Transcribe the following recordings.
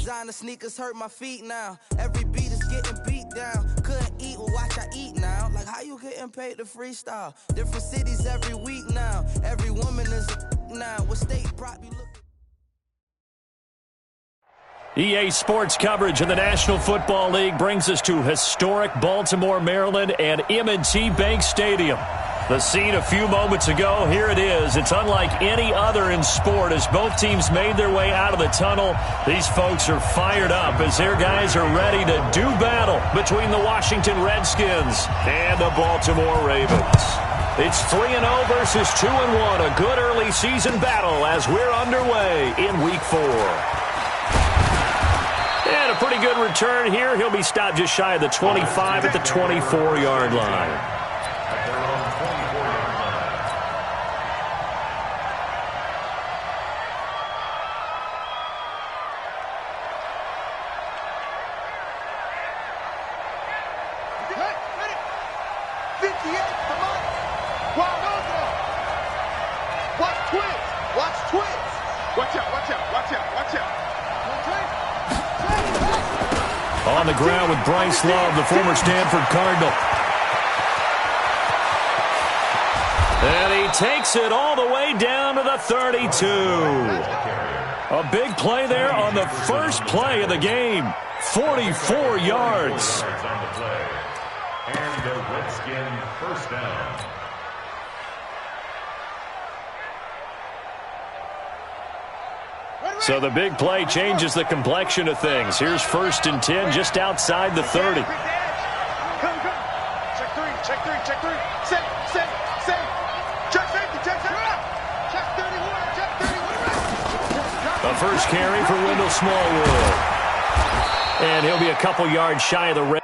Designer sneakers hurt my feet now. Every beat is getting beat down. Couldn't eat, well watch I eat now. Like how you getting paid to freestyle? Different cities every week now. Every woman is a now. What state prop you look? EA Sports coverage in the National Football League brings us to historic Baltimore, Maryland, and M&T Bank Stadium. The scene a few moments ago, here it is. It's unlike any other in sport as both teams made their way out of the tunnel. These folks are fired up as their guys are ready to do battle between the Washington Redskins and the Baltimore Ravens. It's 3-0 versus 2-1, a good early season battle as we're underway in Week 4. And a pretty good return here. He'll be stopped just shy of the 25 at the 24-yard line. On the ground with Bryce Love, the former Stanford Cardinal. And he takes it all the way down to the 32. A big play there on the first play of the game. 44 yards. And the Redskin first down. So the big play changes the complexion of things. Here's 1st and 10 just outside the 30. Check three. Check safety. Check 31. The first carry for Wendell Smallwood. And he'll be a couple yards shy of the red.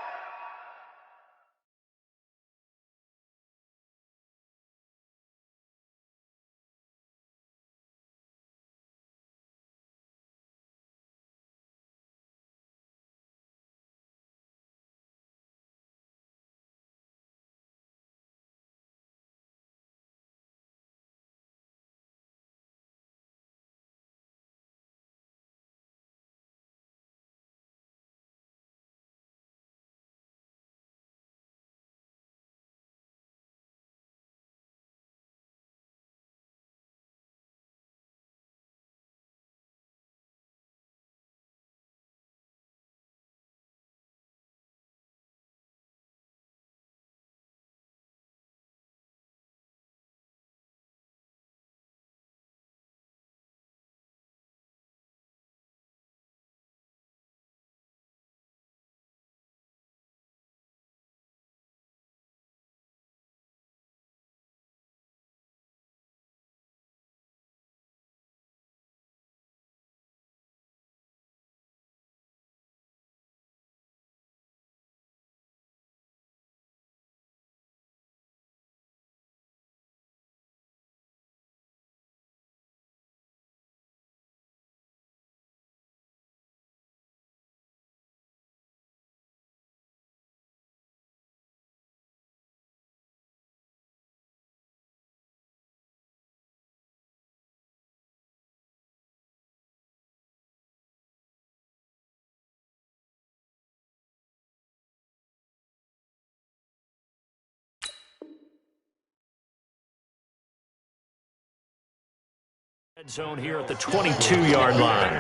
Red zone here at the 22-yard line.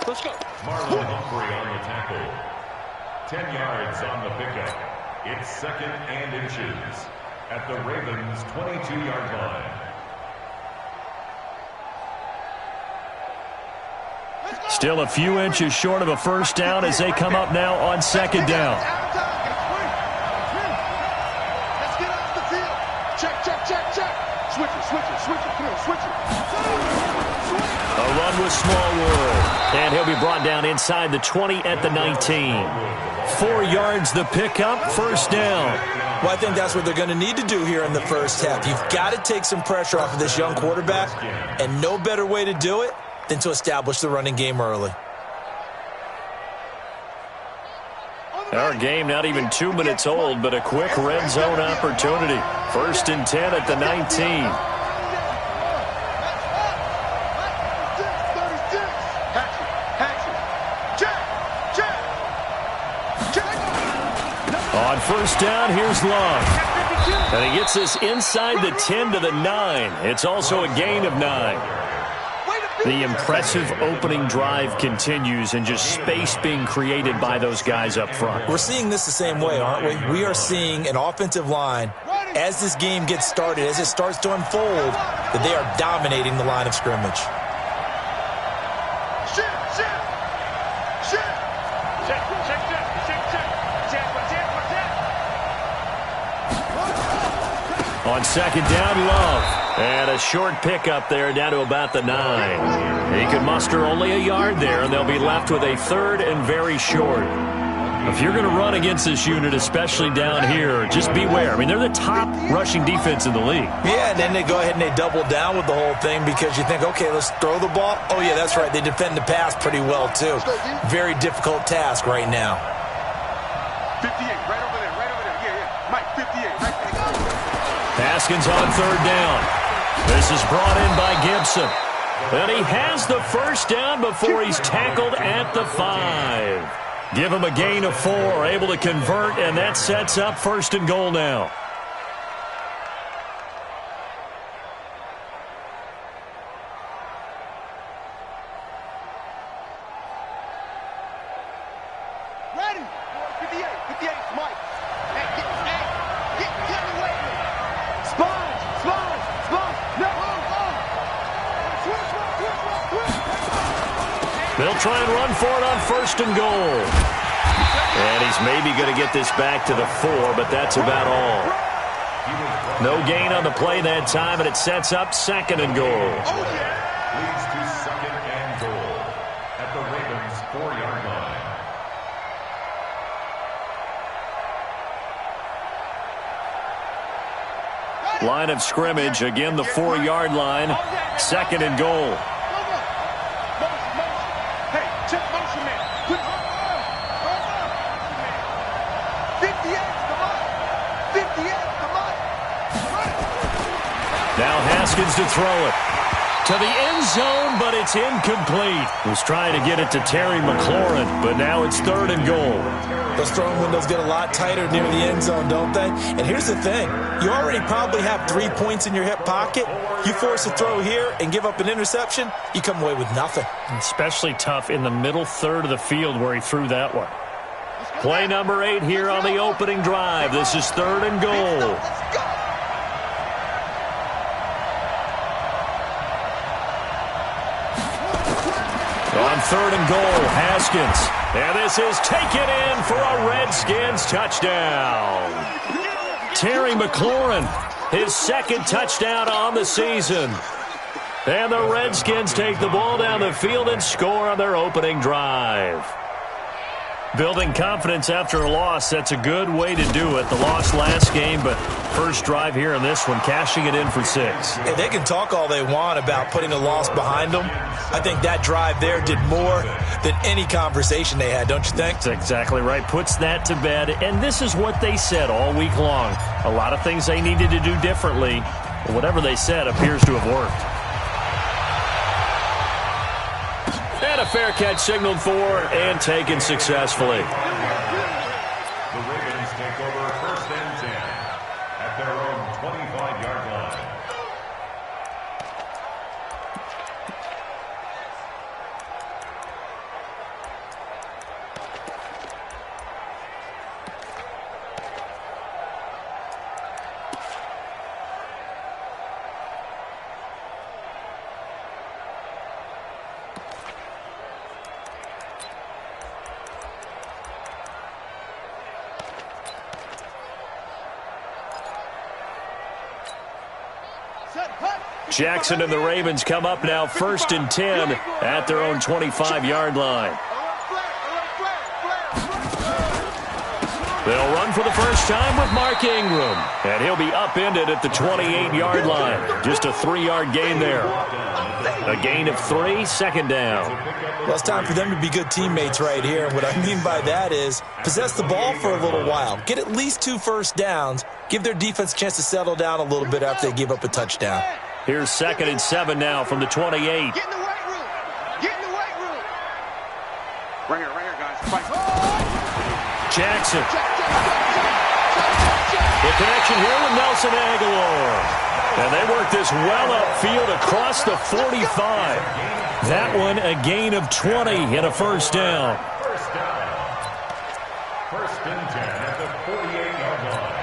Let's go. Marlon Humphrey on the tackle. 10 yards on the pickup. It's 2nd and inches at the Ravens' 22-yard line. Still a few inches short of a first down as they come up now on 2nd down. Let's get off the field. Check. Switch it. A run with Smallwood. And he'll be brought down inside the 20 at the 19. 4 yards the pickup, first down. Well, I think that's what they're going to need to do here in the first half. You've got to take some pressure off of this young quarterback, and no better way to do it than to establish the running game early. Our game not even 2 minutes old, but a quick red zone opportunity. 1st and 10 at the 19. Check. On first down, here's Love. And he gets this inside the 10 to the 9. It's also a gain of 9. The impressive opening drive continues and just space being created by those guys up front. We're seeing this the same way, aren't we? We are seeing an offensive line, as this game gets started, as it starts to unfold, that they are dominating the line of scrimmage. On second down, Love. And a short pickup there down to about the 9. He could muster only a yard there, and they'll be left with a third and very short. If you're going to run against this unit, especially down here, just beware. I mean, they're the top rushing defense in the league. Yeah, and then they go ahead and they double down with the whole thing because you think, okay, let's throw the ball. Oh, yeah, that's right. They defend the pass pretty well, too. Very difficult task right now. 58, right over there. Yeah. Mike, 58, right there. Haskins on third down. This is brought in by Gibson. And he has the first down before he's tackled at the 5. Give him a gain of 4, able to convert, and that sets up first and goal now. Ready. 58, Mike. Hey, get away from me. Sponge. No. They'll try and run for it on first and goal. And he's maybe going to get this back to the 4, but that's about all. No gain on the play that time, and it sets up second and goal. Leads to second and goal at the Ravens' 4-yard line. Line of scrimmage, again the 4-yard line, second and goal. Now Haskins to throw it. To the end zone, but it's incomplete. Was trying to get it to Terry McLaurin, but now it's third and goal. Those throwing windows get a lot tighter near the end zone, don't they? And here's the thing. You already probably have 3 points in your hip pocket. You force a throw here and give up an interception, you come away with nothing. Especially tough in the middle third of the field where he threw that one. Play number 8 here on the opening drive. This is third and goal. On third and goal, Haskins. And this is taken in for a Redskins touchdown. Terry McLaurin, his second touchdown on the season. And the Redskins take the ball down the field and score on their opening drive. Building confidence after a loss, that's a good way to do it. The loss last game, but first drive here in this one, cashing it in for 6. Hey, they can talk all they want about putting a loss behind them. I think that drive there did more than any conversation they had, don't you think? That's exactly right. Puts that to bed, and this is what they said all week long. A lot of things they needed to do differently. But whatever they said appears to have worked. And a fair catch signaled for and taken successfully. The Ravens take over first and 10 at their own 25-yard line. Jackson and the Ravens come up now first and 10 at their own 25-yard line. They'll run for the first time with Mark Ingram, and he'll be upended at the 28-yard line. Just a 3-yard gain there. A gain of 3, second down. Well, it's time for them to be good teammates right here. And what I mean by that is possess the ball for a little while. Get at least 2 first downs. Give their defense a chance to settle down a little bit after they give up a touchdown. Here's second and 7 now from the 28. Get in the weight room. Get in the weight room. Right here, guys. Fight. Jackson. The connection here with Nelson Aguilar. And they work this well upfield across the 45. That one a gain of 20 and a first down. First down. First and 10 at the 48-yard line.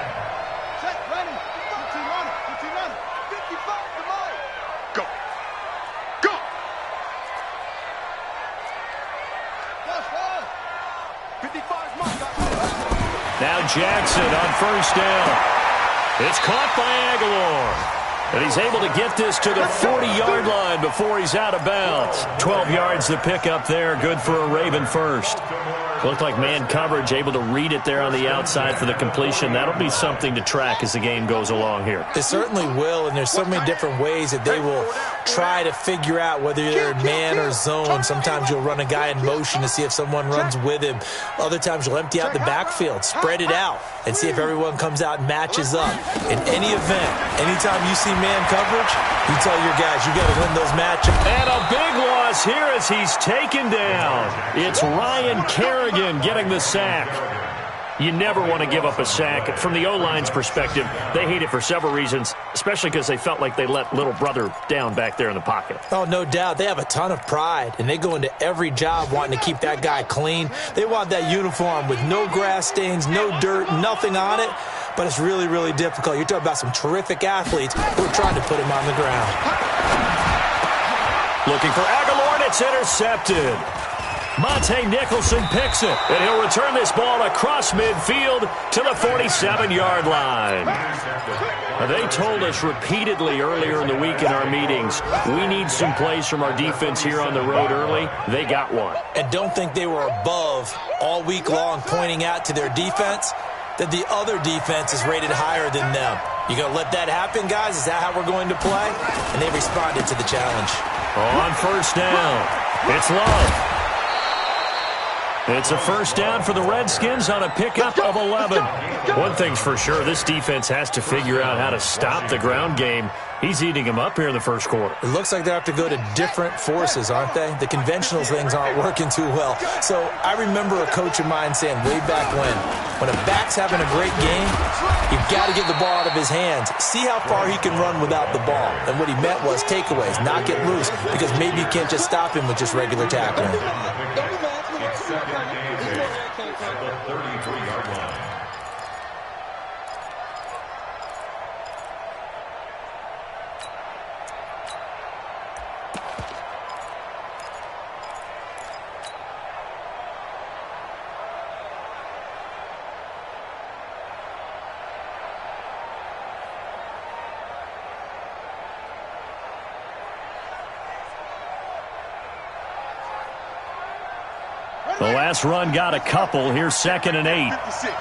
Check, ready. 15 on it. 55 to mine. Go. Go. Plus 5. 55 mine, guys. Now Jackson on first down. It's caught by Aguilar. And he's able to get this to the 40-yard line before he's out of bounds. 12 yards to pick up there. Good for a Raven first. Looked like man coverage, able to read it there on the outside for the completion. That'll be something to track as the game goes along here. It certainly will, and there's so many different ways that they will try to figure out whether they're in man or zone. Sometimes you'll run a guy in motion to see if someone runs with him. Other times you'll empty out the backfield, spread it out, and see if everyone comes out and matches up. In any event, anytime you see man coverage, you tell your guys you got to win those matchups. And a big loss here as he's taken down. It's Ryan Kerrigan getting the sack. You never want to give up a sack. From the O-line's perspective, they hate it for several reasons, especially because they felt like they let little brother down back there in the pocket. Oh, no doubt. They have a ton of pride, and they go into every job wanting to keep that guy clean. They want that uniform with no grass stains, no dirt, nothing on it. But it's really, really difficult. You're talking about some terrific athletes who are trying to put him on the ground. Looking for Aguilar, and it's intercepted. Monte Nicholson picks it, and he'll return this ball across midfield to the 47-yard line. Now, they told us repeatedly earlier in the week in our meetings, we need some plays from our defense here on the road early. They got one. And don't think they were above all week long pointing out to their defense that the other defense is rated higher than them. You going to let that happen, guys? Is that how we're going to play? And they responded to the challenge. On first down, it's Love. It's a first down for the Redskins on a pickup of 11. One thing's for sure, this defense has to figure out how to stop the ground game. He's eating them up here in the first quarter. It looks like they have to go to different forces, aren't they? The conventional things aren't working too well. So I remember a coach of mine saying way back when a back's having a great game, you've got to get the ball out of his hands. See how far he can run without the ball. And what he meant was takeaways, not get loose, because maybe you can't just stop him with just regular tackling. Second and 8 at the 33-yard line. The last run got a couple. Here's second and 8. 56.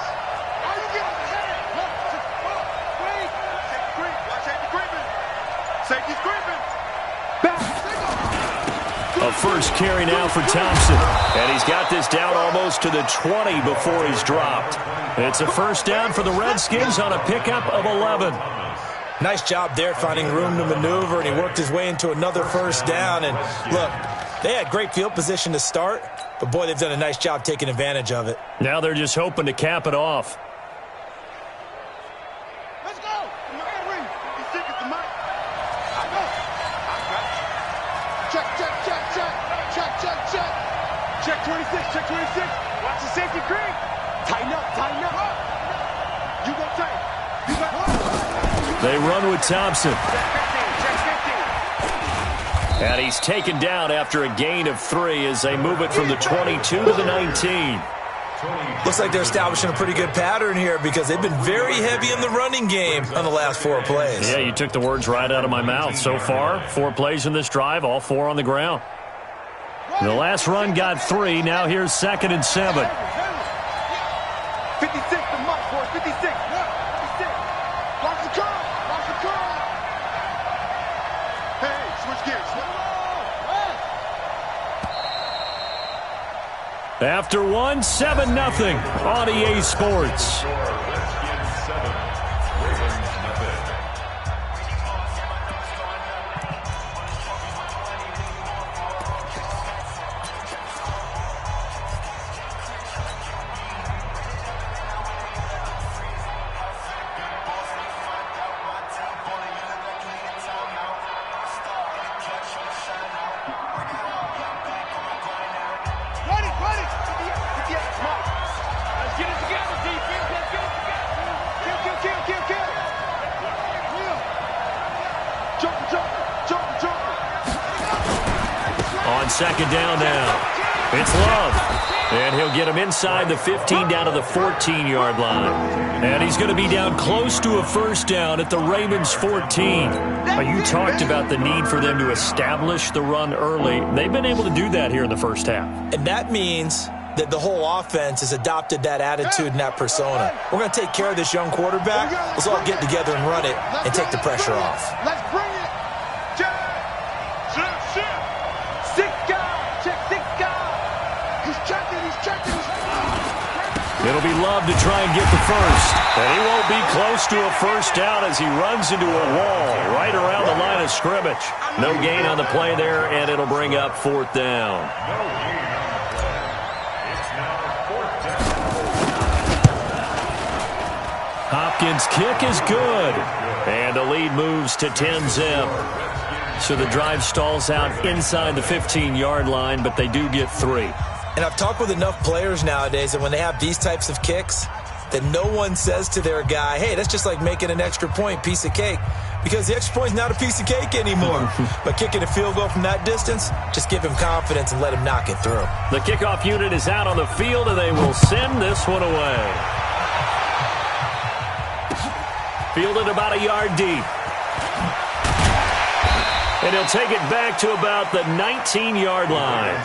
A first carry now for Thompson. And he's got this down almost to the 20 before he's dropped. It's a first down for the Redskins on a pickup of 11. Nice job there finding room to maneuver, and he worked his way into another first down. And look, they had great field position to start, but boy, they've done a nice job taking advantage of it. Now they're just hoping to cap it off. Let's go. You think it's the mic? I know. I got you. Check, check, check, check. Check, check, check. Check 26, check 26. Watch the safety green. Tighten up, tighten up. You go tight. You got They run with Thompson. And he's taken down after a gain of 3 as they move it from the 22 to the 19. Looks like they're establishing a pretty good pattern here because they've been very heavy in the running game on the last 4 plays. Yeah, you took the words right out of my mouth. So far, 4 plays in this drive, all 4 on the ground. The last run got 3. Now here's second and 7. 56, the mark, boy. 56. 56. Watch the curl. Watch the curl. Hey, switch gears. After 1, 7-0 on EA Sports. On second down now. It's Love. And he'll get him inside the 15 down to the 14-yard line. And he's going to be down close to a first down at the Ravens 14. Now, you talked about the need for them to establish the run early. They've been able to do that here in the first half. And that means that the whole offense has adopted that attitude and that persona. We're going to take care of this young quarterback. Let's all get together and run it and take the pressure off. Let's bring it. Check. Six guy. Check six guy. He's checking. It'll be Love to try and get the first. And he won't be close to a first down as he runs into a wall right around the line of scrimmage. No gain on the play there, and it'll bring up fourth down. Hopkins' kick is good. And the lead moves to 10-zip. So the drive stalls out inside the 15-yard line, but they do get 3. And I've talked with enough players nowadays that when they have these types of kicks, that no one says to their guy, hey, that's just like making an extra point, piece of cake. Because the extra point's not a piece of cake anymore. But kicking a field goal from that distance, just give him confidence and let him knock it through. The kickoff unit is out on the field, and they will send this one away. Fielded about a yard deep. And he'll take it back to about the 19-yard line.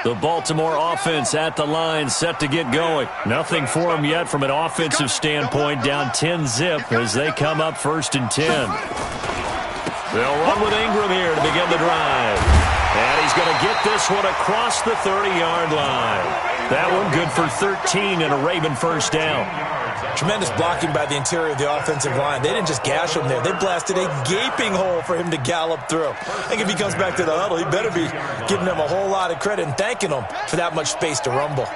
The Baltimore offense at the line, set to get going. Nothing for them yet from an offensive standpoint, down 10-zip as they come up 1st and 10. They'll run with Ingram here to begin the drive. And he's going to get this one across the 30-yard line. That one good for 13 and a Raven first down. Tremendous blocking by the interior of the offensive line. They didn't just gash him there. They blasted a gaping hole for him to gallop through. I think if he comes back to the huddle, he better be giving them a whole lot of credit and thanking them for that much space to rumble.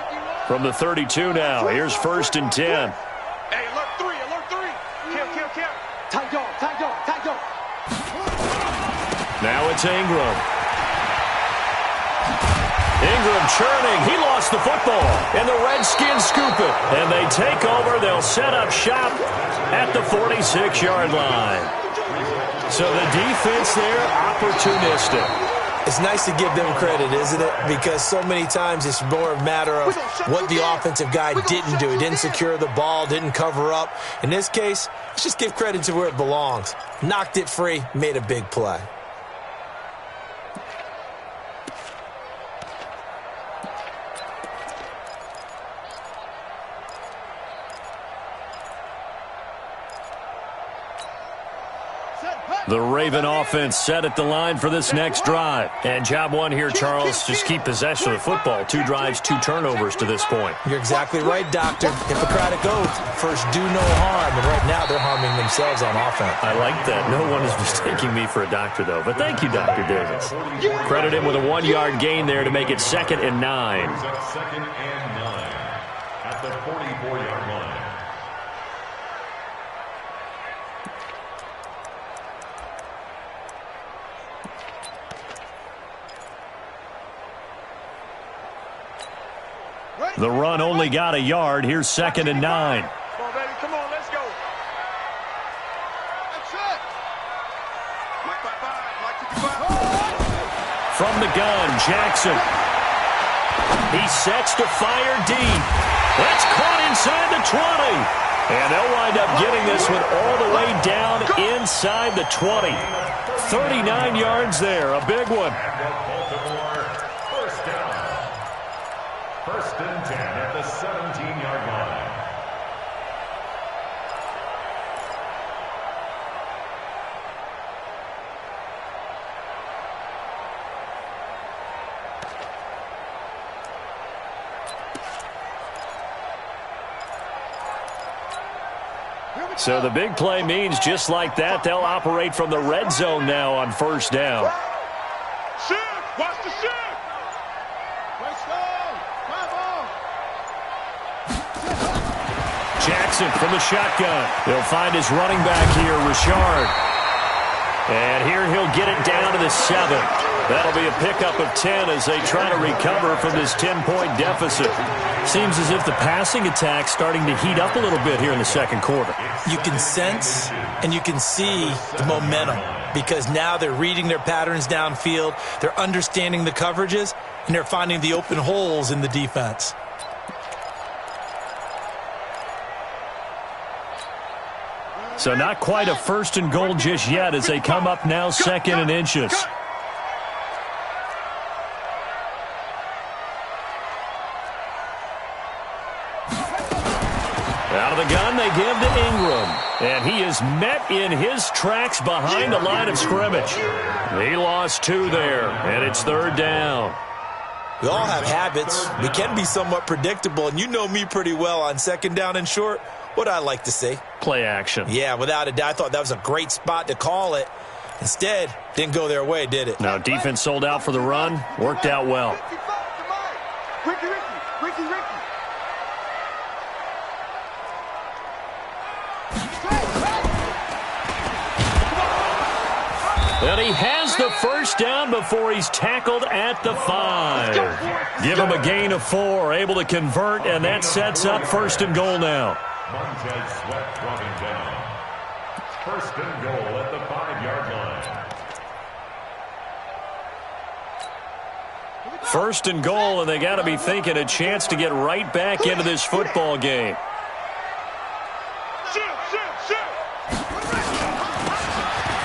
From the 32 now, here's 1st and 10. Hey, alert 3. Kill. Tight dog. Now it's Ingram. Ingram churning. He lost the football. And the Redskins scoop it. And they take over. They'll set up shop at the 46-yard line. So the defense there, opportunistic. It's nice to give them credit, isn't it? Because so many times it's more a matter of what the offensive guy didn't do. He didn't secure the ball, didn't cover up. In this case, let's just give credit to where it belongs. Knocked it free, made a big play. The Raven offense set at the line for this next drive. And job one here, Charles, just keep possession of the football. 2 drives, 2 turnovers to this point. You're exactly right, Doctor. Hippocratic oath. First, do no harm. And right now, they're harming themselves on offense. I like that. No one is mistaking me for a doctor, though. But thank you, Dr. Davis. Credit him with a 1-yard gain there to make it 2nd and 9. 2nd and 9 at the 44-yard line. The run only got a yard. Here's 2nd and 9. Come on, baby. Come on, let's go. That's it. Mike 55, Mike 55. From the gun, Jackson. He sets to fire deep. That's caught inside the 20. And they'll wind up getting this one all the way down inside the 20. 39 yards there, a big one. First and 10 at the 17-yard line. So the big play means just like that, they'll operate from the red zone now on 1st down. Shift! Watch the shift! Jackson from the shotgun. He'll find his running back here, Richard. And here he'll get it down to the 7. That'll be a pickup of 10 as they try to recover from this 10-point deficit. Seems as if the passing attack's starting to heat up a little bit here in the second quarter. You can sense and you can see the momentum because now they're reading their patterns downfield, they're understanding the coverages, and they're finding the open holes in the defense. So not quite a 1st and goal just yet as they come up now 2nd and inches. Out of the gun, they give to Ingram. And he is met in his tracks behind the line of scrimmage. He lost 2 there, and it's 3rd down. We all have habits. We can be somewhat predictable, and you know me pretty well on 2nd down and short. What I like to say? Play action. Yeah, without a doubt. I thought that was a great spot to call it. Instead, didn't go their way, did it? Now, defense sold out for the run. Worked out well. Ricky. And he has the 1st down before he's tackled at the 5. Give him a gain of 4, able to convert, and that sets up 1st and goal now. Montez Sweat dropping down. 1st and goal at the 5-yard line. 1st and goal, and they got to be thinking a chance to get right back into this football game.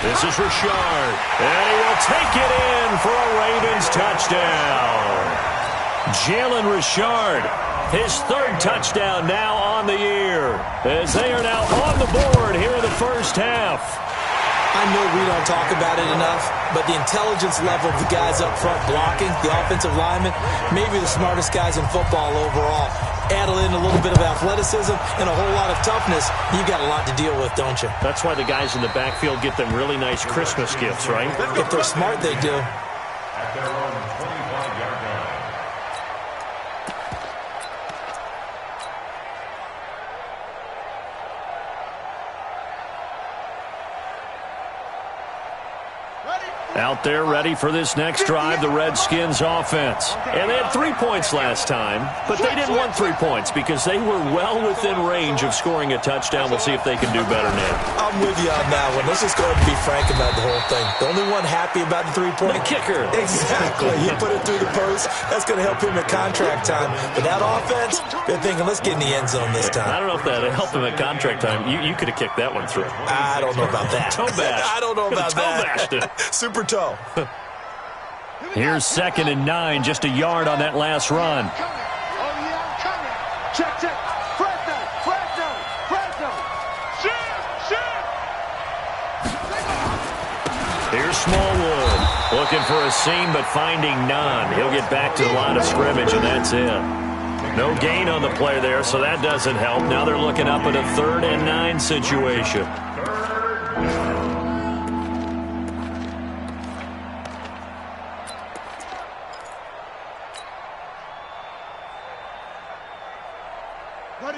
This is Richard, and he will take it in for a Ravens touchdown. Jalen Richard, his 3rd touchdown now on the year, as they are now on the board here in the first half. I know we don't talk about it enough, but the intelligence level of the guys up front blocking, the offensive linemen, maybe the smartest guys in football overall. Add in a little bit of athleticism and a whole lot of toughness, you've got a lot to deal with, don't you? That's why the guys in the backfield get them really nice Christmas gifts, right? If they're smart, they do. At their own 25-yard line. Out there ready for this next drive, the Redskins offense. And they had 3 points last time, but they didn't want 3 points because they were well within range of scoring a touchdown. We'll see if they can do better now. I'm with you on that one. Let's just go ahead and be frank about the whole thing. The only one happy about the 3-point? The kicker. Exactly. You put it through the post. That's going to help him at contract time. But that offense, they're thinking, let's get in the end zone this time. I don't know if that helped him at contract time. You could have kicked that one through. I don't know about that. Toe bash. I don't know about that. Toe bashed it. Super toe. Here's 2nd and 9, just a yard on that last run. Check. Flag down. Here's Smallwood. Looking for a seam, but finding none. He'll get back to the line of scrimmage, and that's it. No gain on the play there, so that doesn't help. Now they're looking up at a 3rd and 9 situation.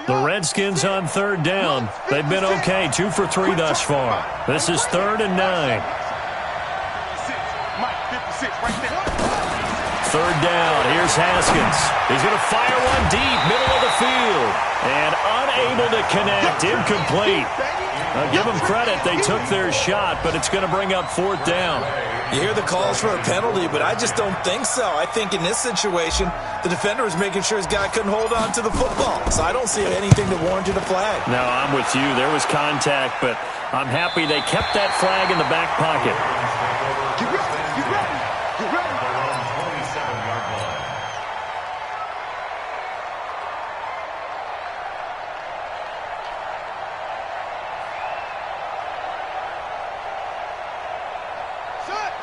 The Redskins on 3rd down. They've been okay, 2 for 3 thus far. This is 3rd and 9. 3rd down, here's Haskins. He's going to fire one deep, middle of the field. And unable to connect, incomplete. Now give them credit, they took their shot, but it's going to bring up 4th down. You hear the calls for a penalty, but I just don't think so. I think in this situation, the defender was making sure his guy couldn't hold on to the football. So I don't see anything that warranted a flag. No, I'm with you. There was contact, but I'm happy they kept that flag in the back pocket. Get ready.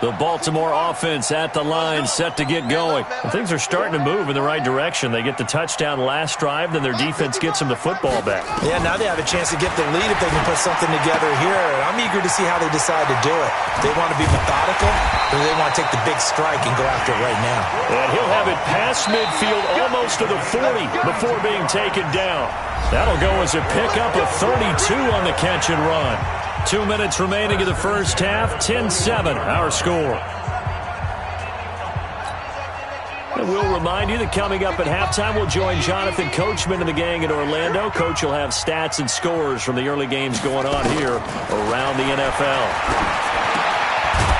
The Baltimore offense at the line, set to get going. And things are starting to move in the right direction. They get the touchdown last drive, then their defense gets them the football back. Yeah, now they have a chance to get the lead if they can put something together here. And I'm eager to see how they decide to do it. They want to be methodical, or they want to take the big strike and go after it right now. And he'll have it past midfield, almost to the 40 before being taken down. That'll go as a pickup of 32 on the catch and run. 2 minutes remaining in the first half. 10-7, our score. And we'll remind you that coming up at halftime, we'll join Jonathan Coachman and the gang in Orlando. Coach will have stats and scores from the early games going on here around the NFL.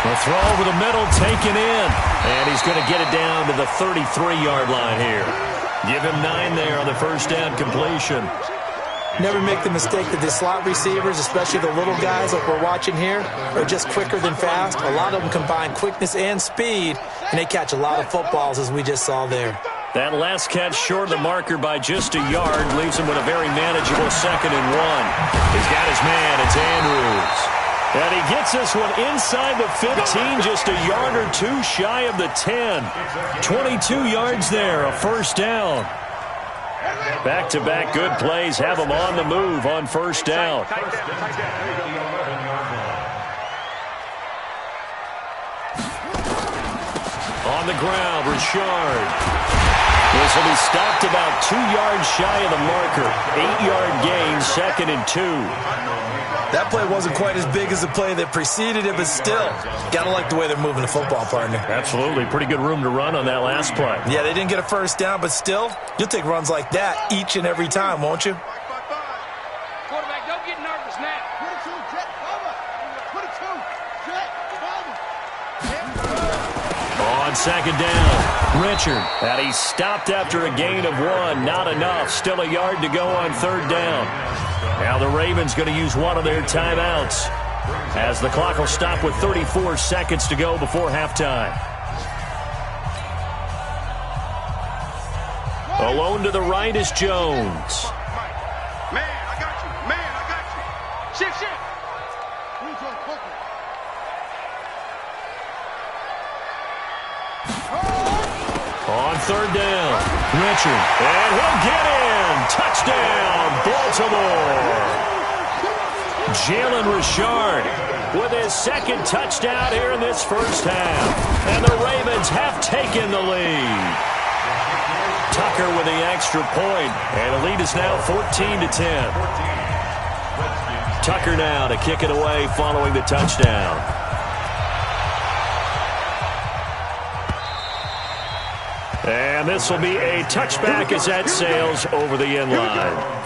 The throw over the middle, taken in. And he's going to get it down to the 33-yard line here. Give him 9 there on the first down completion. Never make the mistake that the slot receivers, especially the little guys like we're watching here, are just quicker than fast. A lot of them combine quickness and speed, and they catch a lot of footballs, as we just saw there. That last catch short of the marker by just a yard leaves him with a very manageable 2nd and 1. He's got his man. It's Andrews. And he gets this one inside the 15, just a yard or 2 shy of the 10. 22 yards there, a first down. Back-to-back good plays have him on the move on first down. On the ground, Richard. This will be stopped about 2 yards shy of the marker. 8-yard gain, 2nd and 2. That play wasn't quite as big as the play that preceded it, but still, gotta like the way they're moving the football, partner. Absolutely. Pretty good room to run on that last play. Yeah, they didn't get a first down, but still, you'll take runs like that each and every time, won't you? Quarterback, don't get nervous now. Put it to him, Jet. Put it to him, Jet. On second down, Richard. And he stopped after a gain of 1. Not enough. Still a yard to go on third down. Now the Ravens going to use one of their timeouts as the clock will stop with 34 seconds to go before halftime. Alone to the right is Jones. Man, I got you. Man, I got you. Shift. On third down, Richard. And he'll get in. Touchdown, Baltimore. Jalen Richard with his 2nd touchdown here in this first half. And the Ravens have taken the lead. Tucker with the extra point. And the lead is now 14-10. Tucker now to kick it away following the touchdown. And this will be a touchback as that sails over the end line.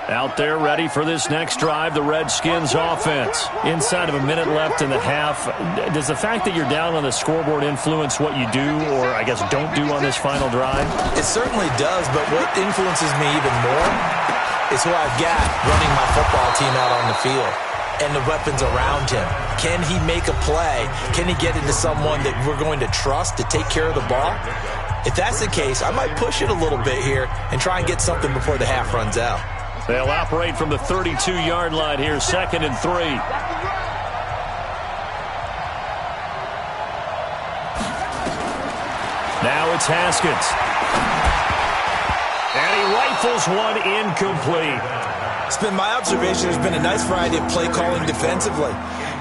Out there ready for this next drive, the Redskins offense. Inside of a minute left in the half. Does the fact that you're down on the scoreboard influence what you do, or I guess don't do on this final drive? It certainly does, but what influences me even more is who I've got running my football team out on the field and the weapons around him. Can he make a play? Can he get into someone that we're going to trust to take care of the ball? If that's the case, I might push it a little bit here and try and get something before the half runs out. They'll operate from the 32-yard line here, 2nd and 3. Now it's Haskins. And he rifles one incomplete. It's been my observation there's been a nice variety of play calling defensively.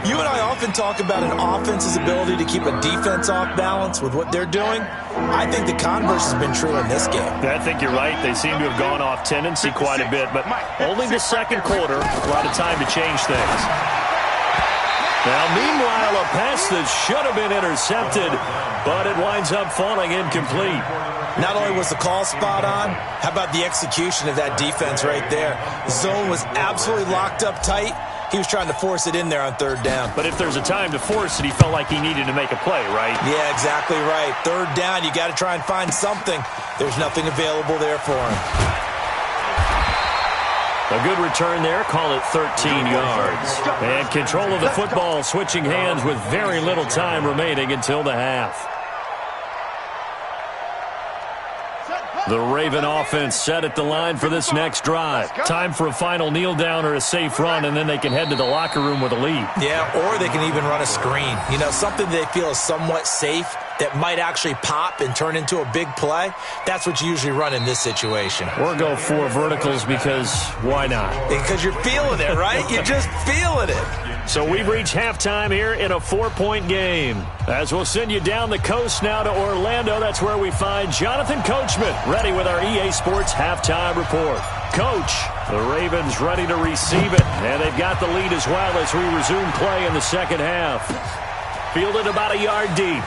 You and I often talk about an offense's ability to keep a defense off balance with what they're doing. I think the converse has been true in this game. I think you're right. They seem to have gone off tendency quite a bit, but only the second quarter, a lot of time to change things. Now, meanwhile, a pass that should have been intercepted, but it winds up falling incomplete. Not only was the call spot on, how about the execution of that defense right there? The zone was absolutely locked up tight. He was trying to force it in there on third down. But if there's a time to force it, he felt like he needed to make a play, right? Yeah, exactly right. Third down, you got to try and find something. There's nothing available there for him. A good return there, call it 13 yards. And control of the football switching hands with very little time remaining until the half. The Raven offense set at the line for this next drive. Time for a final kneel down or a safe run, and then they can head to the locker room with a lead. Yeah, or they can even run a screen. You know, something they feel is somewhat safe that might actually pop and turn into a big play, that's what you usually run in this situation. Or go 4 verticals because why not? Because you're feeling it, right? You're just feeling it. So we've reached halftime here in a 4-point game. As we'll send you down the coast now to Orlando, that's where we find Jonathan Coachman, ready with our EA Sports halftime report. Coach, the Ravens ready to receive it, and they've got the lead as well as we resume play in the second half. Fielded about a yard deep.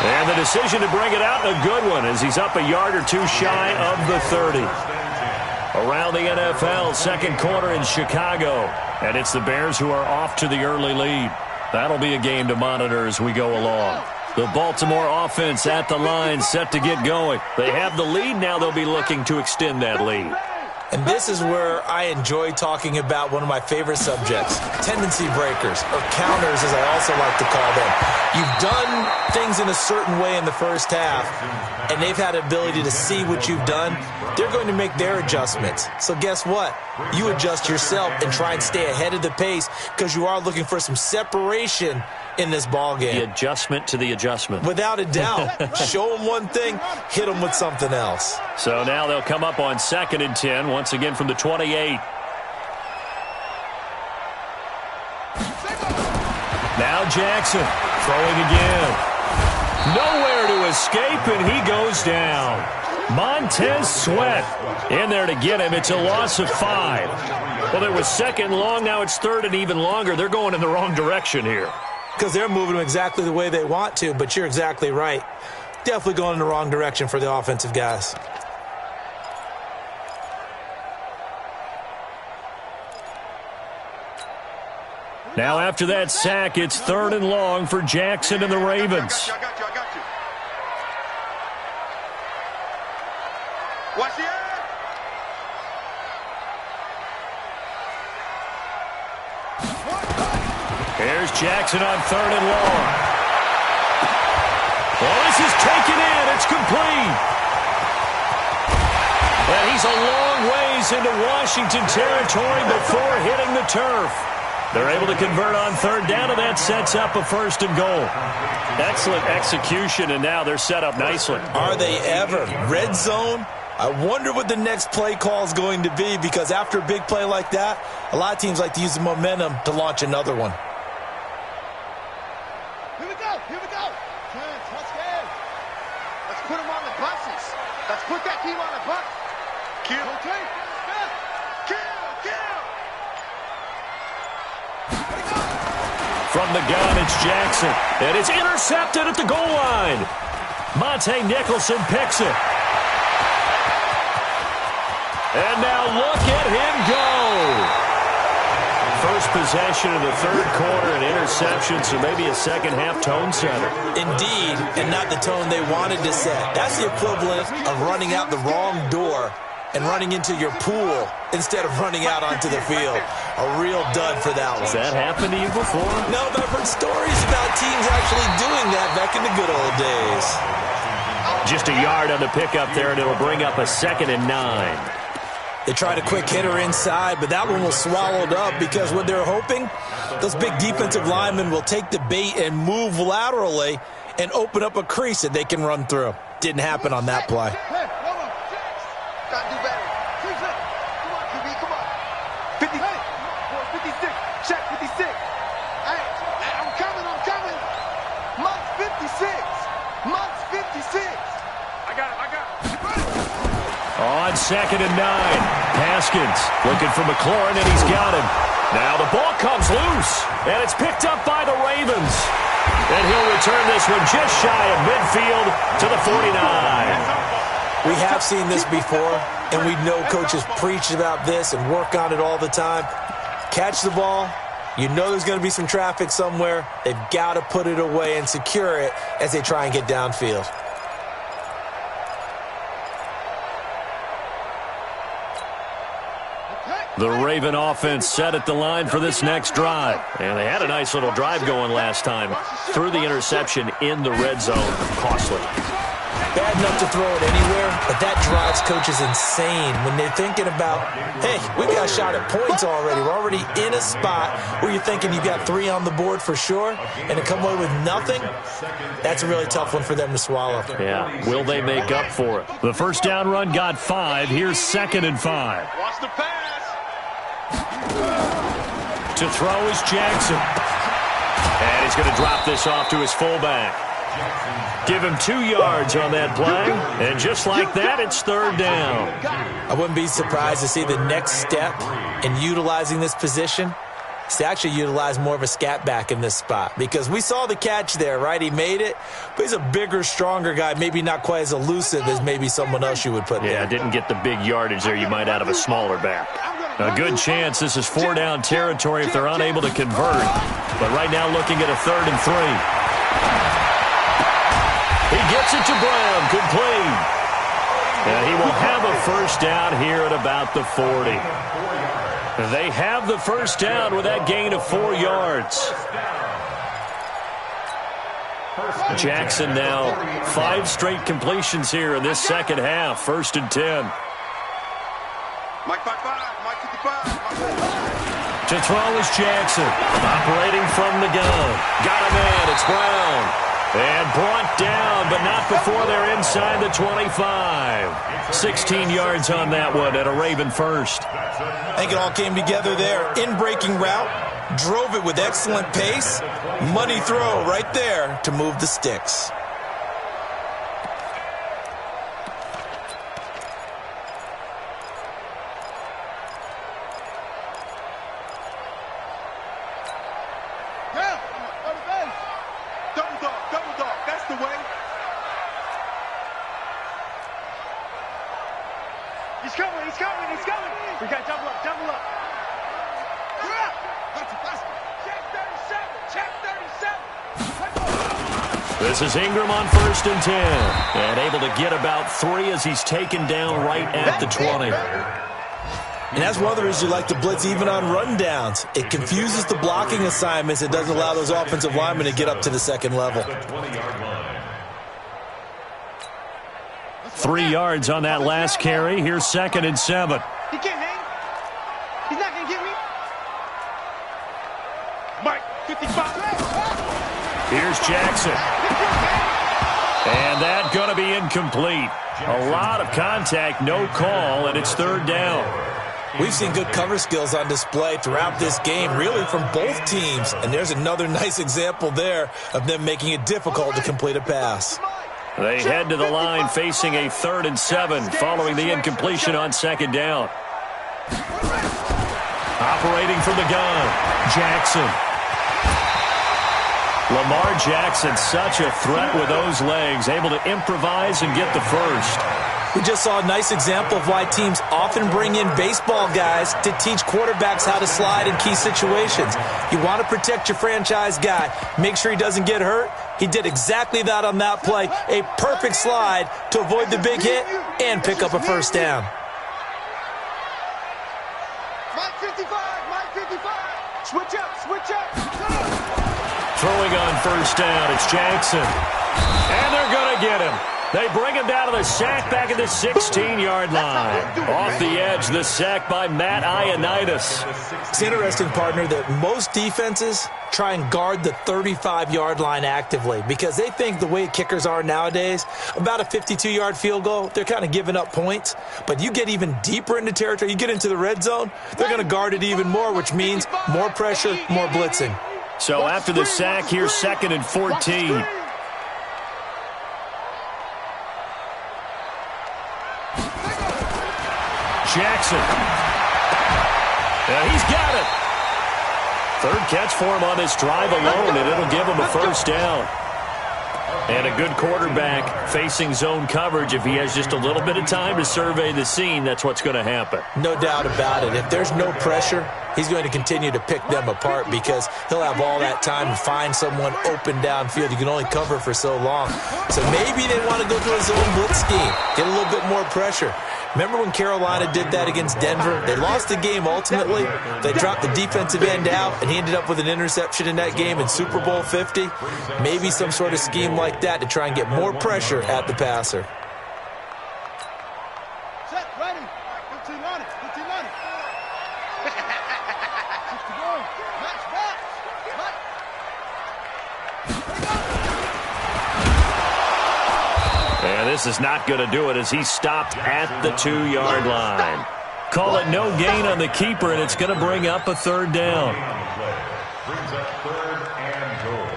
And the decision to bring it out, a good one, as he's up a yard or two shy of the 30. Around the NFL, second quarter in Chicago. And it's the Bears who are off to the early lead. That'll be a game to monitor as we go along. The Baltimore offense at the line, set to get going. They have the lead. Now they'll be looking to extend that lead. And this is where I enjoy talking about one of my favorite subjects, tendency breakers, or counters as I also like to call them. You've done things in a certain way in the first half, and they've had the ability to see what you've done. They're going to make their adjustments. So guess what? You adjust yourself and try and stay ahead of the pace because you are looking for some separation in this ball game. The adjustment to the adjustment. Without a doubt. Show them one thing, hit them with something else. So now they'll come up on 2nd and 10, once again from the 28. Now Jackson throwing again. Nowhere to escape, and he goes down. Montez Sweat in there to get him. It's a loss of 5. Well, it was 2nd long. Now it's 3rd and even longer. They're going in the wrong direction here. Because they're moving them exactly the way they want to, but you're exactly right. Definitely going in the wrong direction for the offensive guys. Now after that sack, it's 3rd and long for Jackson and the Ravens. I got you. Watch the end. Here's Jackson on 3rd and long. Well, this is taken in. It's complete. And he's a long ways into Washington territory before hitting the turf. They're able to convert on 3rd down, and that sets up a 1st and goal. Excellent execution, and now they're set up nicely. Are they ever? Red zone? I wonder what the next play call is going to be, because after a big play like that, a lot of teams like to use the momentum to launch another one. Here we go. Let's go. Let's put them on the buses. Let's put that team on the bus. Kill. From the gun, it's Jackson. And it's intercepted at the goal line. Monte Nicholson picks it. And now look at him go. First possession of the 3rd quarter, an interception, so maybe a second-half tone setter. Indeed, and not the tone they wanted to set. That's the equivalent of running out the wrong door and running into your pool instead of running out onto the field. A real dud for that one. Has that happened to you before? No, but I've heard stories about teams actually doing that back in the good old days. Just a yard on the pickup there, and it'll bring up a 2nd and 9. They tried a quick hitter inside, but that one was swallowed up because what they're hoping, those big defensive linemen will take the bait and move laterally and open up a crease that they can run through. Didn't happen on that play. Hey, hold on. Gotta do better. Come on, QB, come on. 56. Check 56. Hey, I'm coming. Month 56. I got him. On 2nd and 9, Haskins looking for McLaurin, and he's got him. Now the ball comes loose, and it's picked up by the Ravens. And he'll return this one just shy of midfield to the 49. We have seen this before, and we know coaches preach about this and work on it all the time. Catch the ball. You know there's going to be some traffic somewhere. They've got to put it away and secure it as they try and get downfield. The Raven offense set at the line for this next drive. And they had a nice little drive going last time. Threw the interception in the red zone. Costly. bad enough to throw it anywhere, but that drives coaches insane when they're thinking about, hey, we've got a shot at points already. We're already in a spot where you're thinking you've got 3 on the board for sure, and to come away with nothing, that's a really tough one for them to swallow. Yeah, will they make up for it? The first down run got 5. Here's 2nd and 5. Watch the pass. To throw is Jackson. And he's going to drop this off to his fullback. Give him 2 yards on that play. And just like that, it's 3rd down. I wouldn't be surprised to see the next step in utilizing this position is to actually utilize more of a scat back in this spot. Because we saw the catch there, right? He made it, but he's a bigger, stronger guy, maybe not quite as elusive as maybe someone else you would put there. Yeah, didn't get the big yardage there you might out of a smaller back. A good chance this is 4-down territory if they're unable to convert. But right now looking at a 3rd and 3. He gets it to Brown, complete. And he will have a first down here at about the 40. They have the first down with that gain of 4 yards. Jackson now 5 straight completions here in this second half. 1st and 10. Mike 5-5, Mike 55. To throw is Jackson. Operating from the gun. Got a man, it's Brown. And brought down, but not before they're inside the 25. 16 yards on that one at a Raven first. I think it all came together there. In-breaking route, drove it with excellent pace. Money throw right there to move the sticks. Double dog, that's the way. He's coming. We got double up. Check 37. This is Ingram on 1st and 10. And able to get about 3 as he's taken down right at the 20. And that's one of the reasons you like to blitz even on rundowns. It confuses the blocking assignments. It doesn't allow those offensive linemen to get up to the second level. 3 yards on that last carry. Here's 2nd and 7. He can't hang. He's not going to get me. Mike, 55. Here's Jackson. And that going to be incomplete. A lot of contact, no call, and it's 3rd down. We've seen good cover skills on display throughout this game, really from both teams. And there's another nice example there of them making it difficult to complete a pass. They head to the line facing a 3rd and 7 following the incompletion on 2nd down. Operating from the gun, Jackson. Lamar Jackson, such a threat with those legs, able to improvise and get the first. We just saw a nice example of why teams often bring in baseball guys to teach quarterbacks how to slide in key situations. You want to protect your franchise guy. Make sure he doesn't get hurt. He did exactly that on that play. A perfect slide to avoid the big hit and pick up a first down. Mike 55. Switch up. Throwing on 1st down, it's Jackson. And they're going to get him. They bring him down to the sack back at the 16-yard line. Off the edge, the sack by Matt Ioannidis. It's interesting, partner, that most defenses try and guard the 35-yard line actively because they think the way kickers are nowadays, about a 52-yard field goal, they're kind of giving up points. But you get even deeper into territory, you get into the red zone, they're going to guard it even more, which means more pressure, more blitzing. So after the sack, here's 2nd and 14. Jackson. He's got it. 3rd catch for him on this drive alone, and it'll give him a first down. And a good quarterback facing zone coverage. If he has just a little bit of time to survey the scene, that's what's going to happen. No doubt about it. If there's no pressure, he's going to continue to pick them apart because he'll have all that time to find someone open downfield. You can only cover for so long. So maybe they want to go to a zone blitz scheme, get a little bit more pressure. Remember when Carolina did that against Denver? They lost the game ultimately. They dropped the defensive end out, and he ended up with an interception in that game in Super Bowl 50. Maybe some sort of scheme like that to try and get more pressure at the passer. Set, ready. 15 on it. 15 on it. 60 going. Match, match. And this is not going to do it as he stopped at the 2-yard line. Call it no gain on the keeper, and it's going to bring up a third down. Brings up third and goal.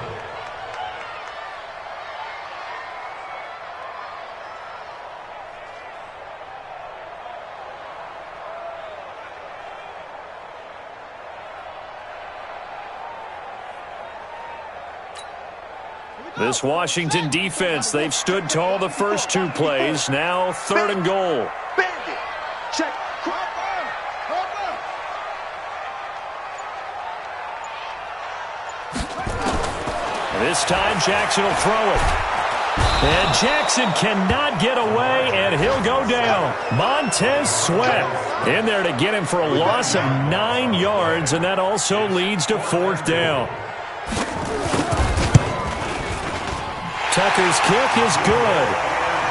This Washington defense, they've stood tall the first 2 plays. Now 3rd and goal. Bandit. Check. This time Jackson will throw it. And Jackson cannot get away, and he'll go down. Montez Sweat in there to get him for a loss of 9 yards, and that also leads to 4th down. Tucker's kick is good.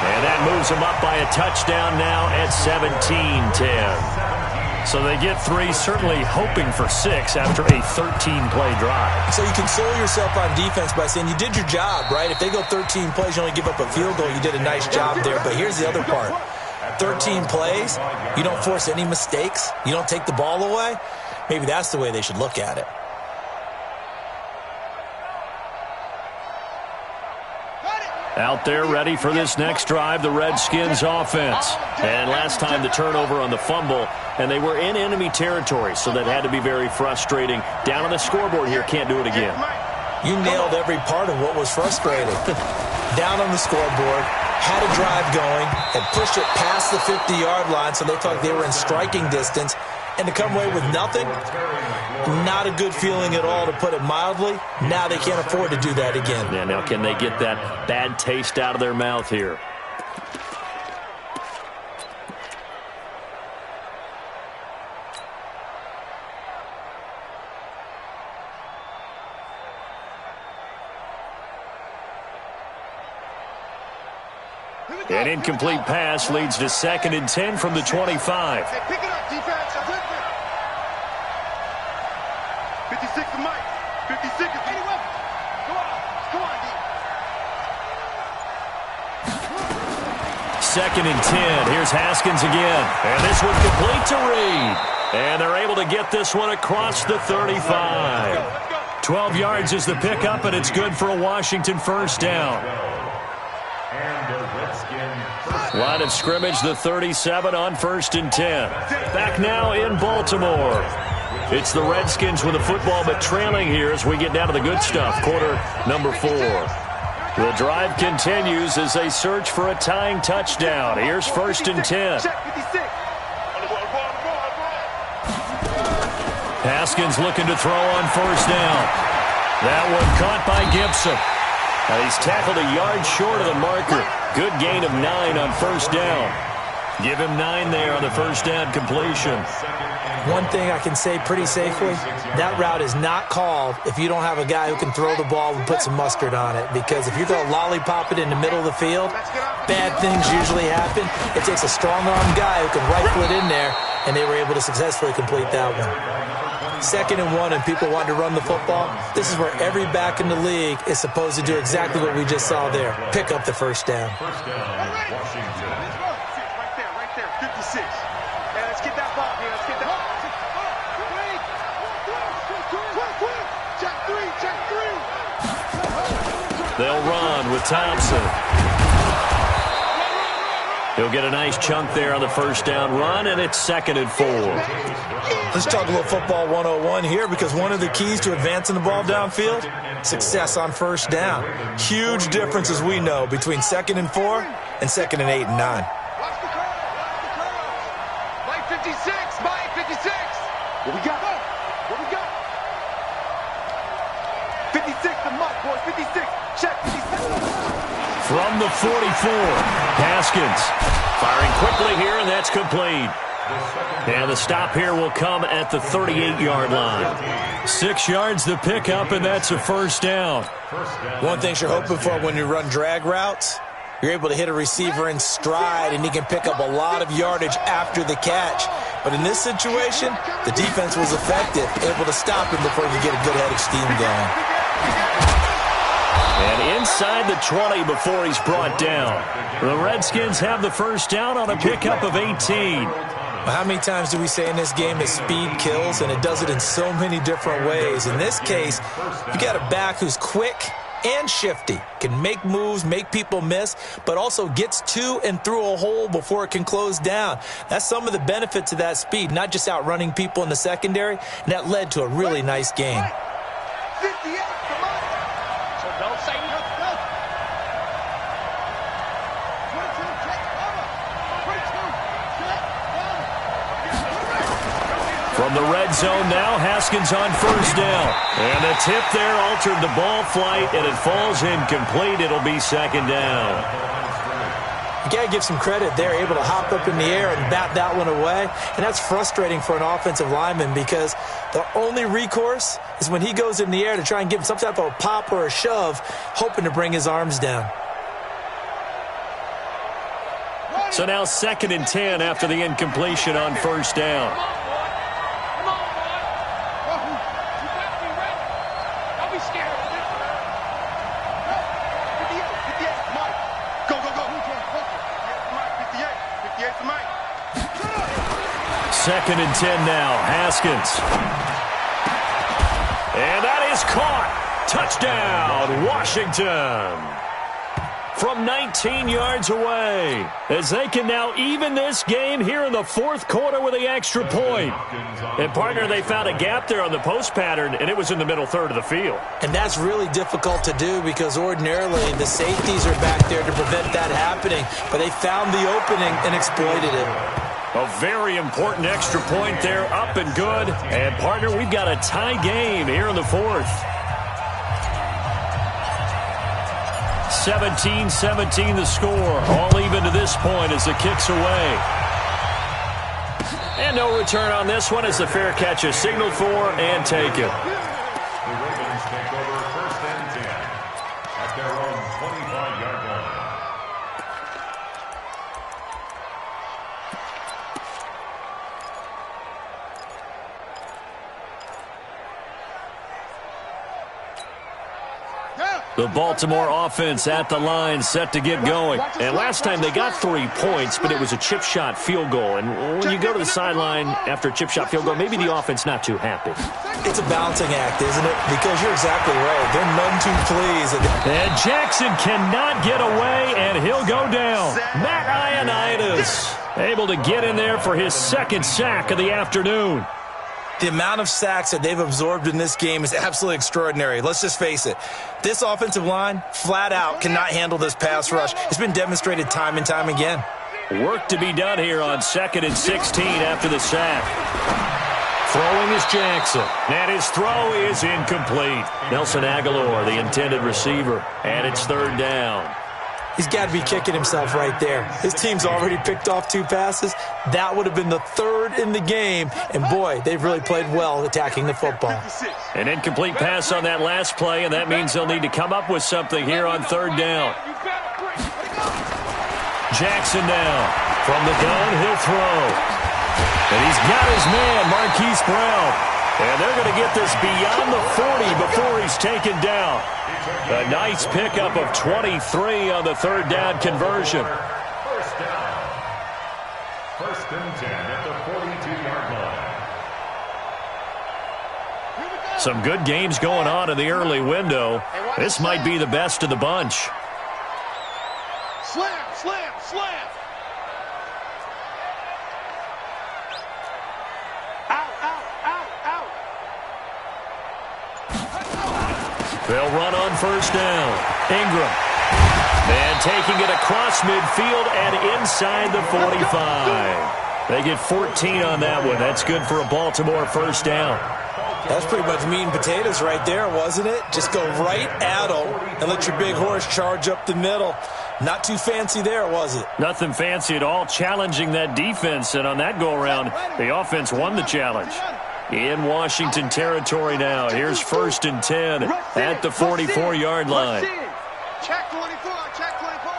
And that moves him up by a touchdown now at 17-10. So they get 3, certainly hoping for 6 after a 13-play drive. So you console yourself on defense by saying you did your job, right? If they go 13 plays, you only give up a field goal, you did a nice job there. But here's the other part. 13 plays, you don't force any mistakes, you don't take the ball away. Maybe that's the way they should look at it. Out there ready for this next drive, the Redskins offense. And last time the turnover on the fumble, and they were in enemy territory, so that had to be very frustrating. Down on the scoreboard here, can't do it again. You nailed every part of what was frustrating. Down on the scoreboard, had a drive going, and pushed it past the 50-yard line, so they thought they were in striking distance. And to come away with nothing, not a good feeling at all, to put it mildly. Now they can't afford to do that again. Yeah, now can they get that bad taste out of their mouth here? An incomplete pass leads to 2nd and 10 from the 25. Hey, pick it up, defense. 56 to Mike. 56 is anyone. Come on, D. 2nd and 10. Here's Haskins again. And this one complete to Reed. And they're able to get this one across the 35. 12 yards is the pickup, and it's good for a Washington 1st down. Line of scrimmage, the 37 on 1st and 10. Back now in Baltimore. It's the Redskins with the football, but trailing here as we get down to the good stuff. Quarter number 4. The drive continues as they search for a tying touchdown. Here's 1st and 10. Haskins looking to throw on 1st down. That one caught by Gibson. Now he's tackled a yard short of the marker. Good gain of 9 on 1st down. Give him 9 there on the 1st down completion. One thing I can say pretty safely, that route is not called if you don't have a guy who can throw the ball and put some mustard on it. Because if you're going to lollipop it in the middle of the field, bad things usually happen. It takes a strong-armed guy who can rifle it in there, and they were able to successfully complete that one. 2nd and 1, and people want to run the football. This is where every back in the league is supposed to do exactly what we just saw there. Pick up the 1st down. First down, Washington. Right there, 56. Hey, let's get that ball here. Let's get that ball. Check 3. They'll run with Thompson. He'll get a nice chunk there on the 1st down run, and it's 2nd and 4. Let's talk a little football 101 here, because one of the keys to advancing the ball downfield, success on 1st down. Huge difference, as we know, between 2nd and 4 and 2nd and 8 and 9. Watch the curve. Mike 56. What we got? What we got? 56 to Mike, boys. 56. Check 56. From the 44, Haskins firing quickly here, and that's complete. And the stop here will come at the 38-yard line. 6 yards the pickup, and that's a first down. One thing you're hoping for when you run drag routes, you're able to hit a receiver in stride, and he can pick up a lot of yardage after the catch. But in this situation, the defense was effective, able to stop him before you get a good head of steam going. And inside the 20 before he's brought down. The Redskins have the first down on a pickup of 18. How many times do we say in this game that speed kills, and it does it in so many different ways? In this case, you got a back who's quick and shifty, can make moves, make people miss, but also gets to and through a hole before it can close down. That's some of the benefits of that speed, not just outrunning people in the secondary, and that led to a really nice game. 58, come on. So don't say nothing. 22, check, cover. 22, check, cover. From the red zone now, Haskins on first down. And a tip there altered the ball flight, and it falls incomplete. It'll be second down. You got to give some credit. They're able to hop up in the air and bat that one away. And that's frustrating for an offensive lineman because the only recourse is when he goes in the air to try and give him some type of a pop or a shove, hoping to bring his arms down. So now 2nd and 10 after the incompletion on first down. Second and 10 now. Haskins. And that is caught. Touchdown, Washington. From 19 yards away, as they can now even this game here in the 4th quarter with the extra point. And, partner, they found a gap there on the post pattern, and it was in the middle third of the field. And that's really difficult to do because ordinarily the safeties are back there to prevent that happening. But they found the opening and exploited it. A very important extra point there, up and good. And, partner, we've got a tie game here in the 4th. 17-17 the score. All even to this point as the kick's away. And no return on this one as the fair catch is signaled for and taken. The Ravens take over 1st and 10 at their own 25-yard line. The Baltimore offense at the line, set to get going. And last time they got 3 points, but it was a chip shot field goal. And when you go to the sideline after a chip shot field goal, maybe the offense not too happy. It's a balancing act, isn't it? Because you're exactly right. They're none too pleased. And Jackson cannot get away, and he'll go down. Matt Ioannidis able to get in there for his 2nd sack of the afternoon. The amount of sacks that they've absorbed in this game is absolutely extraordinary. Let's just face it. This offensive line, flat out, cannot handle this pass rush. It's been demonstrated time and time again. Work to be done here on 2nd and 16 after the sack. Throwing is Jackson. And his throw is incomplete. Nelson Aguilar, the intended receiver. And it's 3rd down. He's got to be kicking himself right there. His team's already picked off 2 passes. That would have been the 3rd in the game. And, boy, they've really played well attacking the football. An incomplete pass on that last play, and that means they'll need to come up with something here on 3rd down. Jackson now. From the gun, he'll throw. And he's got his man, Marquise Brown. And they're going to get this beyond the 40 before he's taken down. A nice pickup of 23 on the 3rd down conversion. First down. 1st and 10 at the 42-yard line. Some good games going on in the early window. This might be the best of the bunch. Slam, slam, slam. Out, out, out, out. They'll run on first down. Ingram. And taking it across midfield and inside the 45. They get 14 on that one. That's good for a Baltimore first down. That's pretty much meat and potatoes right there, wasn't it? Just go right at them and let your big horse charge up the middle. Not too fancy there, was it? Nothing fancy at all, challenging that defense. And on that go-around, the offense won the challenge. In Washington territory now. Here's 1st and 10 at the 44-yard line. Check 24, check 24.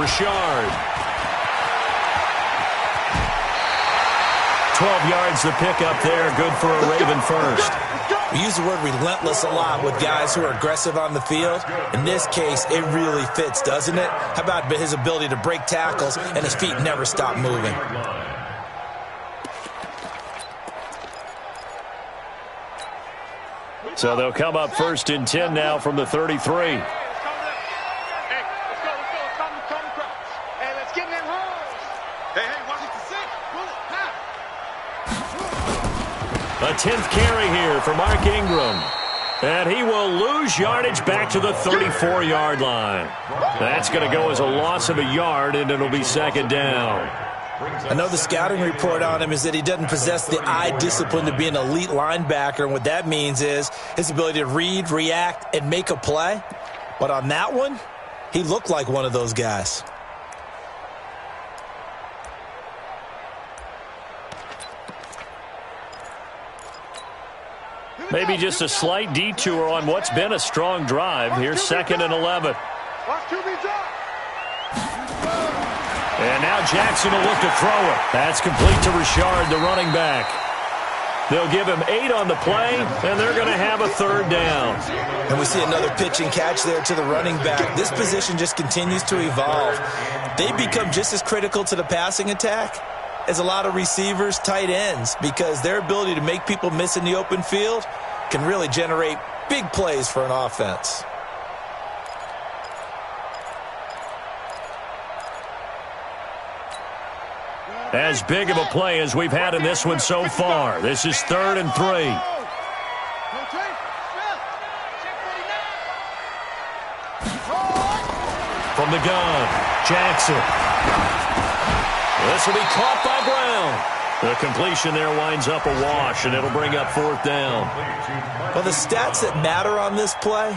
Richard. 12 yards to pick up there. Good for a Raven first. We use the word relentless a lot with guys who are aggressive on the field. In this case, it really fits, doesn't it? How about his ability to break tackles and his feet never stop moving? So they'll come up 1st and 10 now from the 33. A 10th carry here for Mark Ingram. And he will lose yardage back to the 34-yard line. That's going to go as a loss of a yard, and it'll be 2nd down. I know the scouting report on him is that he doesn't possess the eye discipline to be an elite linebacker, and what that means is his ability to read, react, and make a play. But on that one, he looked like one of those guys. Maybe just a slight detour on what's been a strong drive. Here's 2nd and 11. And now Jackson will look to throw it. That's complete to Richard, the running back. They'll give him 8 on the play, and they're going to have a 3rd down. And we see another pitch and catch there to the running back. This position just continues to evolve. They become just as critical to the passing attack as a lot of receivers, tight ends, because their ability to make people miss in the open field can really generate big plays for an offense. As big of a play as we've had in this one so far. This is 3rd and 3. From the gun, Jackson. This will be caught by Brown. The completion there winds up a wash, and it'll bring up 4th down. Well, the stats that matter on this play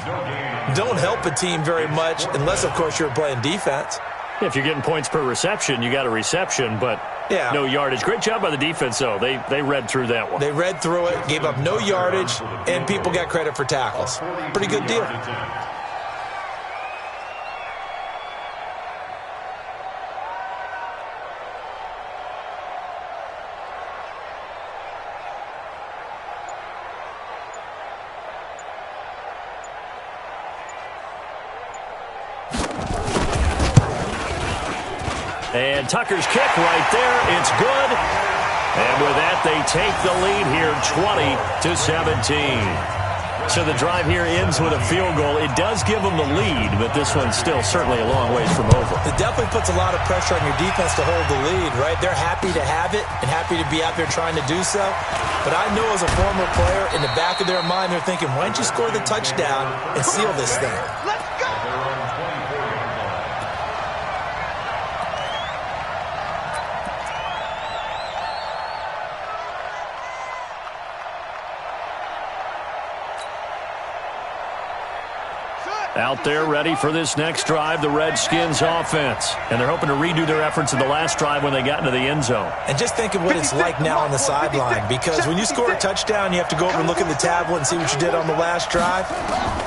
don't help a team very much unless, of course, you're playing defense. If you're getting points per reception, you got a reception, but no yardage. Great job by the defense, though. They read through that one. They read through it, gave up no yardage, and people got credit for tackles. Pretty good deal. And Tucker's kick right there. It's good. And with that, they take the lead here 20-17. So the drive here ends with a field goal. It does give them the lead, but this one's still certainly a long ways from over. It definitely puts a lot of pressure on your defense to hold the lead, right? They're happy to have it and happy to be out there trying to do so. But I know as a former player, in the back of their mind, they're thinking, why don't you score the touchdown and seal this thing? Let's go! Out there ready for this next drive, the Redskins offense. And they're hoping to redo their efforts in the last drive when they got into the end zone. And just think of what it's like now on the sideline, because when you score a touchdown, you have to go over and look at the tablet and see what you did on the last drive.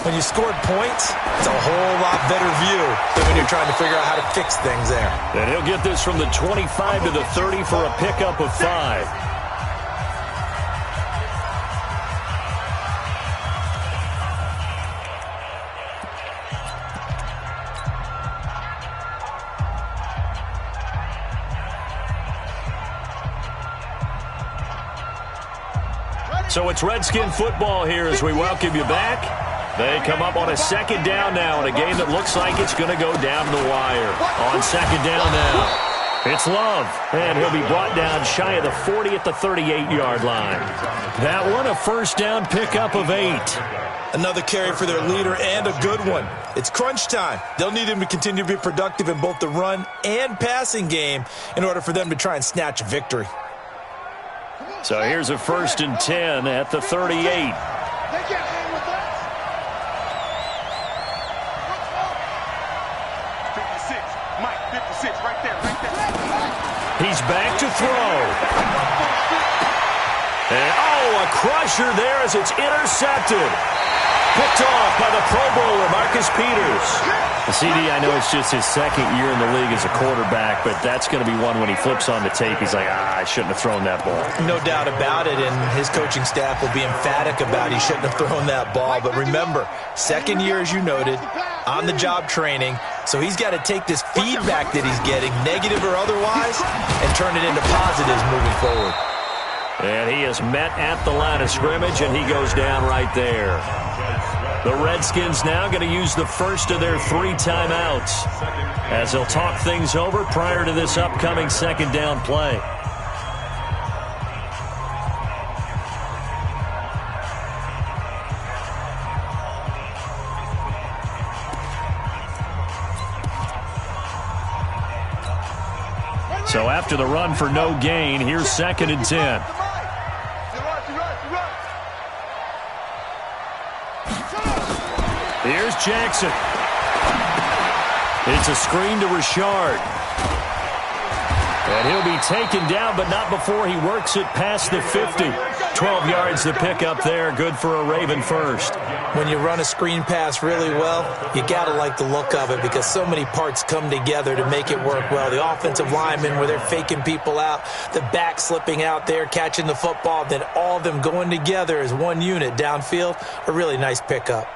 When you scored points, it's a whole lot better view than when you're trying to figure out how to fix things there. And he'll get this from the 25 to the 30 for a pickup of 5. So it's Redskin football here as we welcome you back. They come up on a 2nd down now in a game that looks like it's going to go down to the wire. On 2nd down now, it's Love, and he'll be brought down shy of the 40 at the 38-yard line. That one, a 1st down pickup of 8. Another carry for their leader and a good one. It's crunch time. They'll need him to continue to be productive in both the run and passing game in order for them to try and snatch a victory. So here's a 1st and 10 at the 38. They can't hang with us. 56. Mike, 56, right there, right there. He's back to throw. And, a crusher there as it's intercepted. Picked off by the Pro Bowler, Marcus Peters. The CD, I know it's just his 2nd year in the league as a quarterback, but that's going to be one when he flips on the tape. He's like, I shouldn't have thrown that ball. No doubt about it, and his coaching staff will be emphatic about he shouldn't have thrown that ball. But remember, 2nd year, as you noted, on-the-job training, so he's got to take this feedback that he's getting, negative or otherwise, and turn it into positives moving forward. And he is met at the line of scrimmage, and he goes down right there. The Redskins now going to use the first of their 3 timeouts as they'll talk things over prior to this upcoming 2nd down play. So after the run for no gain, here's 2nd and 10. Here's Jackson. It's a screen to Richard. And he'll be taken down, but not before he works it past the 50. 12 yards to pick up there. Good for a Raven first. When you run a screen pass really well, you got to like the look of it because so many parts come together to make it work well. The offensive linemen where they're faking people out, the back slipping out there, catching the football, then all of them going together as one unit downfield. A really nice pickup.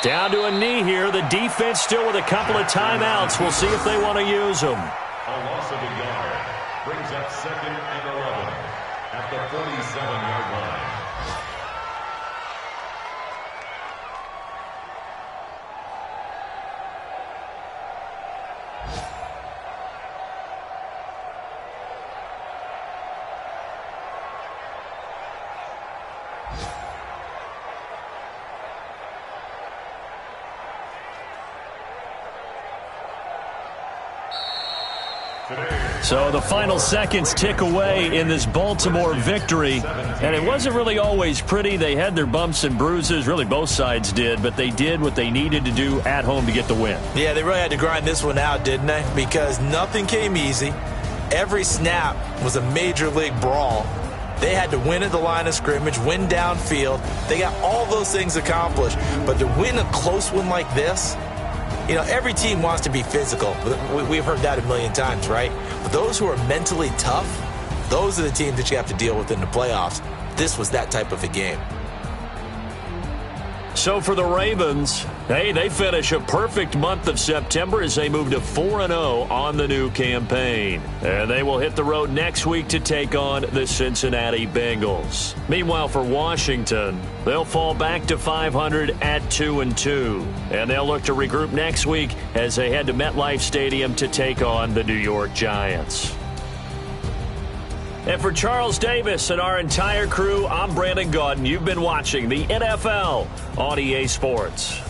Down to a knee here. The defense still with a couple of timeouts. We'll see if they want to use them. A loss of a yard brings up 2nd and 11 at the 47-yard line. So the final seconds tick away in this Baltimore victory. And it wasn't really always pretty. They had their bumps and bruises. Really, both sides did. But they did what they needed to do at home to get the win. Yeah, they really had to grind this one out, didn't they? Because nothing came easy. Every snap was a major league brawl. They had to win at the line of scrimmage, win downfield. They got all those things accomplished. But to win a close one like this, you know, every team wants to be physical. We've heard that a million times, right? But those who are mentally tough, those are the teams that you have to deal with in the playoffs. This was that type of a game. So for the Ravens, hey, they finish a perfect month of September as they move to 4-0 on the new campaign. And they will hit the road next week to take on the Cincinnati Bengals. Meanwhile, for Washington, they'll fall back to 500 at 2-2. And they'll look to regroup next week as they head to MetLife Stadium to take on the New York Giants. And for Charles Davis and our entire crew, I'm Brandon Gaudin. You've been watching the NFL on EA Sports.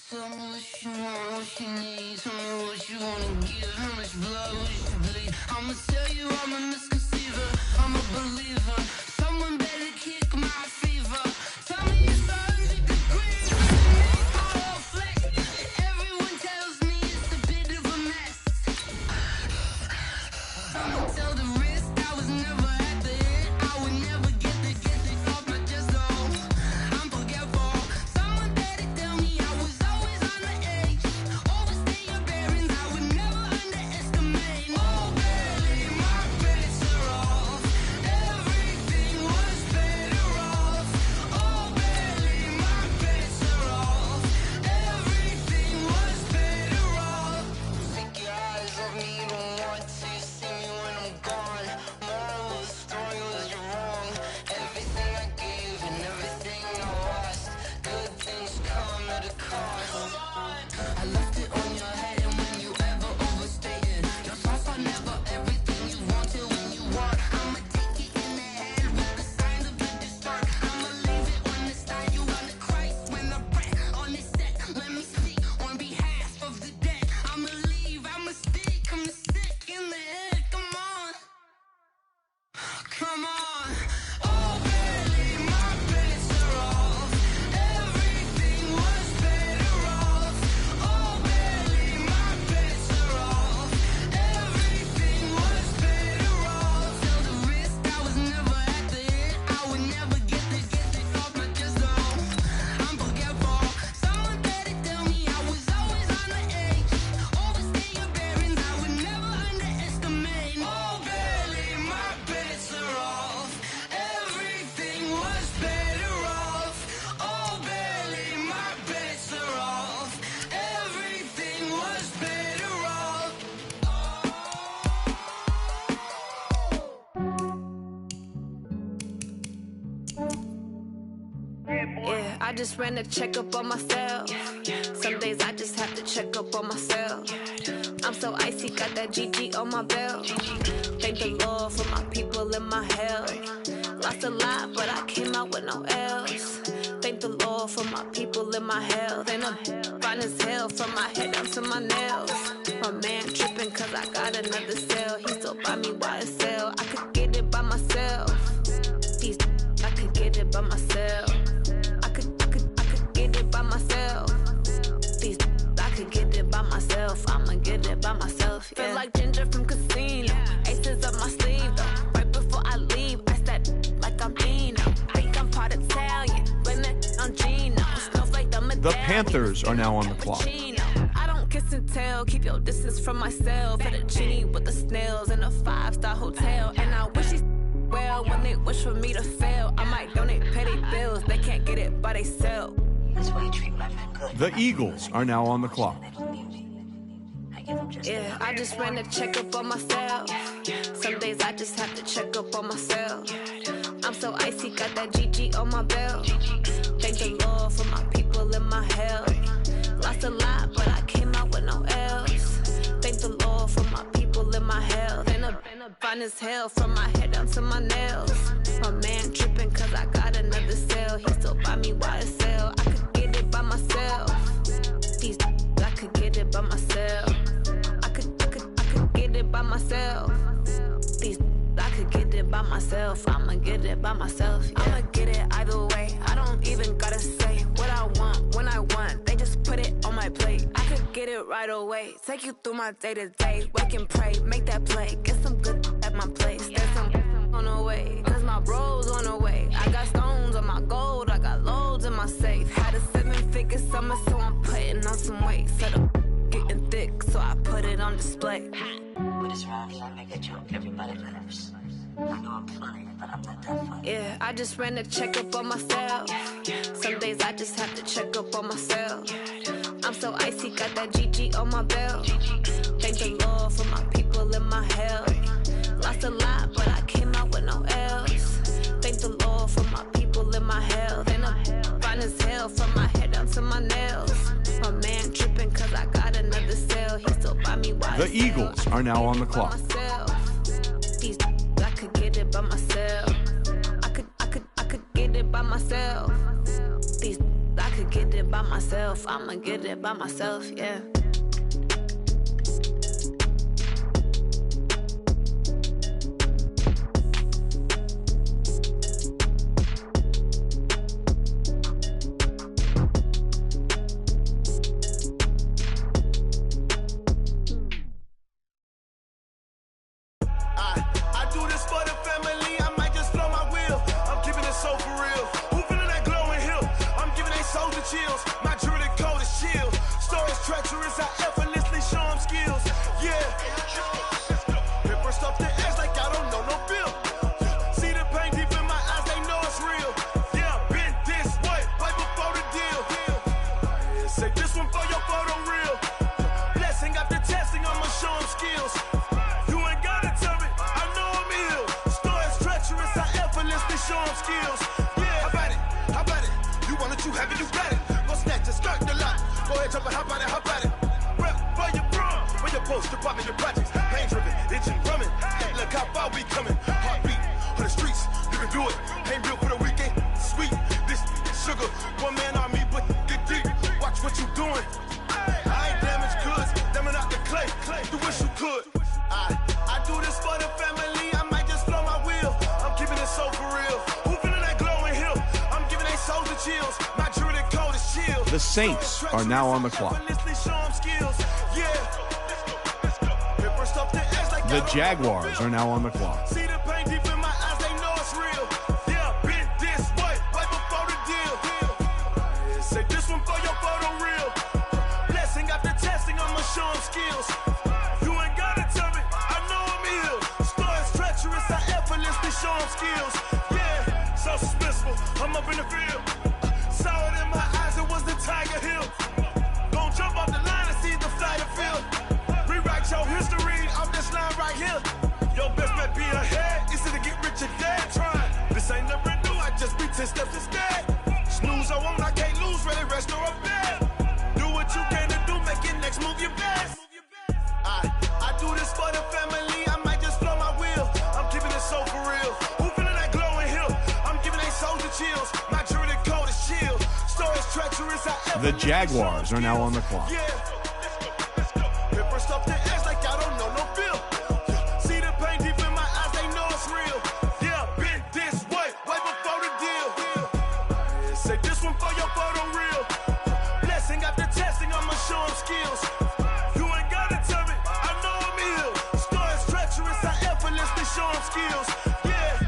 Tell me what you want, what you need. Tell me what you wanna give, how much blood would you bleed? I'ma tell you I'm a misconceiver, I'm a believer. Someone better kick my fever. Tell me it's 100 degrees, make my whole flex. Everyone tells me it's a bit of a mess. just ran a checkup on myself. Some days I just have to check up on myself. I'm so icy, got that GG on my belt. Thank the Lord for my people and my health. Lost a lot, but I came out with no L's. Thank the Lord for my people and my health. And I'm fine as hell from my head down to my nails. My man tripping cause I got another cell. He still buy me YSL. I could get it by myself. These I could get it by myself. I could get it by myself. These I could get it by myself. I'ma get it by myself. Yeah. Feel like Ginger from Casino. Aces up my sleeve though. Right before I leave, I said like I'm Dino. Think I'm part Italian. Blame it on Gino. Smells like the Panthers are now on the clock. I don't kiss and tell. Keep your distance from myself. At a genie with the snails in a 5-star hotel. And I wish he's well when they wish for me to fail. I might donate petty bills. They can't get it by themselves. The Eagles are now on the clock. Yeah, I just ran a checkup on myself. Some days I just have to check up on myself. I'm so icy, got that GG on my belt. Thank the Lord for my people and my health. Lost a lot, but I came out with no L's. Thank the Lord for my people and my health. And I'm fine as hell from my head down to my nails. My man tripping cause I got another cell. He still buy me YSL. I could get it by myself. These I could get it by myself. I could get it by myself. These I could get it by myself. I'ma get it by myself. Yeah. I'ma get it either way. I don't even gotta say what I want when I want. They just put it on my plate. I could get it right away. Take you through my day to day. Wake and pray, make that play. Get some good at my place. There's some on the way, cause my bros on the way. I got stones on my gold. I got loads in my safe. Had a 7-figure summer, so I'm putting on some weight. Set up getting thick, so I put it on display. But it's around here, I make a joke, everybody laughs. I know I'm funny, but I'm not that funny. Yeah, I just ran a checkup on myself. Some days I just have to check up on myself. I'm so icy, got that GG on my belt. Thank the Lord for my people and my health. Lost a lot, but I came out with no L's. Thank the Lord for my people and my health. And I'm fine as hell from my head down to my nails. My man tripping cause I got another cell. He still buy me YSL. The Eagles are now on the clock. These I could get it by myself. I could get it by myself. These I could get it by myself. I'ma get it by myself, yeah. Chills. My jewelry code is chill. Stories treacherous, I effortlessly show them skills. Yeah. Paper stuff the edge like I don't know no bill. See the pain deep in my eyes, they know it's real. Yeah, been this way, right before the deal. Say this one for your photo real. Blessing after testing, I'ma show them skills. You ain't gotta tell me, I know I'm ill. Stories treacherous, I effortlessly show them skills. Yeah, how about it? How about it? You want it, you have it, you got it. Go snatch and skirt the lot. Go ahead, jump it, how about it, how about it? Rep for your bro, for your post, department, your projects. Pain driven, itching, drumming. Hey, look how far we coming. Heartbeat for the streets, you can do it. Ain't built for the weekend. Sweet, this sugar. One man army, but get deep. Watch what you doing. I ain't damaged goods, damn it out the clay. You wish you could. I do this for the family. I might just blow my wheel. I'm keeping it so for real. Who feeling that glowing hill? I'm giving they souls the chills. My jewelry code is chill. The Saints are now on the clock. The Jaguars are now on the clock. See the pain deep in my eyes, they know it's real. Yeah, been this way, right before the deal. Say this one for your photo real. Blessing after testing, I'ma show them skills. You ain't gotta tell me, I know I'm ill. Stories treacherous, I effortlessly show them skills. Yeah, so suspenseful, I'm up in the field. Saw it in my eyes, it was the Tiger Hill. Gon' jump off the line and see the flight of field. Rewrite your history off this line right here. Your best bet be ahead, easy to get rich or dead trying. This ain't never new, I just be 10 steps instead. Snooze, I won't, I can't rest or a bet. Do what you can to do, make your next move your best. I do this for the family, I might just blow my wheel. I'm keeping it so for real. Who feeling that glowing hill? I'm giving they soldier chills. My jury the cold is chill. Stories treacherous, The Jaguars are now on the clock. Yeah, let's go. Paper stuff the edge like I don't know no feel. See the pain deep in my eyes, they know it's real. Yeah, been this way before the deal. Say this one for your photo reel. Blessing after testing, I'ma show them skills. You ain't gotta tell me, I know I'm ill. Stories treacherous, I effortlessly show them skills. Yeah,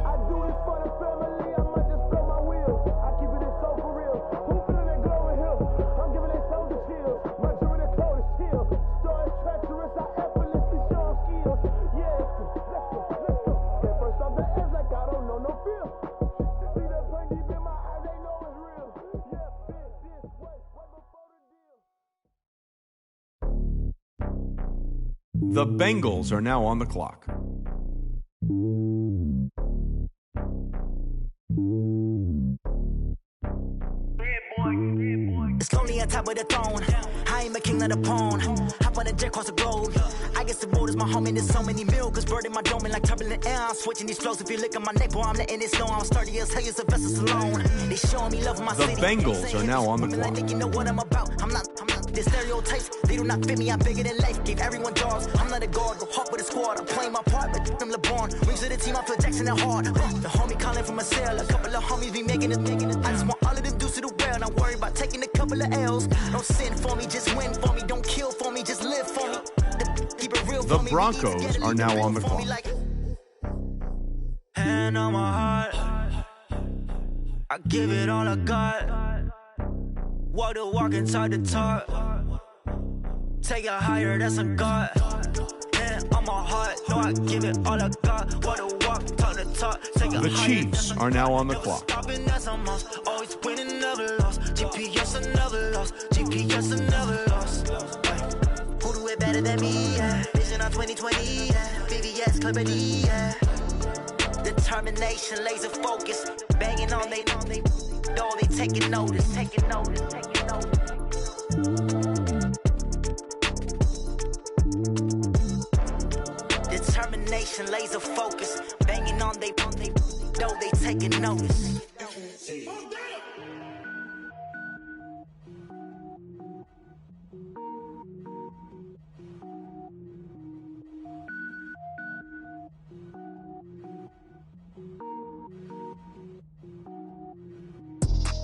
I do this for the family, I might just blow my wheel. I keep it so for real. Who feeling that glowing hill? I'm giving they soldier chills. My jury the cold is chill. Stories treacherous, I effortlessly show them skills. Yeah, let's go. Get first off the edge like I don't know no feel. See the pain deep in my eyes, they know it's real. Yeah, been this way before the deal. The Bengals are now on the clock. It's lonely on top of the throne. I ain't a king of the pawn. Hop on a jet across the globe. I guess the road is my home and there's so many milk. Bird in my dome and like turbulent air. I'm switching these flows. If you look at my neck, boy, I'm letting it slow. I'm sturdy as hell, as a vessel alone. They showing me love in my The city. Bengals are now on the clock. Like, you know what I'm about. I'm not. The stereotypes, they do not fit me. I'm bigger than life. Gave everyone jobs. I'm not a guard. Go hard with a squad. I'm playing my part, but I'm LeBron. Rings of the team, I feel Jackson and hard. The homie calling from a cell. A couple of homies be making it. I just want all of them dudes to do well. Not worry about taking a couple of L's. Don't sin for me, just win for me. Don't kill for me, just live for me. Keep it real The for me. Broncos are now on the clock. Hand on my heart, I give it all I got. Walk the walk and talk the talk. Take it higher, that's a God. Hand on my heart, no, I give it all I got. Walk the walk, talk the talk. Take it The higher, Chiefs are now on the never clock. stopping, that's a must. Always winning, never lost. GPS, I never lost. GPS, I never lost. Who do it better than me? Yeah. Vision on 2020. Yeah. VVS, Clarity. Yeah. Determination, laser focus. Banging on they door, they taking notice. Taking notice. Taking notice. Determination, laser focus. Banging on they door, they taking notice.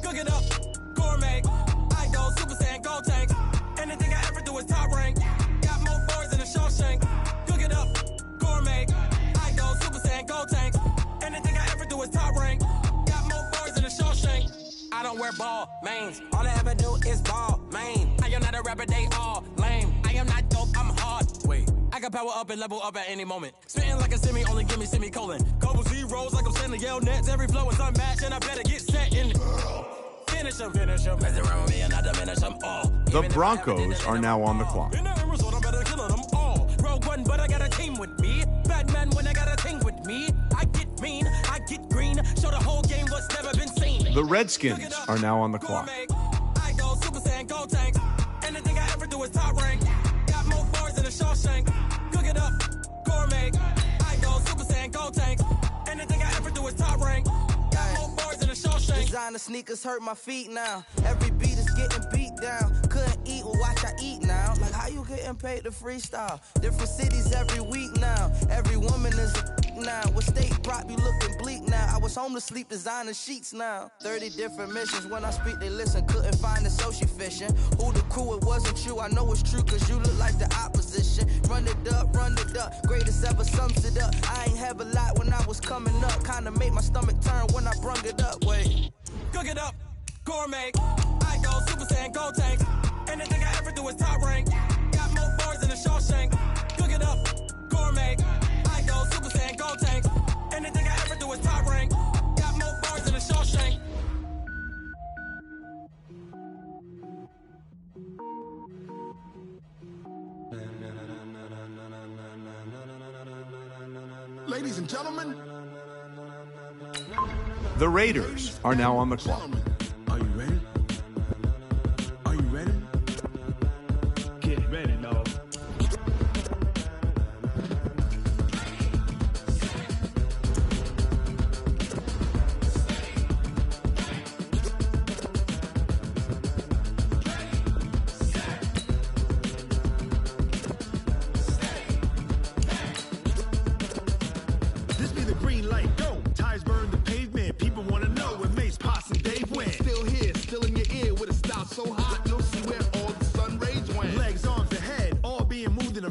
Cook it up, gourmet. I go Super Saiyan, gold tank. Anything I ever do is top rank. Got more boys than a Shawshank. Cook it up, gourmet. I go Super Saiyan, gold tank. Anything I ever do is top rank. Got more boys than a Shawshank. I don't wear ball mains. All I ever do is ball main. I am not a rapper, they all lame. I am not dope, I'm hard. Wait, I can power up and level up at any moment. Spitting like a semi, only give me semicolon. Couple zeros like I'm sending yell nets. Every flow is unmatched and I better get set in. Finish them. Mess around with me and I diminish them all. The Broncos are now on the clock. In the result, I better kill them all. Rogue one, but I got a team with me. Batman when I got a team with me. I get mean, I get green. Show the whole game what's never been seen. The Redskins are now on the clock. I go Super Saiyan, gold tank. Anything I ever do is top rank. Got more boys than a Shawshank. Cook it up, gourmet. I go Super Saiyan, gold tank. Anything I ever do is top rank. Got more boys than a Shawshank. Designer sneakers hurt my feet now. Every beat is getting beat down. Couldn't eat, well watch I eat now. Like how you getting paid to freestyle? Different cities every week now. Every woman is a now. What state prop you looking bleak now? I was home to sleep designer sheets now. 30 different missions. When I speak they listen. Couldn't find it so she fishing. Who the crew, it wasn't you. I know it's true cause you look like the opposition. Run it up, greatest ever sums it up. I ain't have a lot when I was coming up. Kinda made my stomach turn when I brung it up. Wait. Cook it up, gourmet. I go Super Saiyan, gold tank. Anything I ever do is top rank. Got more boys than a Shawshank. Cook it up, gourmet. I go Super Saiyan, gold tank. Anything I ever do is top rank. Got more boys than a Shawshank. Ladies and gentlemen, The Raiders are now on the clock. are you ready?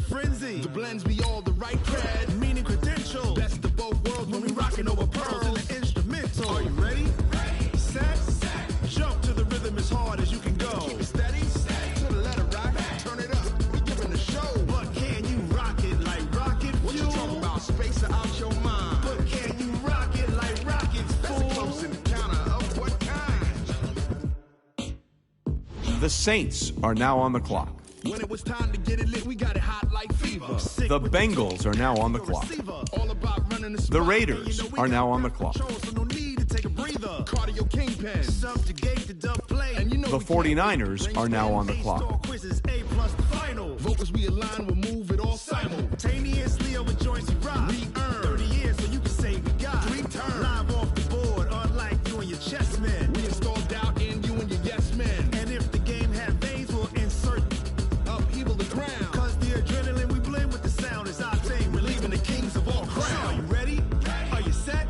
frenzy. The blends be all the right cred, meaning credential. Best of both worlds when we rockin' over pearls in the instrumental. Are you ready? Set. Jump to the rhythm as hard as you can go. Keep it steady. To the letter right. Turn it up. We giving the show. But can you rock it like rocket fuel? What you talking about? Space out your mind. But can you rock it like rockets, fool? That's a close encounter of what kind? The Saints are now on the clock. When it was time to get it lit, we got it hot like fever. The Bengals are now on the clock. The Raiders are now on the clock. The 49ers are now on the clock. Vocals we align will move it all simultaneously over joints we rock. We earn 30 years so you can say we got 3 turns. Live off the board, unlike you and your chess men. We install doubt in you and your yes men. And if the game had veins, we'll insert upheaval the ground. Cause the adrenaline we blend with the sound is our thing. We're leaving the kings of all crowns. Are you ready? Are you set?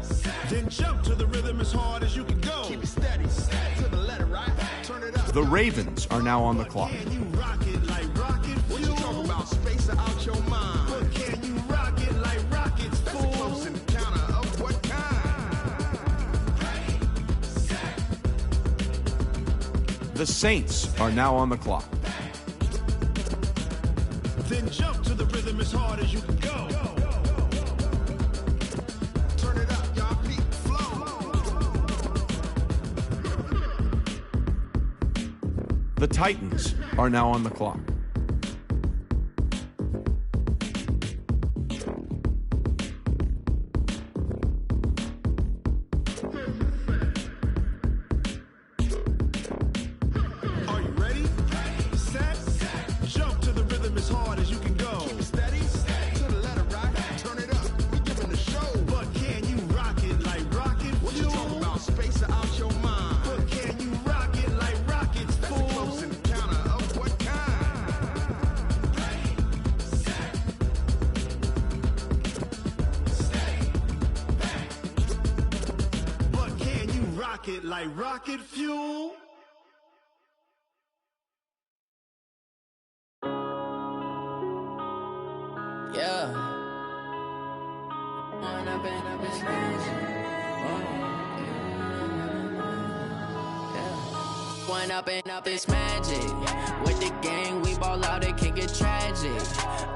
Then jump to the rhythm as hard as you can go. Keep it steady. To the letter right. Turn it up. The Ravens are now on the clock. Can you rock it like rocket fuel? What you talking about? Space out your mind. But can you rock it like rockets, fool? That's a close encounter of what kind? The Saints are now on the clock. Then jump to the rhythm as hard as you can go. Turn it up, y'all. Peak flow. The Titans are now on the clock. Are you ready? Set. Jump to the rhythm as hard as you can go. Keep it steady. To the letter right. Turn it up. We giving the show. But can you rock it like rocket fuel? What you talking about? Space out your mind. But can you rock it like rockets, fool? That's a close encounter of what kind? But can you rock it like rocket fuel? Yeah. When I've been up this magic. When up this magic. With the gang, we ball out, it can get tragic.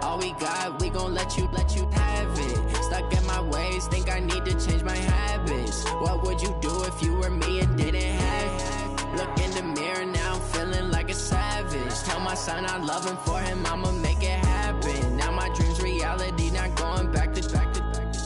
All we got, we gon' let you have it. Stuck in my ways, think I need to change my habits. What would you do if you were me and didn't have it? Look in the mirror now, I'm feeling like a savage. Tell my son I love him, for him I'ma make it happen. Now my dreams reality, not going back to.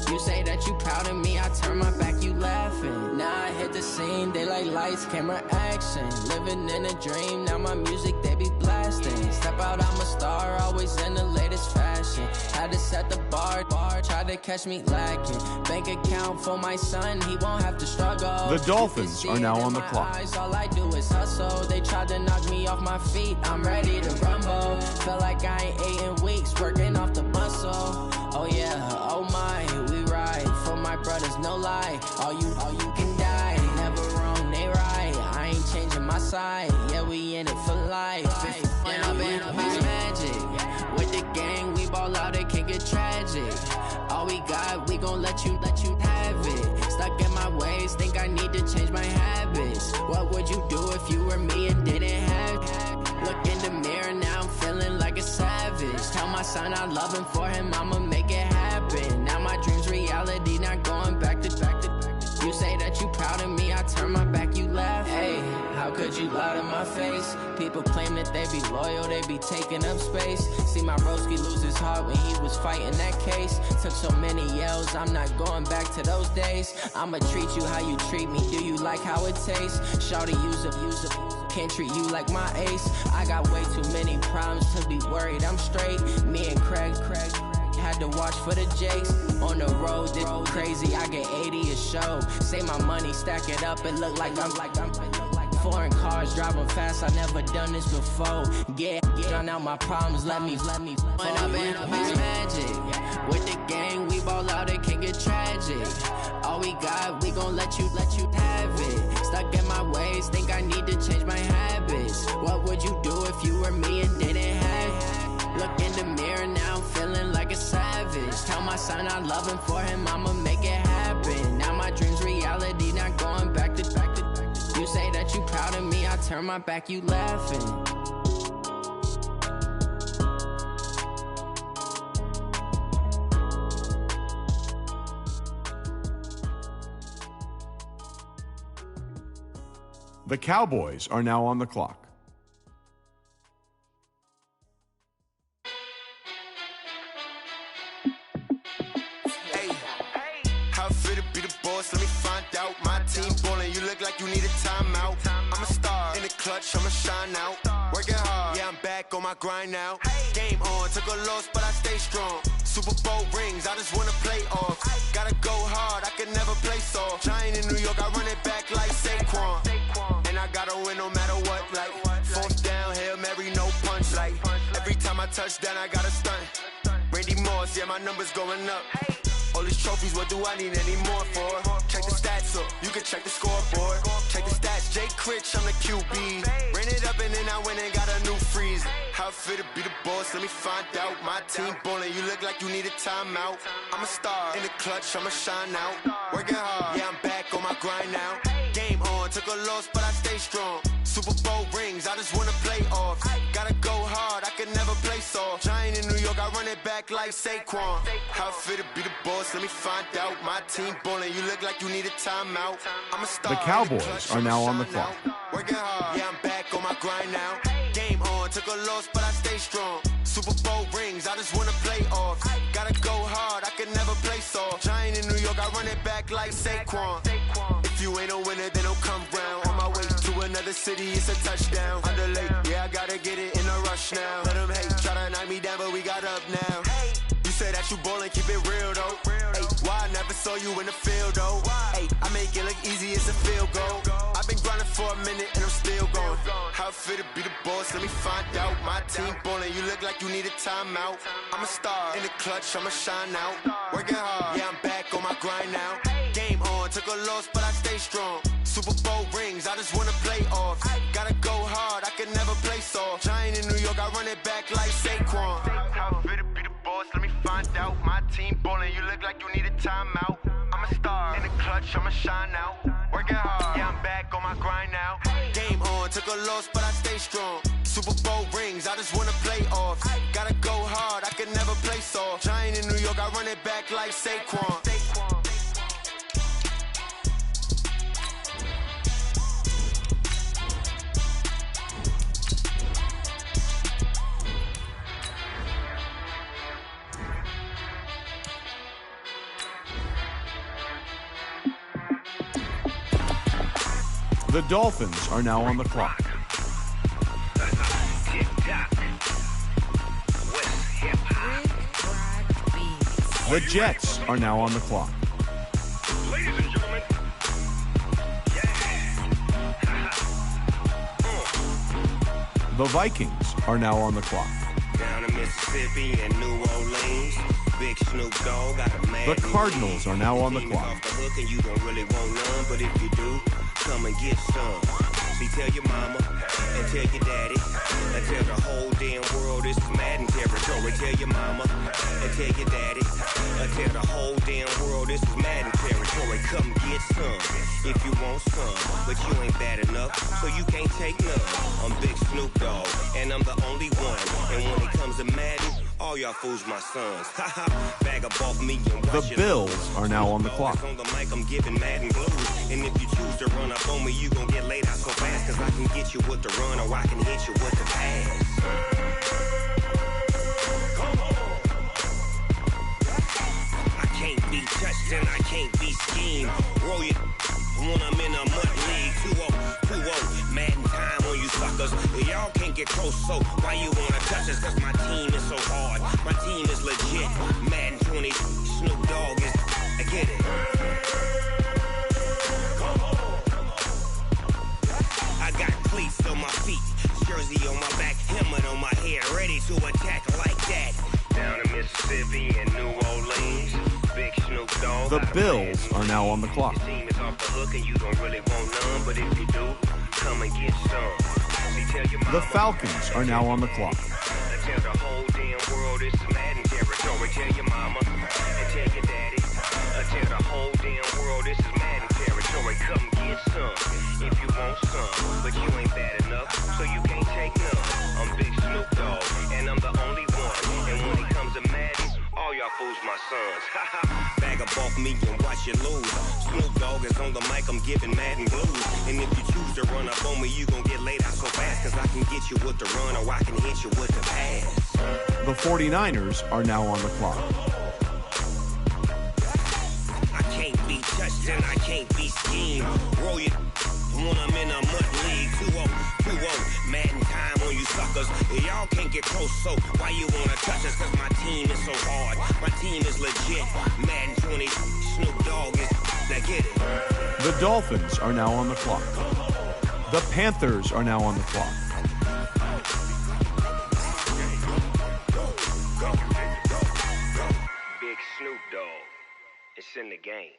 You say that you proud of me, I turn my back, you laughing. Now I hit the scene, they like lights, camera, action. Living in a dream, now my music, they be blasting. Step out, I'm a star, always in the latest fashion. Had to set the bar, try to catch me lacking. Bank account for my son, he won't have to struggle. The Dolphins are now on the clock. All I do is hustle, they tried to knock me off my feet, I'm ready to rumble. Feel like I ain't ate in weeks, working off the muscle. Oh yeah, oh my, we ride for my brothers, no lie. All you can die, never wrong, they right. I ain't changing my side, yeah, we in it for life. When I've been up this magic, with the gang, we ball out, it can get tragic. All we got, we gon' let you have it. Stuck in my ways, think I need to change my habits. What would you do if you were me and didn't have it? Look in the mirror now, I'm feeling like a savage. Tell my son I love him, for him I'ma make it happen. Now my dreams reality, not going back to. You say that you proud of me, I turn my back, you laugh. Hey, how could you lie to my face? People claim that they be loyal, they be taking up space. See my broski lose his heart when he was fighting that case. Took so many yells, I'm not going back to those days. I'ma treat you how you treat me, do you like how it tastes? Shawty, use a can't treat you like my ace. I got way too many problems to be worried, I'm straight. Me and Craig had to watch for the Jakes. On the road, this crazy, I get 80 a show. Say my money, stack it up, it look like I'm foreign cars, driving fast, I never done this before. Get on out my problems, let me. When I've been up this magic, with the gang, we ball out, it can get tragic. All we got, we gon' let you have it. Stuck in my ways, think I need to change my habits. What would you do if you were me and didn't have it? Look in the mirror now, bitch. Tell my son I love him, for him I'ma make it happen. Now my dreams reality, not going back to. You say that you proud of me, I turn my back, you laughing. The Cowboys are now on the clock. Hey, how it feel to be the boss? Let me find out. My team ballin', you look like you need a timeout. I'm a star in the clutch, I'ma shine out. Working hard, yeah, I'm back on my grind now. Game on, took a loss, but I stay strong. Super Bowl rings, I just wanna play off. Gotta go hard, I can never play soft. Giant in New York, I run it back like Saquon. And I gotta win no matter what, like fourth down, Hail Mary, no punch, like every time I touch down, I gotta stunt. Randy Moss, yeah, my numbers going up. All these trophies, what do I need any more for? Check the stats up, you can check the scoreboard. Check the stats, Jay Critch, I'm the QB. Ran it up and then I went and got a new freeze. How it feel to be the boss, let me find out. My team ballin', you look like you need a timeout. I'm a star in the clutch, I'ma shine out. Working hard, yeah, I'm back on my grind now. Game on, took a loss, but I stay strong. Super Bowl rings, I just wanna play off. Gotta go hard, I can never play soft. Giant in New York, I run it back like Saquon. How it feel to be the boss, let me find out. My team ballin', you look like you need a timeout. I'm a star. The Cowboys are now on the clock. Working hard, yeah, I'm back on my grind now. Game on, took a loss, but I stay strong. Super Bowl rings, I just wanna play off. Gotta go hard, I can never play soft. Giant in New York, I run it back like Saquon. If you ain't a winner, then don't come round. On my way to another city, it's a touchdown. Underlay, yeah, I gotta get it in a rush now. Let them hate, try to knock me down, but we got up now. You say that you ballin', keep it real though. Hey, why I never saw you in the field though? Hey, I make it look easy, it's a field goal. I've been grinding for a minute and I'm still going. How it feel to be the boss, let me find out. My team ballin', you look like you need a timeout. I'm a star in the clutch, I'ma shine out. Working hard, yeah, I'm back on my grind now. Game on, took a loss, but I stay strong. Super Bowl rings, I just wanna play off. Gotta go hard, I can never play soft. Giant in New York, I run it back like Saquon. How it feel to be the boss, let me find out. My team ballin', you look like you need a timeout. I'm a star in the clutch, I'ma shine out. Working hard, yeah, I'm back on my grind now. Game on, took a loss, but I stay strong. Super Bowl rings, I just wanna play off. Gotta go hard, I can never play soft. Giant in New York, I run it back like Saquon. The Dolphins are now on the clock. The Jets are now on the clock. Ladies and gentlemen, The Vikings are now on the clock. Down in Mississippi and New Orleans, Big Snoop Dogg got a man. The Cardinals are now on the clock. Off the hook and you don't really want none, but if you do, come and get some. See, tell your mama and tell your daddy and tell the whole damn world this is Madden territory. Tell your mama and tell your daddy and tell the whole damn world this is Madden territory. Come get some if you want some, but you ain't bad enough, so you can't take none. I'm Big Snoop Dogg and I'm the only one. And when it comes to Madden, all y'all fools my sons. Bag up off me and watch The Bills are now on the clock. On the mic, I'm giving Madden blues. And if you choose to run up on me, you gon' get laid out so fast. Cause I can get you with the run or I can hit you with the pass. I can't be touched and I can't be schemed. Roll you when I'm in a mud league. 2-0, Madden time on you suckers. Y'all can't get close, so why you wanna touch us? Cause my team is so hard. My team is legit. Madden 20, Snoop Dogg is. I get it. I got cleats on my feet, jersey on my back, helmet on my head, ready to attack like that. Down in Mississippi and New Orleans, Big Snoop Dogg. The Bills are now on the clock. Your team is off the hook and you don't really want none, but if you do, come and get some. See, tell your mama, The Falcons are now on the clock. tell the whole damn world this is Madden territory. Tell your mama sons. Bag up off me and watch you lose. Snoop Dogg is on the mic, I'm giving Madden blues. And if you choose to run up on me, you gon' get laid out so fast. Cause I can get you with the run or I can hit you with the pass. The 49ers are now on the clock. I can't be touched and I can't be schemed. Roll you when I'm in a mud league. 2-0, Madden time on you suckers. Y'all can't get close, so why you wanna touch us? Cause my team is so hard. My team is legit. Madden 20, Snoop Dogg is. Now get it. The Dolphins are now on the clock. The Panthers are now on the clock. Big Snoop Dogg. It's in the game.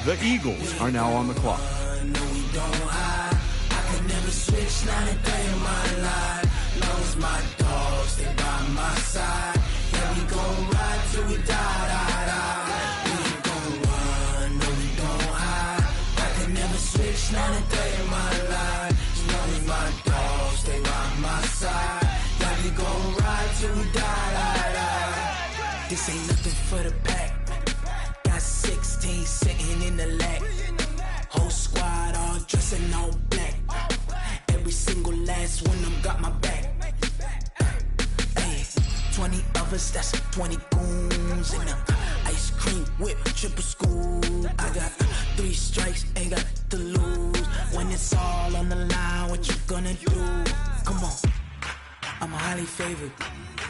The Eagles are now on the clock. No, we don't hide. I can never switch, not a day in my life. Long as my dogs, they by my side. Yeah, we gon' ride till we die. We ain't gon' run, no, we don't hide. I can never switch, not a day in my life. As long as my dogs, they by my side. Yeah, we gon' ride till we die. This ain't nothing for the pack. Got 16 sitting in the lap. Whole squad all dressing all black. Every single last one of them got my back. Hey, 20 of us, that's 20 goons. And a ice cream whip, triple scoop. I got 3 strikes, ain't got to lose. When it's all on the line, what you gonna do? Come on, I'm highly favored.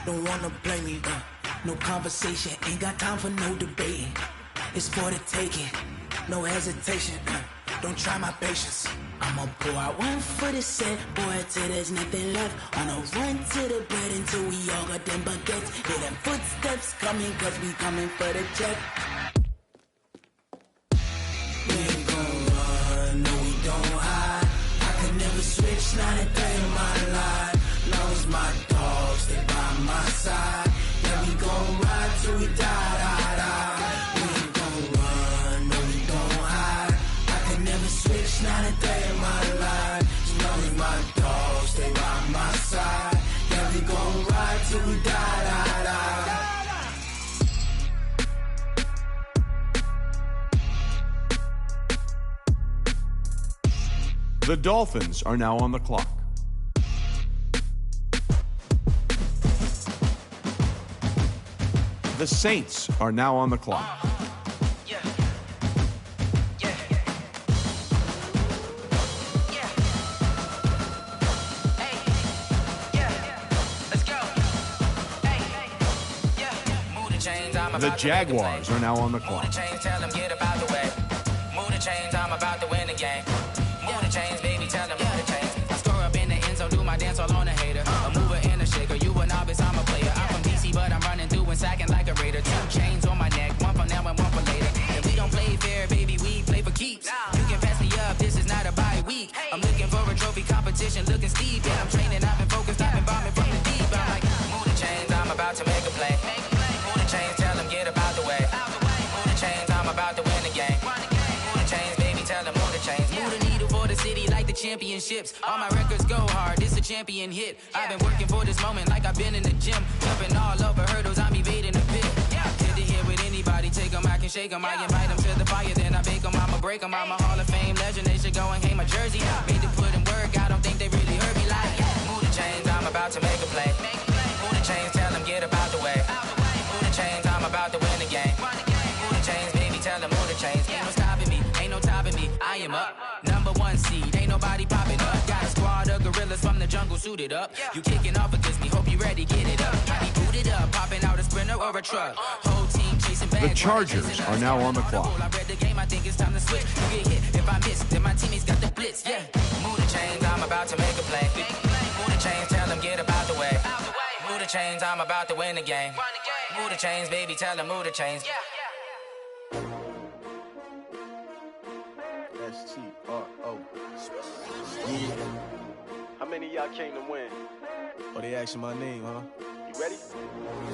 Don't wanna play me, no conversation, ain't got time for no debating. It's for the taking, no hesitation. Don't try my patience. I'ma pour out one for the set, boy, till there's nothing left. On a run to the bread until we all got them baguettes. Hear them footsteps coming, cause we coming for the check. We ain't gon' run, no, we don't hide. I can never switch, not a day in my life. Long as my dogs, they by my side. Yeah, we gon' ride till we die. We ain't gon' run, no, we don't hide. I can never switch, not a day in my life. As long as my dogs, they by my side. Yeah, we gon' ride till we die. The Dolphins are now on the clock. The Saints are now on the clock. The Jaguars are now on the clock. Move the chains, tell them get up out the way. Move the chains, I'm about to win the game. Move the chains, baby, tell them move the chains. I score up in the end zone, do my dance all on a hater. A mover and a shaker, you a novice, I'm a player. I'm from DC, but I'm running through and sacking like a raider. 2 chains on my neck, one for now and one for later. If we don't play fair, baby, we play for keeps. You can pass me up, this is not a bye week. I'm looking for a trophy competition, looking steep. And I'm training, I've been focused, I've been bombing from the deep. I'm like, move the chains, I'm about to make a play. Move the chains, tell them get up out the way. Move the chains, I'm about to win the game. Move the chains, baby, tell them move the chains. Move the needle for the city like the championships. All my records go hard, this a champion hit. I've been working for this moment like I've been in the gym. Jumping all over hurdles, I'm evading the pit. Hit to hit with anybody, take them, I can shake them. I invite them to the fire, then I bake them, I'ma break them. I'm a Hall of Fame legend, they should go and hang my jersey. Made to put in work, I don't think they really heard me like. Move the chains, I'm about to make a play. Move the chains, tell them get up out the way. Move the chains, I'm about to win the game. Move the chains, baby, tell them move the chains. Ain't no stopping me, ain't no topping me. I am up, #1 seed, ain't nobody popping up. Got a squad of gorillas from the jungle suited up. You kicking off against me, hope you ready, get it up. I be booted up, popping out a sprinter or a truck. Whole team chasing bags. The Chargers are now on the clock. I read the game, I think it's time to switch. You get hit, if I miss, then my teammates got the blitz. Yeah, move the chains, I'm about to make a play. Move the chains, tell them get up out the way. Move the chains, I'm about to win the game. Move the chains, baby, tell them move the chains. STRO. Yeah. How many of y'all came to win? Oh, they asking my name, huh? You ready?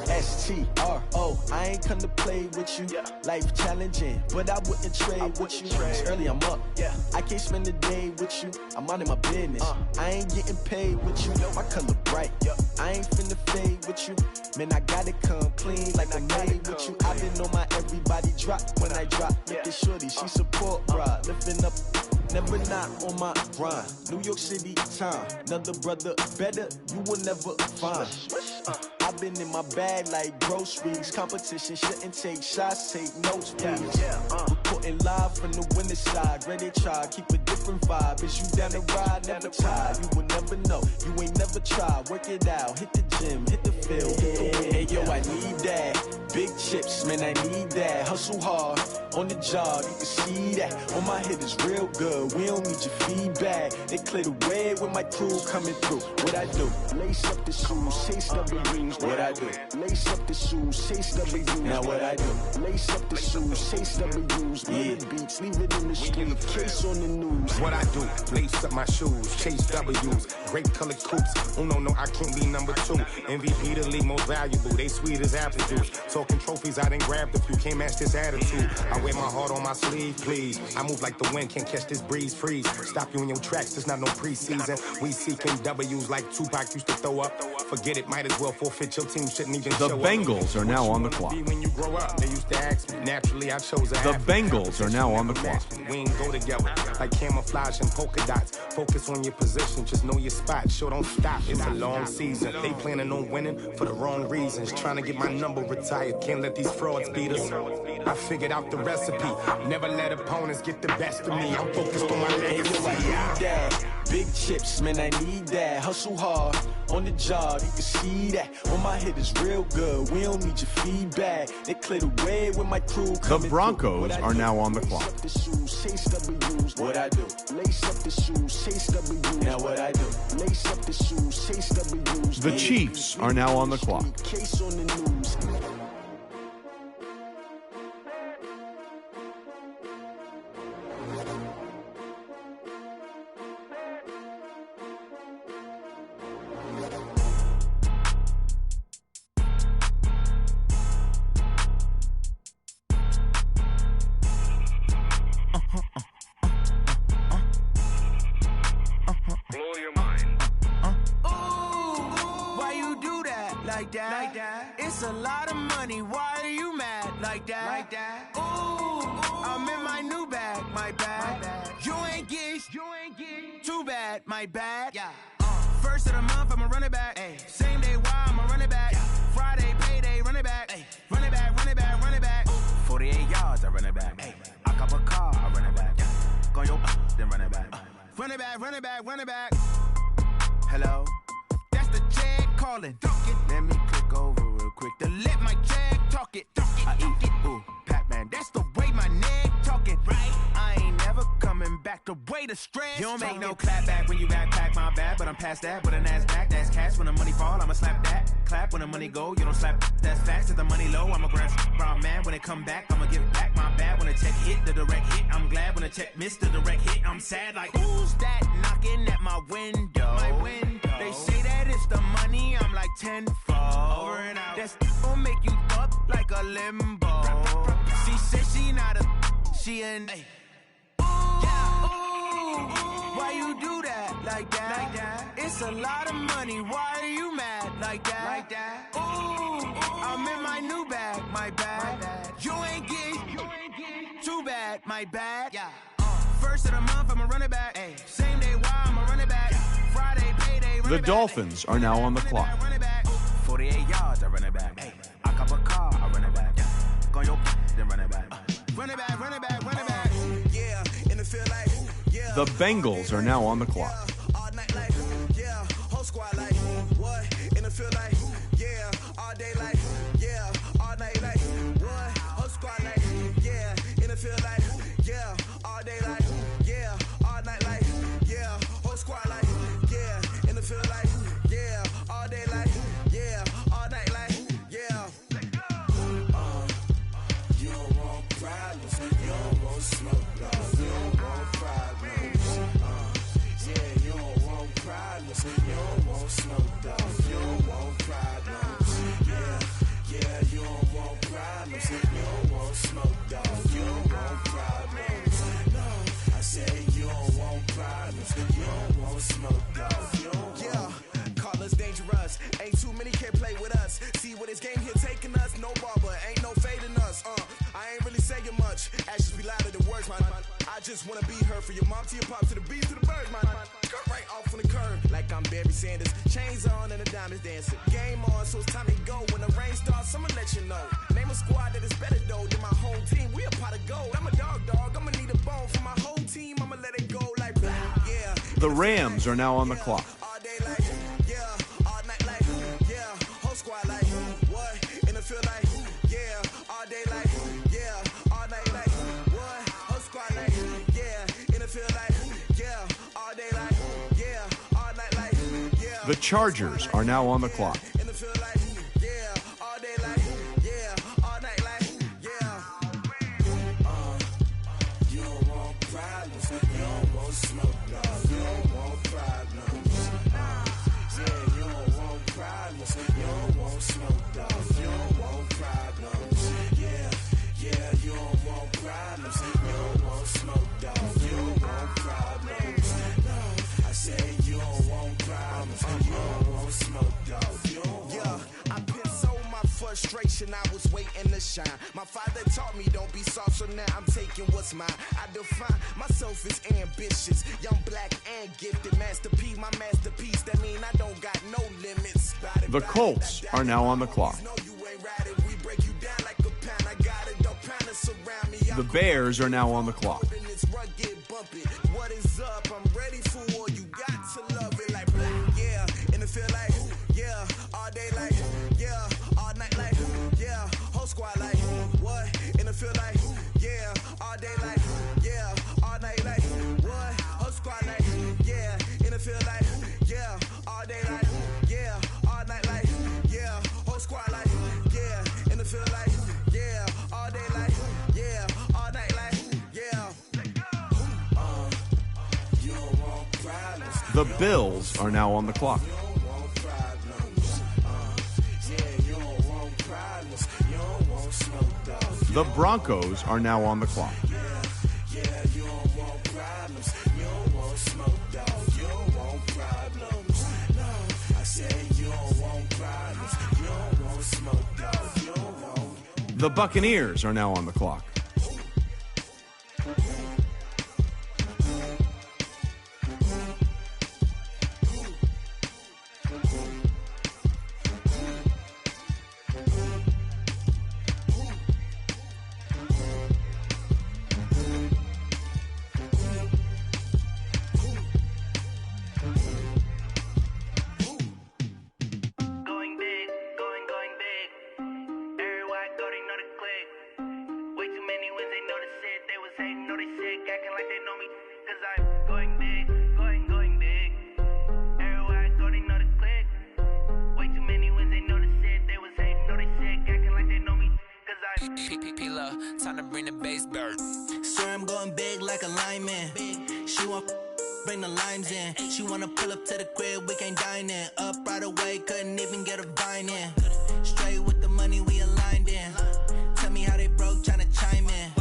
STRO, I ain't come to play with you. Life challenging, but I wouldn't trade with you. It's early, I'm up. I can't spend the day with you. I'm minding my business. I ain't getting paid with you. My color bright. I ain't finna fade with you. Man, I gotta come clean like I made with you. I've been on my everybody drop when I drop. Look at shorty, she support ride. Lifting up, never not on my grind. New York City time, another brother better, you will never find. I've been in my bag like groceries. Competition shouldn't take shots, take notes, please. Reporting live from the winter side. Ready to try, keep a different vibe. Is you down the ride, never tired. You will never know, you ain't never tried. Work it out, hit the gym, hit the field, hit the wind. Hey yo, I need that. Big chips, man, I need that. Hustle hard, on the job, you can see that. On my head is real good, we don't need your feedback. They clear the way with my crew coming through. What I do? Lace up the shoes, chase W's. What I do? Lace up the shoes, chase W's. Now what I do? Lace up the shoes, chase W's. Yeah, beats, leave it in the street, case on the news. What I do? Lace up my shoes, chase W's. Great colored coops. Oh no, I can't be number 2. MVP the league most valuable. They sweet as apple juice. Talking trophies, I didn't grab the few. Can't match this attitude. I wear my heart on my sleeve, please. I move like the wind, can't catch this breeze, freeze. Stop you in your tracks, there's not no preseason. We seeking W's like Tupac used to throw up. Forget it, might as well forfeit your team, shouldn't even show up. The Bengals are now on the clock. When you grow up, they used to ask me. Naturally, I chose a The Bengals are now on the clock. We ain't go together like camouflage and polka dots. Focus on your position, just know your spot. Sure, don't stop, it's a long season. They planning on winning for the wrong reasons. Trying to get my number retired, can't let these frauds beat us. I figured out the recipe, never let opponents get the best of me. I'm focused on my legacy. Big chips, man, I need that. Hustle hard, on the job, you can see that. On my head is real good, we don't need your feedback. They clear the way with my crew. The Broncos are now on the clock. What I do? Lace up the shoes, chase W's. Now what I do? Lace up the shoes, chase W's. The Chiefs are now on the clock. Case on the news. Blow your mind. Why you do that? Like that? It's a lot of money. Why are you mad? Like that? Ooh, I'm in my new bag. My bad. You ain't get too bad. My bad. Yeah. First of the month, I'ma run it back. Ay. Same day, why I'ma run it back. Friday, payday, run it back. Ay. Run it back, run it back, run it back. 48 yards, I run it back. Ay. I cop a car, I run it back. Go yo, then run it back. Run it back, run it back, run it back. Hello? That's the jag calling. Let me click over real quick to let my jag talk it. I eat it, ooh, Pac-Man. That's the way my neck talking. Right? I ain't never coming back the way the stress. You don't make no clap back when you backpack, my bad. But I'm past that, but a NASDAQ, that's cash. When the money fall, I'ma slap that. Clap when the money go, you don't slap. That's fast. If the money low, I'ma grab brown man. When it come back, I'ma give it back. My bad when the check hit, the direct hit. I'm glad when the check missed the direct hit. I'm sad like, who's that knocking at my window? My window. They say that it's the money, I'm like tenfold. Over and out. That's gon' make you up like a limbo. She said she not a, she an. Ooh, why you do that? Like that? It's a lot of money, why are you mad? Like that? Ooh, I'm in my new bag, my bad. You ain't get too bad, my bad. Yeah. First of the month, I'ma run it back. Ay. Same day, why I'ma run it back. Friday, payday, run The it back. Dolphins are now on the clock. 48 yards, I run it back. Ay. I cop a car, I run it back. Go yo, then run it back. Run it back, run it back, run it back. Yeah, and it feel like, yeah. The Bengals are now on the clock. All night like, yeah. Whole squad like, what? And it feel like, yeah. All day like, yeah. All night like, what? Whole squad like, yeah. And it feel like, yeah. All day like, yeah. All night like, yeah. Whole squad like, yeah. And it feel like, yeah. All day like, yeah. All night like, yeah. You don't want problems. You don't want smoke, dog. You don't want problems. Yeah, you don't want problems. You don't want smoke, dog. You don't want problems. don't want problems. You don't want smoke, dog. You don't want problems. No, I said you don't want problems. You don't want smoke, dog. You don't want. Call us dangerous. Ain't too many can play with us. See what this game here taking us. No barber, ain't no fading us. I ain't really saying much. Actions be louder than words, man. I just wanna be heard for your mom to your pop to the bees to the birds, man. Cut right off on the curb like I'm Barry Sanders. Chains on and the diamonds dancing. Game on, so it's time to go. When the rain starts, I'ma let you know. Name a squad that is better though than my home team. We a pot of gold. I'm a dog. I'ma need a bone for my whole team. I'ma let it go like blah. Yeah. The Rams are now on the clock. All day like yeah, all night like yeah, whole squad like what? In the field like yeah, all day like yeah, all night like what? Whole squad like yeah, in the field like yeah, all day like yeah, all night like yeah. The Chargers are now on the clock. In the field like yeah, all day like yeah, all night like yeah. You don't want problems, you don't want smoke, dog. You don't want problems. Yeah, you don't want problems, you don't want smoke, dog. You don't want problems. Yeah, you don't want problems, you don't want smoke, dog. You don't want problems. No, I said you don't want problems, you don't want smoke, dog. You don't want. Yeah, I pissed so my frustration, I was waiting to shine. My father taught me don't be soft, so now I'm taking what's mine. I define myself as ambitious, young, black, and gifted. Master P, my masterpiece. That mean I don't got no limits. The Colts are now on the clock. The Bears are now on the clock. What is up? I'm ready for war. You got to love it like yeah. In the field like yeah, all day like yeah, all night like yeah, whole squad like what? In the field like yeah, all day like yeah, all night like what? Whole squad like yeah, in the field like yeah, all day like yeah, all night like yeah, whole squad like yeah, in the field like yeah, all day like yeah, all night like yeah. You don't want problems. The Bills are now on the clock. The Broncos are now on the clock. The Buccaneers are now on the clock. Time to bring the bass bird. Swear I'm going big like a lineman. She want bring the limes in. She wanna pull up to the crib, we can't dine in. Up right away, couldn't even get a vine in. Straight with the money we aligned in. Tell me how they broke, tryna chime in.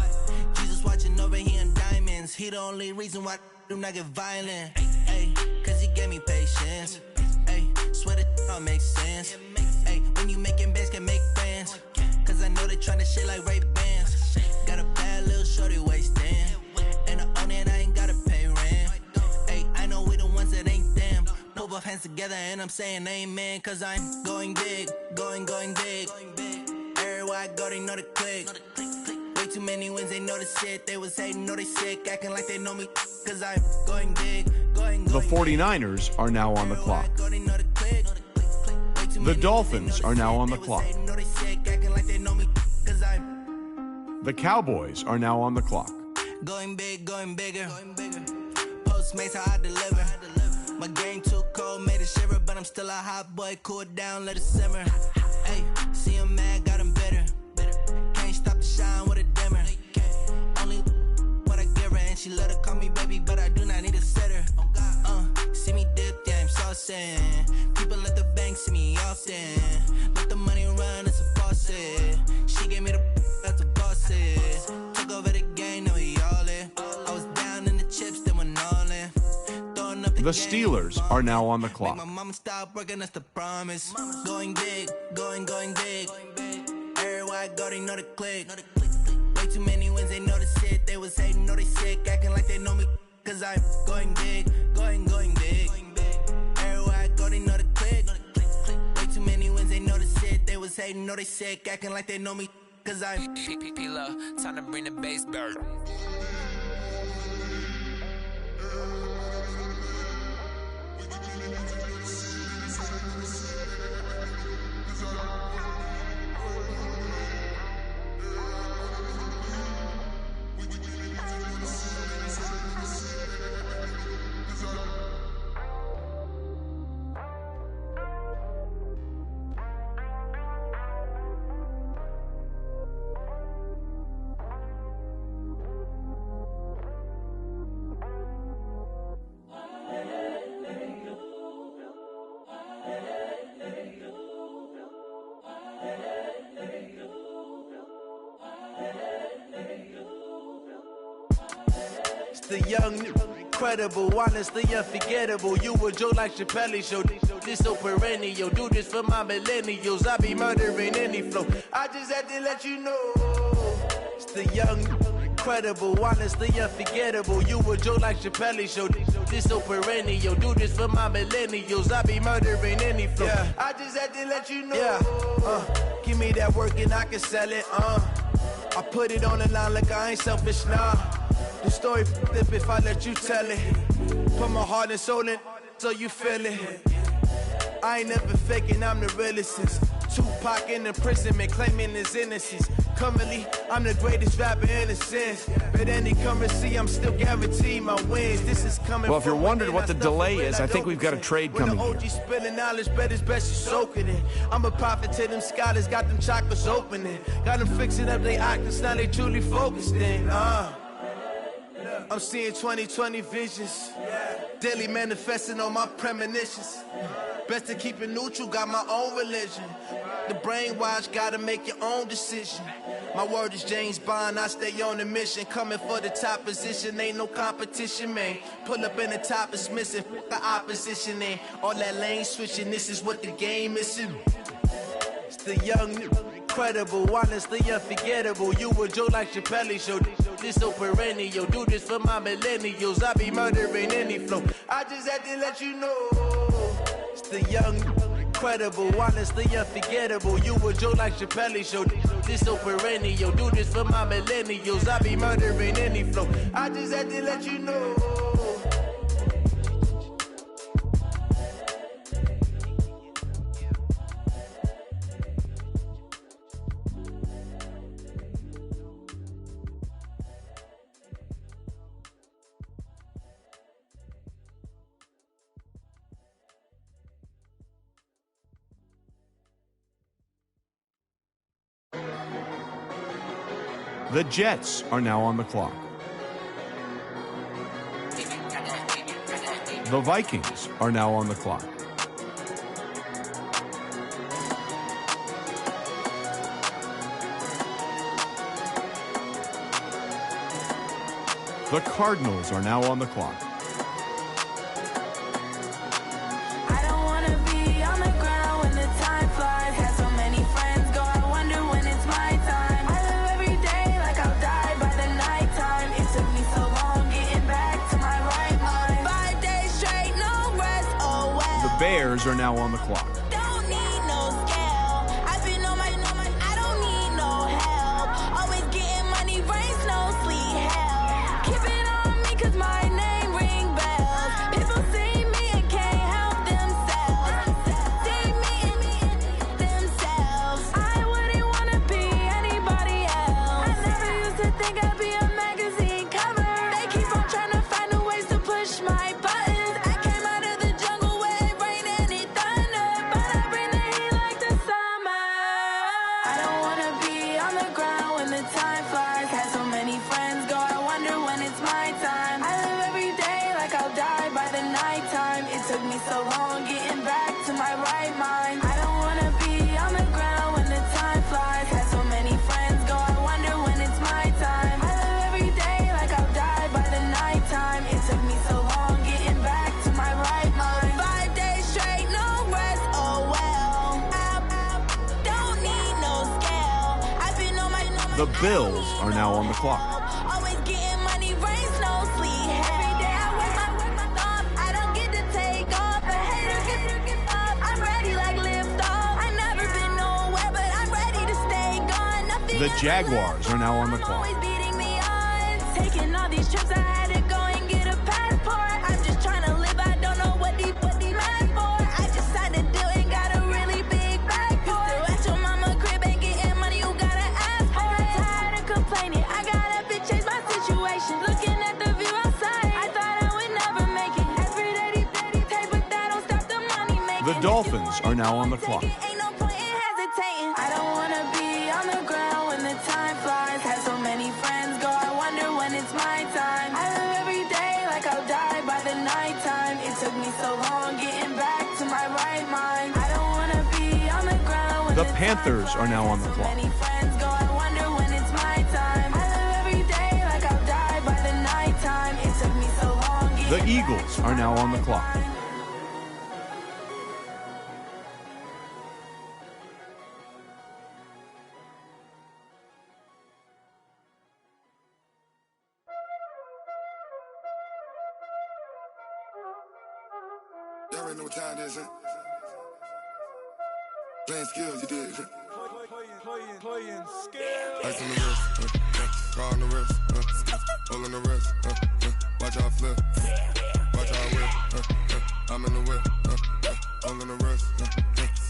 Jesus watching over here in diamonds. He the only reason why do not get violent. Ay, cause he gave me patience. Ay, swear that all makes sense. Ay, when you making bands can make friends. Cause I know they tryna shit like Ray-Bans. Got a bad little shorty wasting. And I own it, I ain't gotta pay rent. Ay, I know we the ones that ain't them. Put both hands together and I'm saying amen. Cause I'm going big, going big. Everywhere I go, they know the click. Way too many wins, they know the shit. They was hating, know they sick, acting like they know me. Cause I'm going big, going The 49ers are now on the clock. The Dolphins are now on the clock. The Cowboys are now on the clock. Going big, going bigger. Postmates how I deliver. My game too cold, made it shiver, but I'm still a hot boy. Cool it down, let it simmer. Hey, see him mad, got him bitter. Can't stop the shine with a dimmer. Only what I give her, and she let her call me baby, but I do not need a sitter. See me dip, yeah, I'm saucing. People at the bank see me often. Let the money run, it's a faucet. The Steelers are now on the clock. My mama stop working, that's the promise. Going big, going big. Everywhere I go, they know the click. Way too many wins, they know the shit. They was hating, know they sick, acting like they know me. Cause I'm going big, going big. Everywhere I go, they know the click. Way too many wins, they know the shit. They was hating, know they sick, acting like they know me. Cause I'm P-P-P-Love, time to bring the bass bird. The young, incredible, honestly unforgettable. You a joke like Chappelle show. This so perennial. Do this for my millennials. I be murdering any flow. I just had to let you know. It's the young, incredible, honestly unforgettable. You a joke like Chappelle show. This so perennial. Do this for my millennials. I be murdering any flow. Yeah. I just had to let you know. Yeah. Give me that work and I can sell it. I put it on the line like I ain't selfish, nah. The story flip if I let you tell it. Put my heart and soul in so you feel it. I ain't never faking, I'm the realest since Tupac in imprisonment, claiming his innocence. Currently, I'm the greatest rapper in a sense. But any currency, I'm still guaranteed my wins. This is coming. Well, if you're wondering what the delay is, I think we've got a trade coming here. When the OG spilling knowledge, bet it's best you soak it in. I'm a prophet to them scholars, got them chakras opening. Got them fixing up their octaves, now they truly focused in. I'm seeing 2020 visions. Daily manifesting on my premonitions. Best to keep it neutral, got my own religion. The brainwash, gotta make your own decision. My word is James Bond, I stay on a mission. Coming for the top position, ain't no competition, man. Pull up in the top, it's missing, the opposition, man. All that lane switching, this is what the game is. It's the young, incredible, honestly unforgettable. You a joke like Chappelle show. This so perennial. Do this for my millennials. I be murdering any flow. I just had to let you know. It's the young, incredible, honestly unforgettable. You a joke like Chappelle show. This so perennial. Do this for my millennials. I be murdering any flow. I just had to let you know. The Jets are now on the clock. The Vikings are now on the clock. The Cardinals are now on the clock. I don't wanna be on the ground when the time flies. Had so many friends go, I wonder when it's my time. I live every day like I'll die by the nighttime. It took me so long getting back to my right mind. 5 days straight, no rest, oh well. The Bears are now on the clock. Don't need no scale. I've been on my, I don't need no help. Always getting money, rain, snow, sleet, hell. Keep it on me cause my name ring bells. People see me and can't help themselves. See me and themselves. I wouldn't wanna be anybody else. I never used to think I'd be a magazine cover. They keep on trying to find new ways to push my buttons. I came out of the jungle where it rained and it thundered. The Bills are now on the clock. Always getting money, rains, no sleep. Every day I work my thumb. I don't get to take off, but haters get up. I'm ready like lift off. I never been nowhere, but I'm ready to stay gone. Nothing The Jaguars are now on the clock. always beating me on. Taking all these trips, I had to go and get a passport. I'm just trying to live, I don't know what these mad for. I just signed a deal and got a really big bag for it. At your mama crib ain't getting money, you gotta ask for it. Tired of complaining, I gotta change my situation. Looking at the view outside, I thought I would never make it. Every day they pay, but that don't stop the money making. The Dolphins are now on the clock. Ain't no point in hesitating. I don't wanna be on the ground when the time flies. Had so many friends go, I wonder when it's my time. I live every day like I'll die by the nighttime. It took me so long getting back to my right mind. I don't wanna be on the ground when The Panthers are now on the clock. many friends go, I wonder when it's my time. I live every day like I'll die by the nighttime. It took me so long getting The Eagles are now on the clock. Y'all already know what time it is, huh? Playing skills, you did. Playing skills. Ice on the wrist, car on the wrist, hole in the wrist, watch how I flip, watch how I whip, I'm in the whip, hole in the wrist,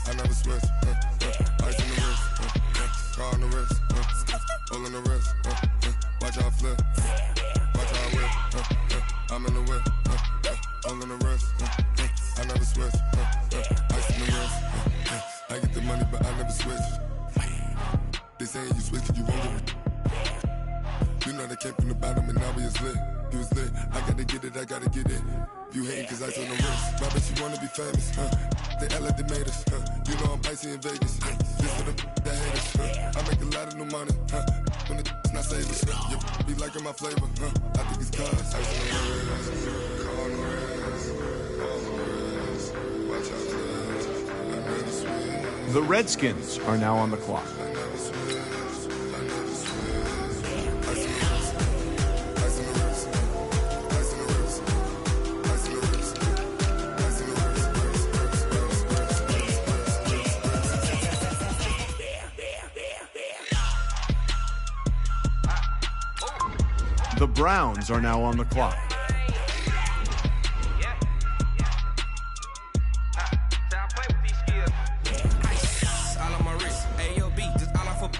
I never switch, ice on the wrist, car on the wrist, hole in the wrist, watch how I flip, watch how I whip, I'm in the whip, hole in the wrist, I never switch, ice on the wrist, I get the money but I never switch. They saying you switch 'cause you won't get it. You know they came from the bottom and now we is lit. You was lit, I gotta get it, I gotta get it. You hating 'cause ice on the wrist. My bitch, you wanna be famous, They act like they made us, You know I'm icy in Vegas, This for the that hate us, I make a lot of new money, When it's not savers, You be liking my flavor, I think it's cause ice on the wrist, car on the wrist, all the wrist, watch out flash, I never switch. The Redskins are now on the clock. The Browns are now on the clock. All on my wrist, AOB, just all off of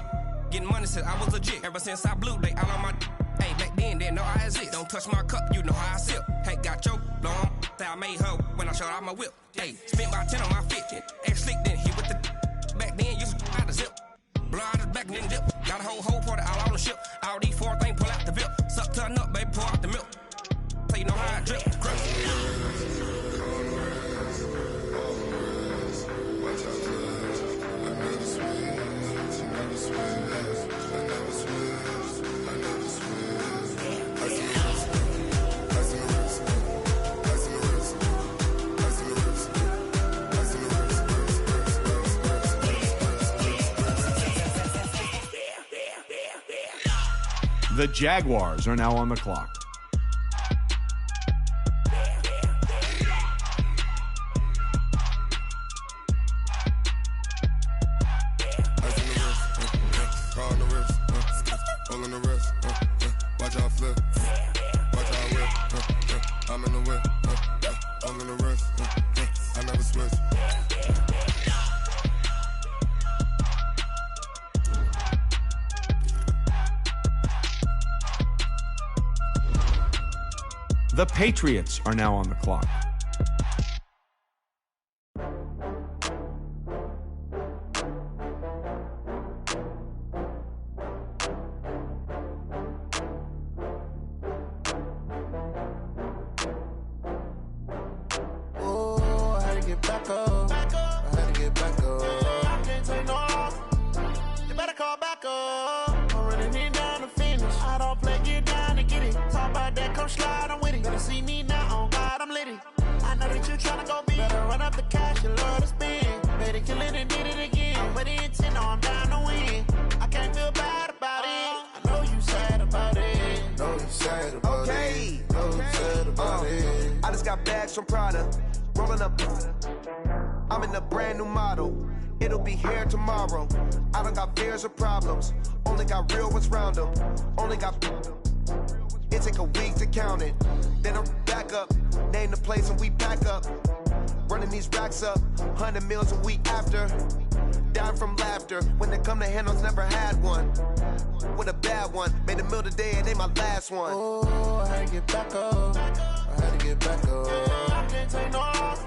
getting money since I was legit. Ever since I blew, they all on my. Hey, back then, didn't know I exist. Don't touch my cup, you know how I sip. Hey, got your long. I made her when I showed out my whip. Hey, spent about 10 on my fit. X slick, then hit with the. Back then, used to out the zip. Blow out his back and then dip. Got a whole party all on the ship. All these four things pull out the VIP. Suck, turn up, baby, pour out the milk. So you know how I drip. The Jaguars are now on the clock. The Patriots are now on the clock. Oh, I had to get back up. I had to get back up. I can't take no loss. You better call back up. I'm running it down to finish. I don't play, get down to get it. Talk about that, come slide, I'm with it. Better see me now, on God, I'm litty. I know that you tryna go big. Better run up the cash, you love to spend. Better kill it and did it again. But the intent, no, I'm down to win. I can't feel bad about it. just got bags from Prada. Rolling up, I'm in a brand new model. It'll be here tomorrow. I don't got fears or problems. Only got real ones round them. Only got. It take a week to count it. Then I'm back up. Name the place and we pack up. Running these racks up. 100 meals a week after. Dying from laughter. When they come to handles, never had one. With a bad one. Made a meal today and they my last one. Oh, I had to get back up. I had to get back up. I can't take no loss.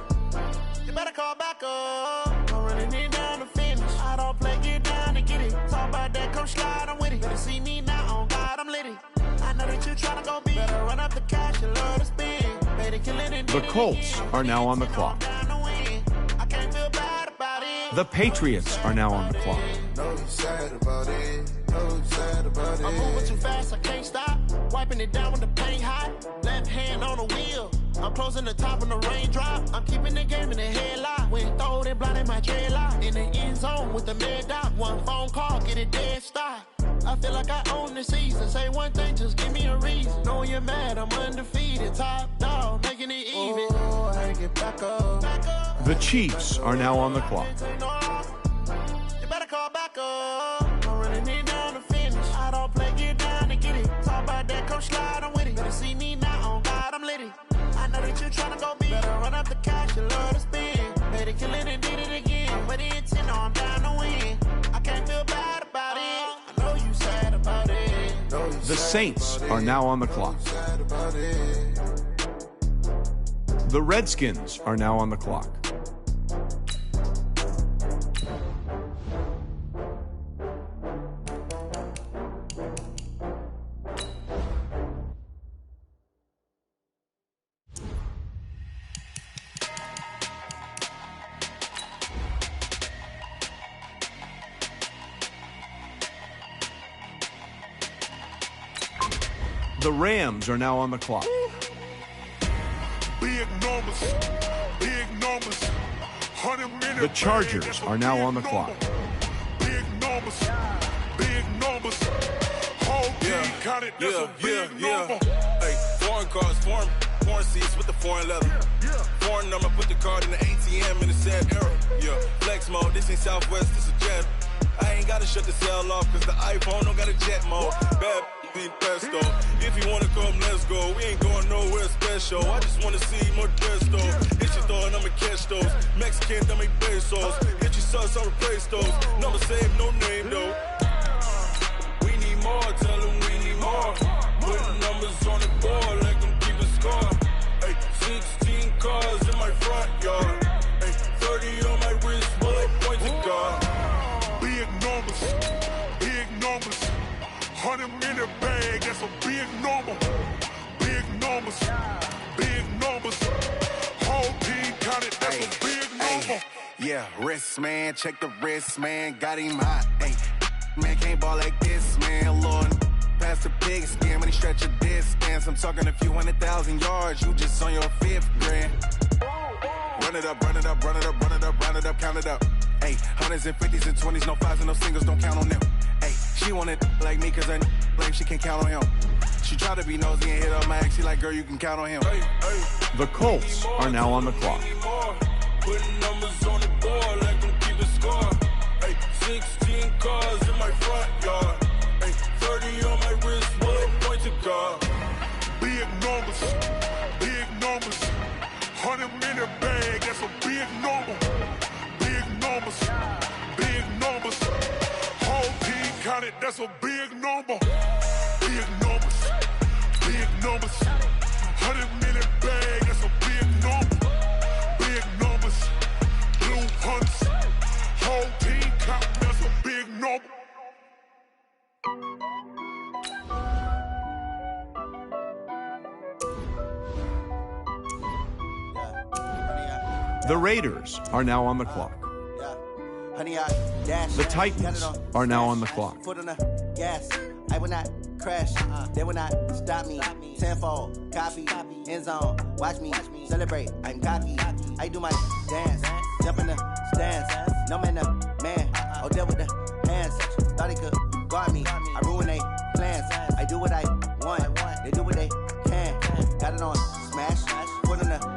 You better call back up. I'm running it down to finish. I don't play, get down to get it. Talk about that, come slide, I'm with it. Better see me now, on God, I'm litty. I know that you tryna go big. Better run up the cash, you love to spend. Better kill it and The Colts are now on the clock. I can't feel bad about it. The Patriots are now on the clock. No, you sad about it. No, you sad about it. I'm moving too fast, I can't stop. Wiping it down with the paint hot. Left hand on the wheel. I'm closing the top on the raindrop. I'm keeping the game in the headlock. When throwed and blinded my dreadlock. In the end zone with the mad dot. One phone call, get it dead stop. I feel like I own the season. Say one thing, just give me a reason. Knowing you're mad, I'm undefeated. Top dog, making it even. Oh, I had to get back up. The Chiefs are now on the clock. You better call back up. I'm running it down to finish. I don't play, get down to get it. Talk about that, come slide, I'm with it. Better see me now, on God, I'm litty. I know that you tryna go big. Better run up the cash, you love to spend. Better kill it and did it again. But the intent, no, I'm down to win. I can't feel bad about it. I know you sad about it. The Saints are now on the clock. The Redskins are now on the clock. The Rams are now on the clock. Big numbers, big numbers. 100 minutes. The Chargers are now on the clock. Big numbers, big numbers. Whole team counted, that's a big number. Hey, foreign cars, foreign seats with the foreign leather. Foreign number, put the card in the ATM in the sad era. Yeah, flex mode, this ain't Southwest, this is jet. I ain't gotta shut the cell off, cause the iPhone don't got a jet mode. Bad be pesto. If you wanna come, let's go. We ain't going nowhere special. I just wanna see more Desto. Hit your throw and I'ma catch those. Mexican, dummy pesos. Hit your sus, I'll replace those. Number save, no name though. We need more, tell them we need more. Putting numbers on the board, let them keep a score. Hey, 16 cars in my front yard. Hey, 30 on my wrist, bullet point to God. Big numbers, big numbers. 100 minute bag, that's a big number. Big numbers, big numbers. Whole team counted, that's a big number. Yeah, wrist man, check the wrist man, got him hot. Ay, man can't ball like this, man. Lord, past the big skin when he stretch a distance. I'm talking a few 100,000 yards, you just on your 5th grand. Run it up, run it up, run it up, run it up, run it up, count it up. Ay, hundreds and 50s and 20s, no 5s and no singles, don't count on them. Ay, she want it like me, cause I like she can count on him. She try to be nosy and hit up my ex, she like, girl, you can count on him. The Colts are now on the clock. Putting numbers on the board, let them keep a score. Hey, 16 cars in my front yard. Hey, 30 on my wrist, bullet point to God. Big numbers, big numbers. 100 minute bag, that's a big number. Big numbers, big numbers. Whole team counted, that's a big number. Big numbers, big numbers. 100 minute bag, that's a big number. Big numbers, blue hunts. Whole team counting, that's a big number. The Raiders are now on the clock. The Titans are now on the clock. Foot on the gas, I will not crash. They will not stop me. Tenfold, copy, end zone. Watch me celebrate. I'm cocky. I do my dance, jump in the stands. No man, the man. Oh, deal with the hands. Thought he could guard me. I ruin they plans. I do what I want. They do what they can. Got it on smash. Foot on the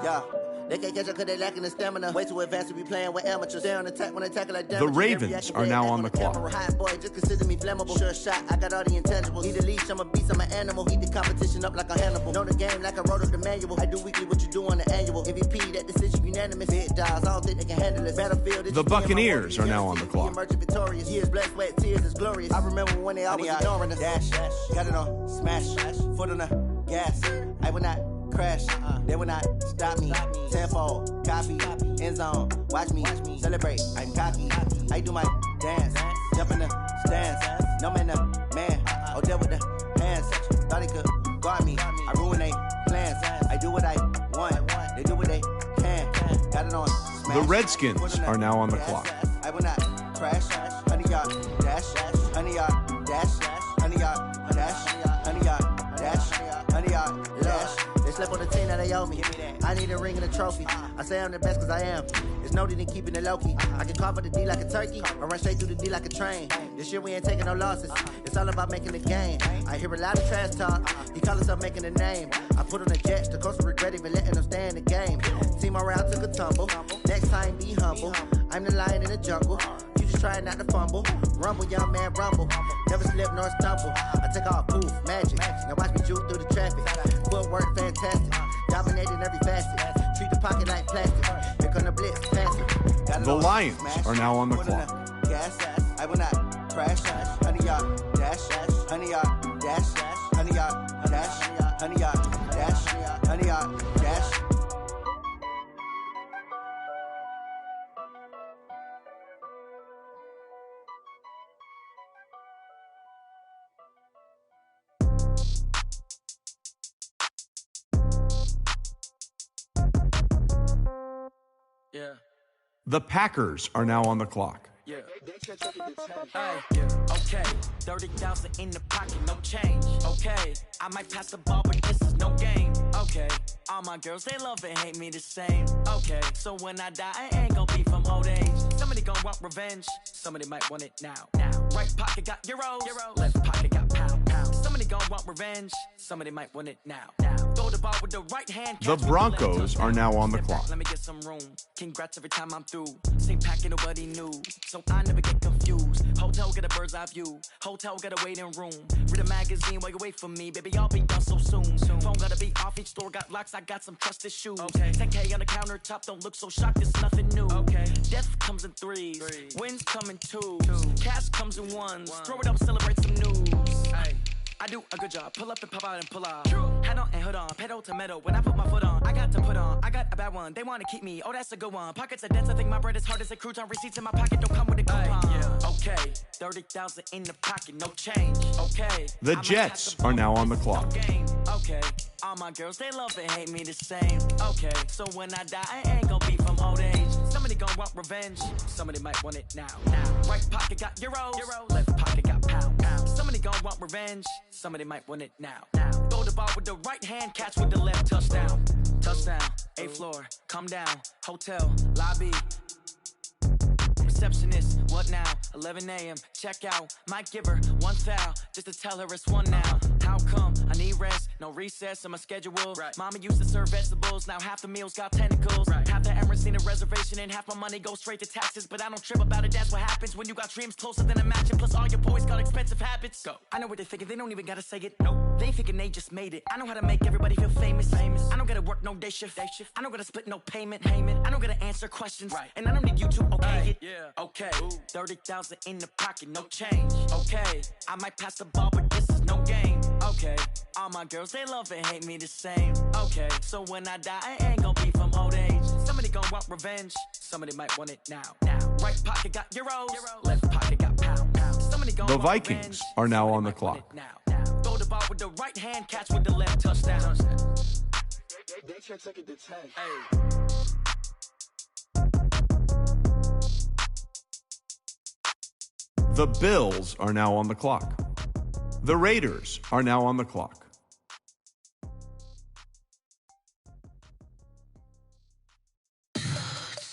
Yeah. They can't catch up because they lacking the stamina. Way too advanced to be playing with amateurs. Stay on attack when they tackle like damage. The Ravens are now on the clock. Hot boy, just consider me flammable. Sure shot, I got all the intangibles. Need a leash, I'm a beast, I'm an animal. Heat the competition up like a Hannibal. Know the game like I wrote up the manual. I do weekly what you do on the annual. MVP, that decision unanimous. Big dogs, I don't think they can handle it. Battlefield, the Buccaneers are now on the clock. Emerging victorious. Years, blood, sweat, tears is glorious. I remember when they always ignoring us. Dash, got it on, smash, foot on the gas. I will not crash, they will not stop me. Tenfold, copy, end zone, watch me celebrate. I'm cocky, I do my dance, jump in the stands. No man, man, oh there with the hands. Thought he could guard me, I ruin they plans. I do what I want, they do what they can. Got it on smash. The Redskins are now on the clock. I will not crash, 100-yard dash, 100-yard dash, 100-yard dash, 100-yard dash, 100-yard dash. They slept on the team that they owe me. I need a ring and a trophy. I say I'm the best cause I am. It's noted in keeping it low-key. I can carve up the D like a turkey or run straight through the D like a train. This year we ain't taking no losses. It's all about making the game. I hear a lot of trash talk. He call himself making a name. I put on the Jets. The coach regret even letting them stay in the game. Team morale took a tumble. Next time be humble. I'm the lion in the jungle. You just trying not to fumble. Rumble, young man, rumble. Never slip nor stumble. I take off, poof, magic. Now watch me juke through the traffic. Footwork fantastic. Dominating every facet. Treat the pocket like plastic. Here come the blitz, pass it. The Lions are now on the clock. Gas, I will not crash. 100-yard dash, 100-yard dash, 100-yard dash, 100-yard dash, 100-yard dash. Yeah. The Packers are now on the clock. Yeah. Hey, yeah. Okay. 30,000 in the pocket, no change. Okay. I might pass the ball, but this is no game. Okay. All my girls, they love and hate me the same. Okay. So when I die, I ain't gonna be from old age. Somebody gonna want revenge. Somebody might want it now. Right pocket got euros. Left pocket got pound. Somebody gonna want revenge. Somebody might want it now. Throw the ball with the right hand. The Broncos are now on the clock. Let me get some room. Congrats every time I'm through. Same packet, nobody knew. So I never get confused. Hotel get a bird's eye view. Hotel get a waiting room. Read a magazine while you wait for me. Baby, I'll be done so soon. Phone gotta be off. Each store got locks. I got some trusted shoes. 10K on the countertop. Don't look so shocked. It's nothing new. Death comes in threes. Wins come in twos. Cash comes in ones. Throw it up, celebrate some news. I do a good job. Pull up and pop out and pull off. Head on and hood on. Pedal to metal. When I put my foot on, I got to put on. I got a bad one. They want to keep me. Oh, that's a good one. Pockets are dense. I think my bread is hard as a crouton. Receipts in my pocket don't come with a coupon. Yeah. Okay. 30,000 in the pocket. No change. Okay. The Jets are now on the clock. Okay. All my girls, they love and hate me the same. Okay. So when I die, I ain't gonna be from old age. Somebody gonna want revenge. Somebody might want it now. Right pocket got euros. Left pocket got pound. Somebody gonna want revenge. Somebody might want it now. Throw the ball with the right hand, catch with the left. Touchdown. Touchdown. 8th floor. Come down. Hotel. Lobby. Receptionist, what now? 11 a.m. Check out. Might give her one foul just to tell her it's one now. How come? I need rest, no recess in my schedule. Mama used to serve vegetables, now half the meals got tentacles. Half the errands need a reservation and half my money goes straight to taxes. But I don't trip about it, that's what happens when you got dreams closer than a match. And plus all your boys got expensive habits. Go. I know what they're thinking, they don't even gotta say it. Nope. They ain't thinking they just made it. I know how to make everybody feel famous. I don't gotta work no day shift. I don't gotta split no payment. I don't gotta answer questions. And I don't need you to okay it. Okay, 30,000 in the pocket, no change. Okay, I might pass the ball, but this is no game. Okay, all my girls, they love and hate me the same. Okay, so when I die, I ain't gonna be from old age. Somebody gonna want revenge. Somebody might want it now. Right pocket got euros. Left pocket got pound. Somebody gonna The Vikings are now on the clock. Throw the ball with the right hand, catch with the left. Touchdown. They can't take it to 10. The Bills are now on the clock. The Raiders are now on the clock.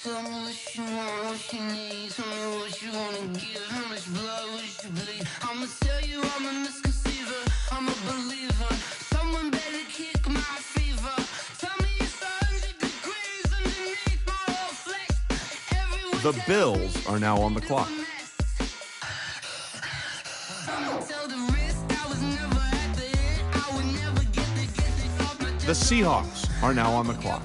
Tell me what you want, what you need. Tell me what you wanna give. How much blood would you bleed? I'ma tell you I'm a misconceiver. I'm a believer. Someone better kick my fever. Tell me it's 100 degrees. The Bills are now on the clock. The Seahawks are now on the clock.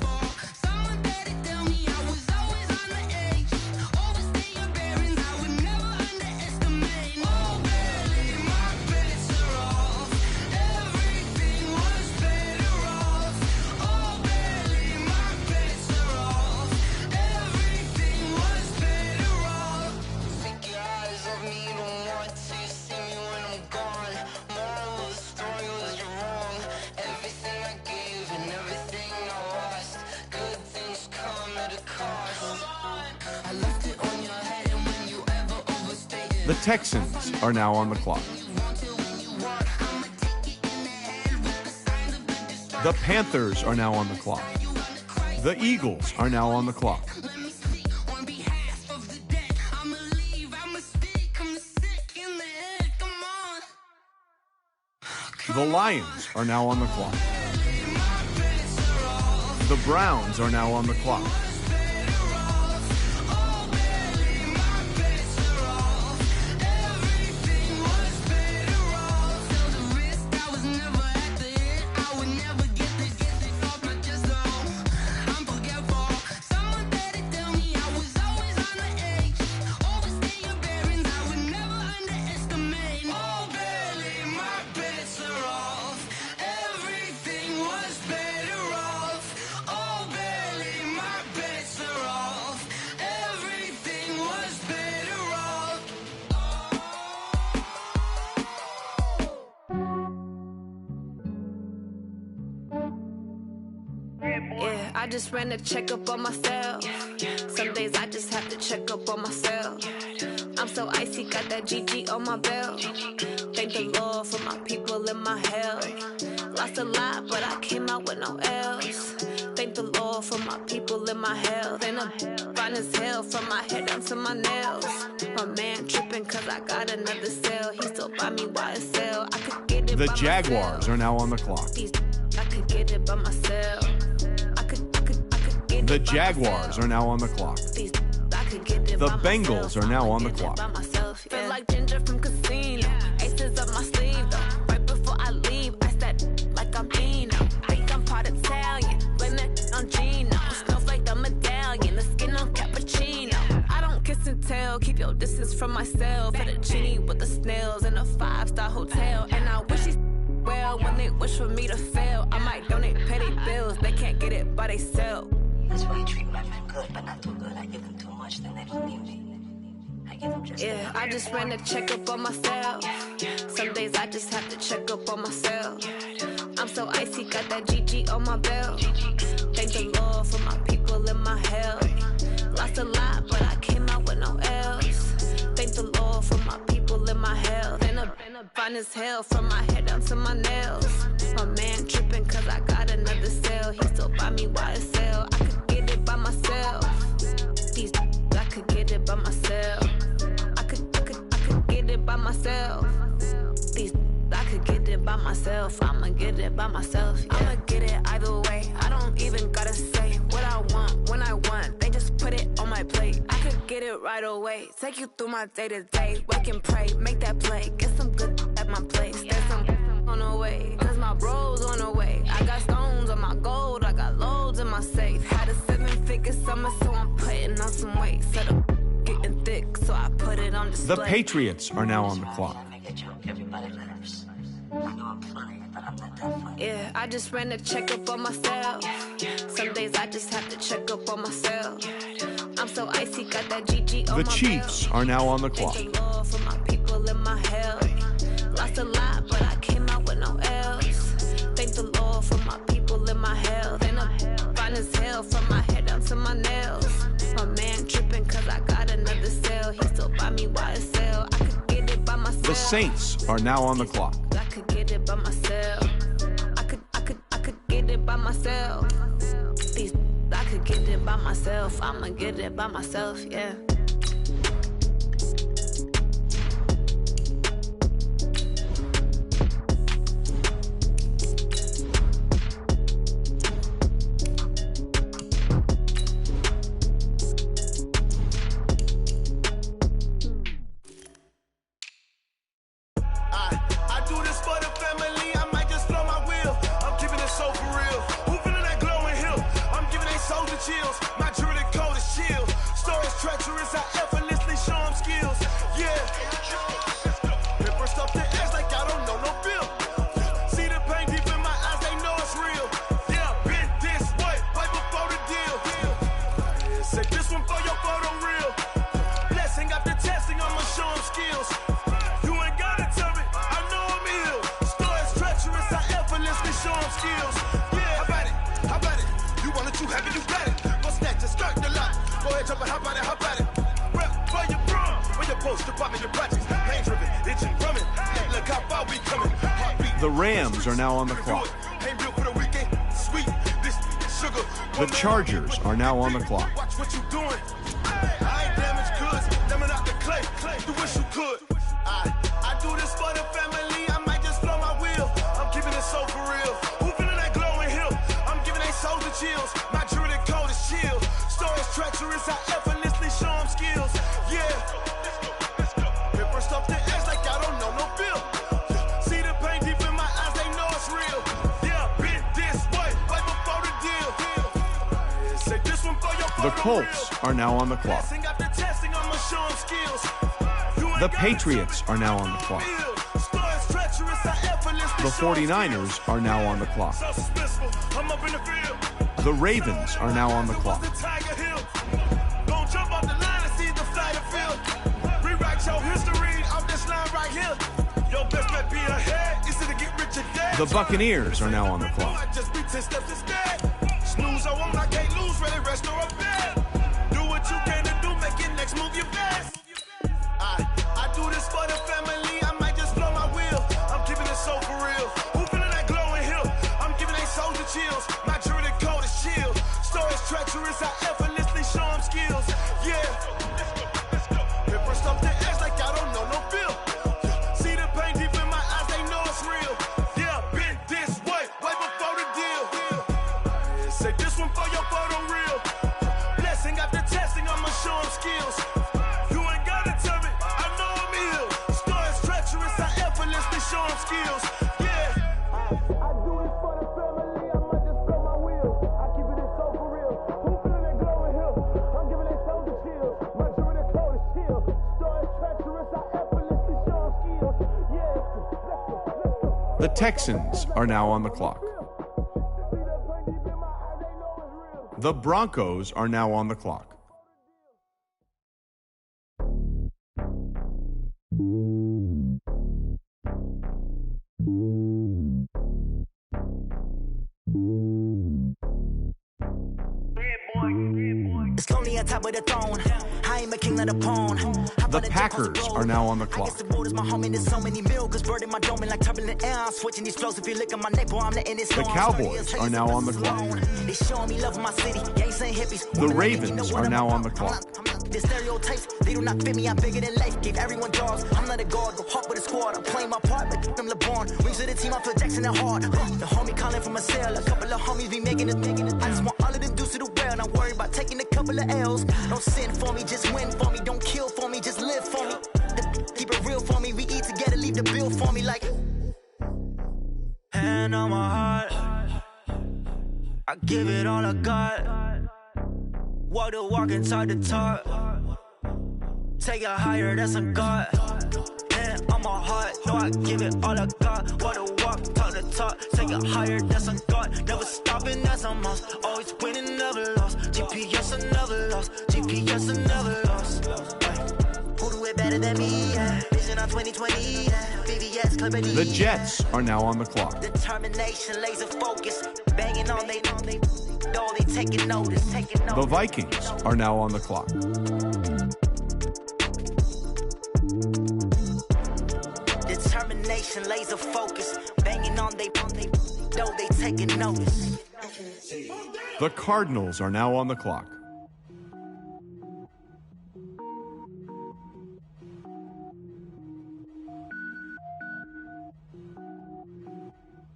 The Texans are now on the clock. The Panthers are now on the clock. The Eagles are now on the clock. The Lions are now on the clock. The Browns are now on the clock. I just ran a checkup on myself. Some days I just have to check up on myself. I'm so icy, got that GG on my belt. Thank the Lord for my people and my health. Lost a lot, but I came out with no L's. Thank the Lord for my people and my health. And I'm fine as hell from my head down to my nails. My man tripping cause I got another sale. He still buy me YSL. I could get it The by Jaguars myself. are now on the clock. I could get it by myself. The Jaguars are now on the clock. The Bengals are now on the clock. Feel like ginger from casino. Aces up my sleeve though. Right before I leave, I step like I'm Dino. Think I'm part Italian. Blame it on Gino. Snowflake the medallion. The skin on cappuccino. I don't kiss and tell. Keep your distance from myself. Put a genie with the snails in a 5-star hotel. And I wish he's well when they wish for me to fail. I might donate petty bills. They can't get it by they sell. That's why I treat my men good, but not too good. I give them too much, then they don't need me. I give them just Yeah, I just ran a checkup on myself. Some days I just have to check up on myself. I'm so icy, got that GG on my belt. Thank the Lord for my people and my health. Lost a lot, but I came out with no L's. Thank the Lord for my people and my health. And I'm fine as hell from my head down to my nails. My man tripping cause I got another sale. He still buy me YSL. I could get it by myself. These I could get it by myself. I could get it by myself. These I could get it by myself. I'ma get it by myself. Yeah. I'ma get it either way. I don't even gotta say what I want when I want. They just put it on my plate. I could get it right away. Take you through my day to day. Wake and pray, make that play. Get some good at my place. There's some on the way, cause my bros on the way. I got stones on my gold, I got loads in my safe. Had a 7-figure summer, so I'm putting on some weight. Set up getting thick, so I put it on display. The Patriots are now on the clock. everybody laughs. I know I'm funny, but I'm not that funny. Yeah, I just ran a checkup on myself. Some days I just have to check up on myself. I'm so icy, got that GG on my The Chiefs are now on the clock. Thank the Lord for my people and my health. Lost a lot, but I came out with no L's. Thank the Lord for my people and my health. And I'm fine as hell from my head down to my nails. My man tripping cause I got another sale. He still buy me YSL. I could get it by myself. The Saints are now on the clock. I could get it by myself. I could get it by myself. These I could get it by myself. I'ma get it by myself, yeah. but how about it, how about it? Rep for your bro, for your post, department, your projects. Pain driven, itching, drumming. Look how far we coming. Heartbeat. The Rams are now on the clock. Ain't built for the weekend. Sweet, this sugar. The Chargers are now on the clock. Watch what you doing. I ain't damaged goods. Damn out the clay. Do what you could. I do this for the family. I might just blow my wheel. I'm keeping it so for real. Who feeling that glowing hill? I'm giving they souls the chills. My jewelry code is chill. Stories treacherous. I effortlessly show them skills. Yeah. Paper stuff the edge like I don't know no bill. See the pain deep in my eyes. They know it's real. Yeah, been this way before the deal. Say this one for your The Colts are now on the clock. The Patriots are now on the clock. The 49ers are now on the clock. The Ravens are now on the clock. The Buccaneers are now on the clock. Snooze, I won't, I can't lose, really rest or a bed. Do what you can to do, make it next move your best. I do this for the family, I might just blow my wheel. I'm keeping it so for real. Who feeling that glowing hill? I'm giving they souls the chills. My jewelry code is chill. Stories treacherous, I effortlessly show them skills. Yeah. Paper stuff the edge like I don't know no bill. See the pain deep in my eyes, they know it's real. Yeah, been this way before the deal. Say this one for your photo real. Blessing after testing, I'ma show them skills. You ain't gotta tell me, I know I'm ill. Stories treacherous, I effortlessly show them skills. Yeah. I do this for the family, I might just blow my wheel. I keep it so for real. Who feeling that glowing hill? I'm giving they souls the chills. My jewelry code is chill. Stories treacherous, I effortlessly show them skills. Yeah. The Texans are now on the clock. The Broncos are now on the clock. It's lonely on top of the throne. I am a king, not a pawn. The Packers are now on the clock. The Cowboys are now on the clock. The Ravens are now on the clock. The stereotypes, they do not fit me. I'm bigger than life. Gave everyone jobs. I'm not a guard. Go hard with a squad. I'm playing my part, but them LeBron. Rings of the team, I feel Jackson and hard. The homie calling from a cell. A couple of homies be making it. I just want all of them dudes to do well. Not worry about taking a couple of L's. Don't sin for me, just win for me. Don't kill for me, just live for me. Keep it real for me. We eat together, leave the bill for me like. Hand on my heart. I give it all I got. Walk the walk inside the talk. Take it higher, that's a God. Hand on my heart, no, I give it all I got. Walk the walk, talk the talk. Take it higher, that's a God. Never stopping, that's a must. Always winning, never lost. GPS, I never lost. GPS, I never lost. Who do it better than me? Yeah. Vision on 2020. Yeah. VVS, Clippity. The Jets are now on the clock. Determination, laser focus. Banging on they taking notice. The Vikings are now on the clock. Determination, laser focus. Banging on they taking notice. The Cardinals are now on the clock.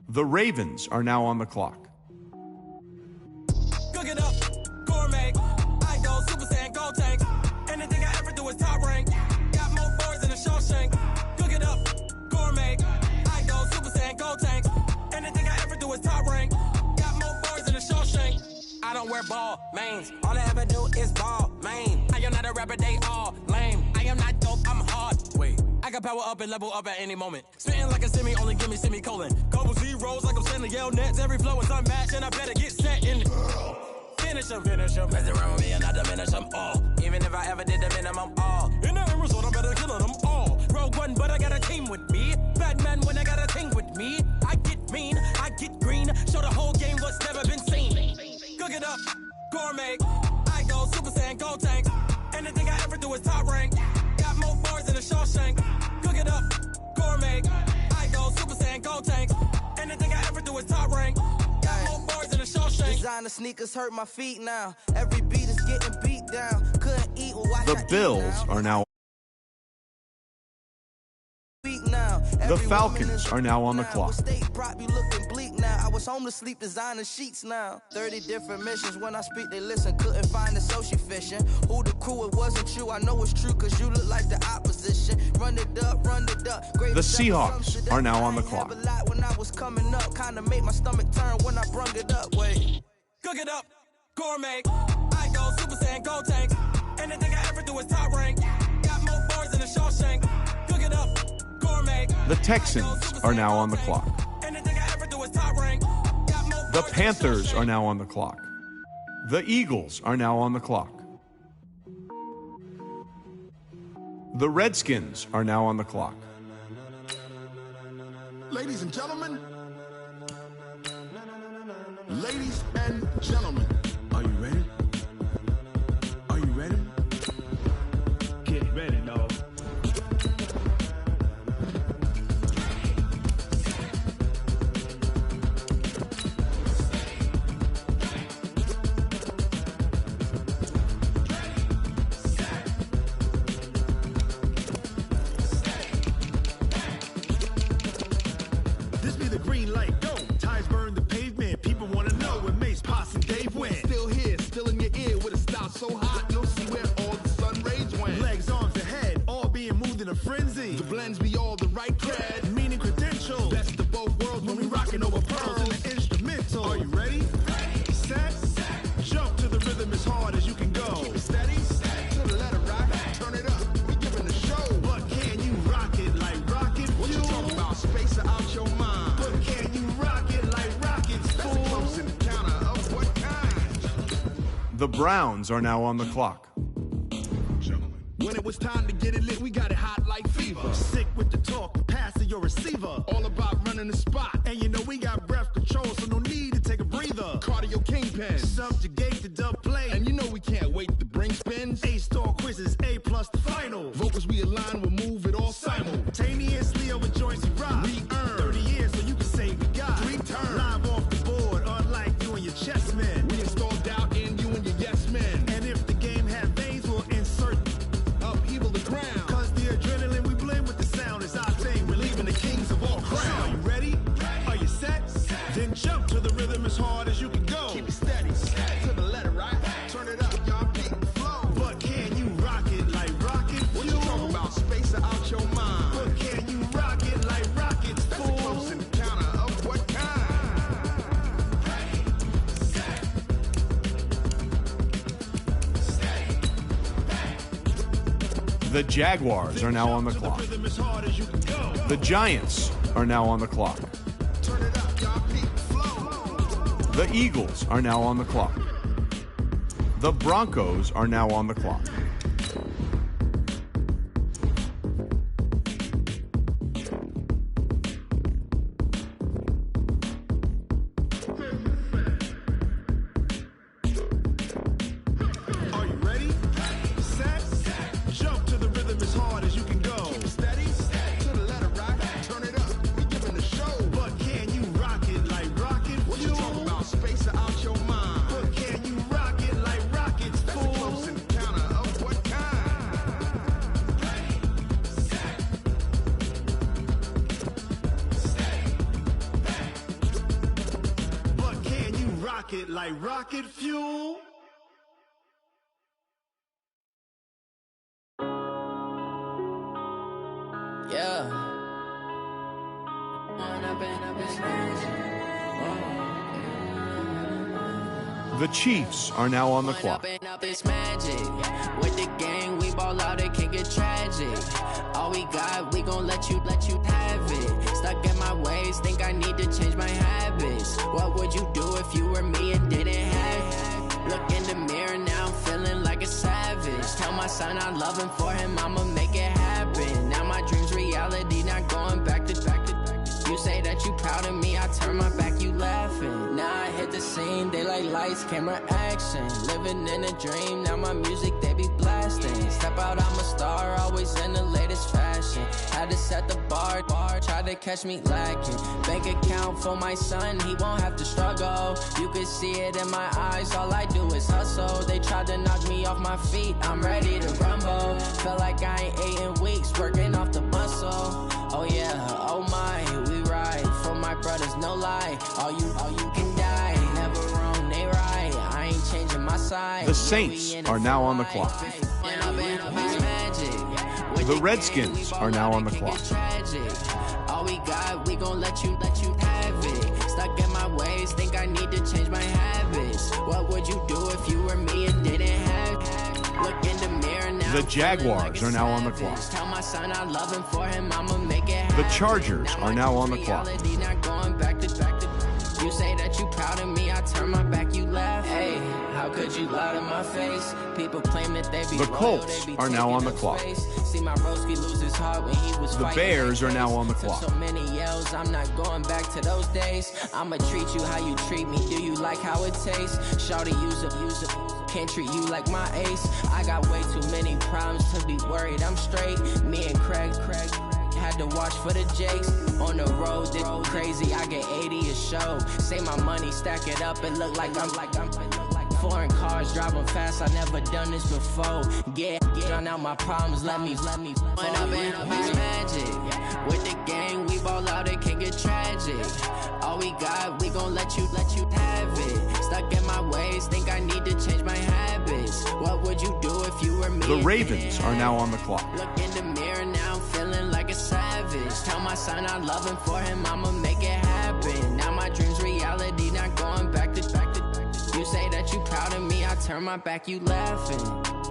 The Ravens are now on the clock. Cook it up, gourmet. I go Super Saiyan, gold tank. Anything I ever do is top rank. Got more boards than a Shawshank. Cook it up, gourmet. I go Super Saiyan, gold tank. Anything I ever do is top rank. Got more boards than a Shawshank. I don't wear ball mains. All I ever do is ball main. I am not a rapper, they all lame. I am not dope, I'm hard. Wait. I can power up and level up at any moment. Spitting like a semi, only give me semicolon. Couple zeros like I'm sending yell nets. Every flow is unmatched and I better get set in. Finish them. Mess around with me and I diminish them all. Even if I ever did the minimum all. In the end result, I'm better killing them all. Rogue one, but I got a team with me. Batman when I got a team with me. I get mean, I get green. Show the whole game what's never been seen. Cook it up, gourmet. I go Super Saiyan, gold tank. Anything I ever do is top rank. Got more bars than a Shawshank. Cook it up, gourmet. I go Super Saiyan, gold tanks. Anything I ever do is top rank. Got more bars than a Shawshank. Designer sneakers hurt my feet now. Every beat is getting beat down. Couldn't eat or watch. The Bills are now. The Falcons are now on the clock. State prop be looking bleak now. I was home to sleep designer sheets now. 30 different missions. When I speak, they listen. Couldn't find the social fishing. Who the crew? It wasn't you. I know it's true because you look like the opposition. Run it up, run it up. The Seahawks are now on the clock. When I was coming up, kind of made my stomach turn when I brung it up. Wait. Cook it up, gourmet. I go Super Saiyan, gold tanks. Anything I ever do is top rank. Got more bars than a Shawshank. Cook it up. The Texans are now on the clock. The Panthers are now on the clock. The Eagles are now on the clock. The Redskins are now on the clock. Ladies and gentlemen, ladies and gentlemen, are you ready? Are you ready? Get ready, dog. So hot, you'll see where all the sun rays went. Legs, arms, and head, all being moved in a frenzy. The blends be all the right cred, meaning credentials. Best of both worlds when we rockin' over pearls in the instrumental. Are you ready? Set, jump to the rhythm as hard as you can go. Keep it steady, to the letter rock, turn it up. We giving the show. But can you rock it like rocket? What you talking about? Space or out your mind? But can you rock it like rockets? Fool. That's a close encounter of what kind? The Browns are now on the clock. When it was time to get it lit, we got it hot like fever. Sick with the talk, the pass to your receiver. All about running the spot. And you know we got breath control, so no need to take a breather. Cardio kingpin, subjugate the dub play. And you know we can't wait to bring spins. A-star quizzes, A+ the final. Vocals we align, we'll move it all simultaneously over joints we rock. We earn 30 years, so you can say we got 3 turns. Live off the board, unlike you and your chess men. We install doubt in you and your yes men. And if the game had veins, we'll insert upheaval the ground. Cause the adrenaline we blend with the sound is our thing. We're leaving the kings of all crowns. So are you ready? Are you set? Then jump to the rhythm as hard as you can go. Keep it steady, to the letter right. Turn it up, y'all beat the flow. But can you rock it like rocket? What you talking about? Space or out your mind? But can you rock it like rockets? That's a close encounter of what kind? The Jaguars are now on the clock. The Giants are now on the clock. The Eagles are now on the clock. The Broncos are now on the clock. Are you ready? Set, jump to the rhythm as hard as you can go. Keep it steady, to the letter rock. Turn it up, we giving the show. But can you rock it like rocket? What you talking about? Space or out your mind? But can you rock it like rockets? That's a close encounter of what kind? But can you rock it like rocket fuel? Yeah. The Chiefs are now on the clock. It's magic. With the gang, we ball out, it can get tragic. All we got, we gon' let you have it. Stuck in my ways, think I need to change my habits. What would you do if you were me and didn't have it? Look in the mirror now, I'm feeling like a savage. Tell my son I love him, for him I'ma make it happen. Now my dream's reality, not going back to. You say that you proud of me, I turn my back, you laughing. Now I hit the scene, they like lights, camera, action. Living in a dream, now my music they be blasting. Step out, I'm a star, always in the latest fashion. Had to set the bar, try to catch me lacking. Bank account for my son, he won't have to struggle. You can see it in my eyes, all I do is hustle. They tried to knock me off my feet, I'm ready to rumble. Felt like I ain't ate in weeks, working off the muscle. Oh yeah, oh my, we ride for my brothers, no lie. All you can die, never wrong, they right. I ain't changing my side. The Saints are now on the clock. The Redskins are now on the clock. All we got, we gon' let you have it. Stuck in my ways, think I need to change my habits. What would you do if you were me and didn't have it? Look in the mirror now. The Jaguars are now on the clock. Tell my son I love him for him, I'ma make it happen. The Chargers are now on the clock. Not going back to. You say that you proud of me, I turn my back, you laugh. Hey, how could you lie to my face? People claim that they be The loyal, Colts they be are now on the clock. See my broski lose his heart when he was The fighting. Bears are now on the clock. So many yells, I'm not going back to those days. I'ma treat you how you treat me. Do you like how it tastes? Shawty, use up. Can't treat you like my ace. I got way too many problems to be worried. I'm straight. Me and Craig had to watch for the Jakes. On the road, this crazy. I get 80 a show. Say my money, stack it up. It look like I'm foreign cars driving fast. I never done this before. Get drown out my problems. Let me. When I've been up is magic. With the gang, we ball out. It can get tragic. All we got, we gon' let you have it. Stuck in my ways, think I need to change my habits. What would you do if you were me? The Ravens are now on the clock. Look in the mirror now, I'm feeling like a savage. Tell my son I love him for him, I'ma make it happen. Now my dreams reality, not going back to. You say that you proud of me, I turn my back, you laughing.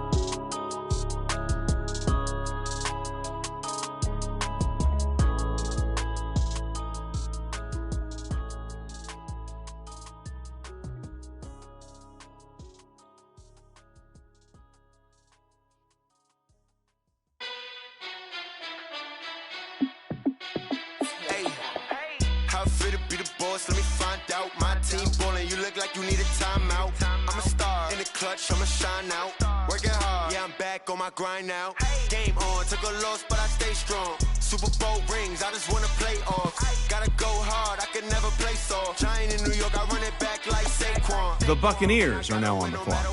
I'ma shine out, working hard, yeah I'm back on my grind now. Game on, took a loss but I stay strong. Super Bowl rings, I just wanna play off. Gotta go hard, I can never play soft. Giant in New York, I run it back like Saquon. The Buccaneers are now on the clock.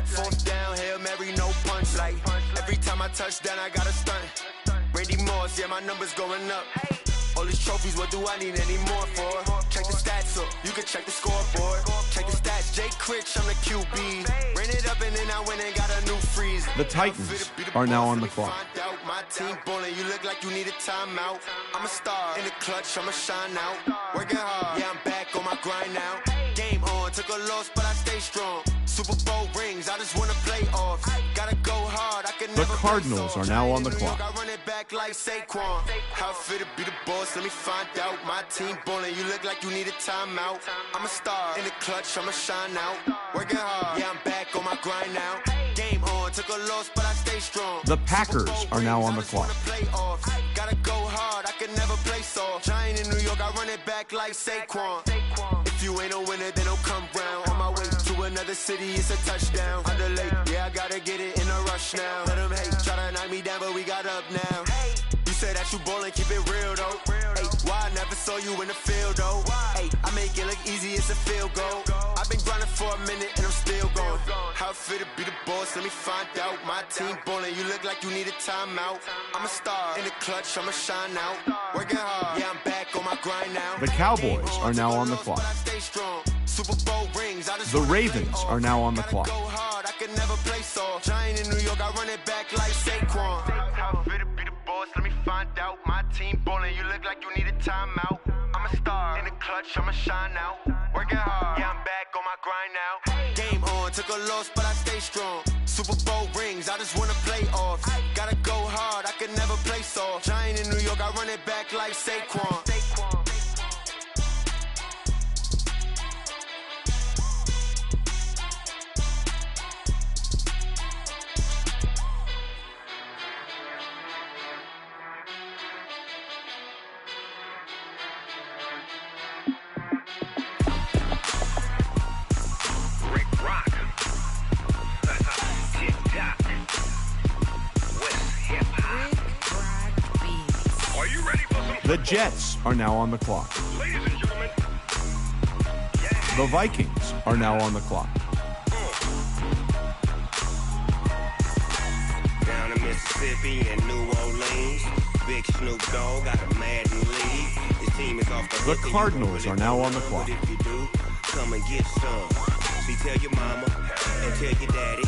Fourth down, Hail Mary, no punch. Like every time I touch down, I got a stunt. Randy Moss, yeah my numbers going up. All these trophies, what do I need any more for? Check the stats up, you can check the scoreboard. Check the stats, Jay Critch, I'm the QB. Ran it up and then I went and got a new freeze. The Titans are now on the clock. My team ballin', you look like you need a timeout. I'm a star, in the clutch, I'ma shine out. Working hard, yeah I'm back on my grind now. Game on, took a loss but I stay strong. Super Bowl rings, I just wanna play off. Gotta go hard, I can The never Cardinals are now on the clock. I run it back like Saquon. How fit to be the boss, let me find out. My team ballin', you look like you need a timeout. I'm a star, in the clutch, I'ma shine out. Working hard, yeah I'm back on my grind now. Game on, took a loss but I stay strong. The Packers are now on the clock. Gotta go hard, I can never play soft. Giant in New York, I run it back like Saquon. If you ain't a winner, then don't come round. On my way to another city, it's a touchdown. Underlay, yeah, I gotta get it in a rush now. Let them hate, try to knock me down, but we got up now. You said that you ballin', keep it real though. Hey, why I never saw you in the field though? Hey, I make it look easy, it's a field goal. I've been grinding for a minute and I'm still going. How fit to be the boss, let me find out. My team ballin', you look like you need a timeout. I'm a star, in the clutch, I'ma shine out. Working hard, yeah I'm back on my grind now. The Cowboys are now on the clock. Super Bowl rings, I just The Ravens are now on the clock. go hard, I can never play soft. Giant in New York, I run it back like Saquon. How fit to be the boss, let me find out. My team ballin', you look like you need a timeout. I'm a star, in the clutch, I'ma shine out. Working hard, yeah I'm back on my grind now. Game on, took a loss but I stay strong. Super Bowl rings, I just wanna play off. Gotta go hard, I can never play soft. Giant in New York, I run it back like Saquon. The Jets are now on the clock. Ladies and gentlemen, The Vikings are now on the clock. Down in Mississippi and New Orleans, Big Snoop Dogg got a Madden league. His team is off the The hook and Cardinals you are don't now really on the know, clock. but if you do, come and get some. See, tell your mama and tell your daddy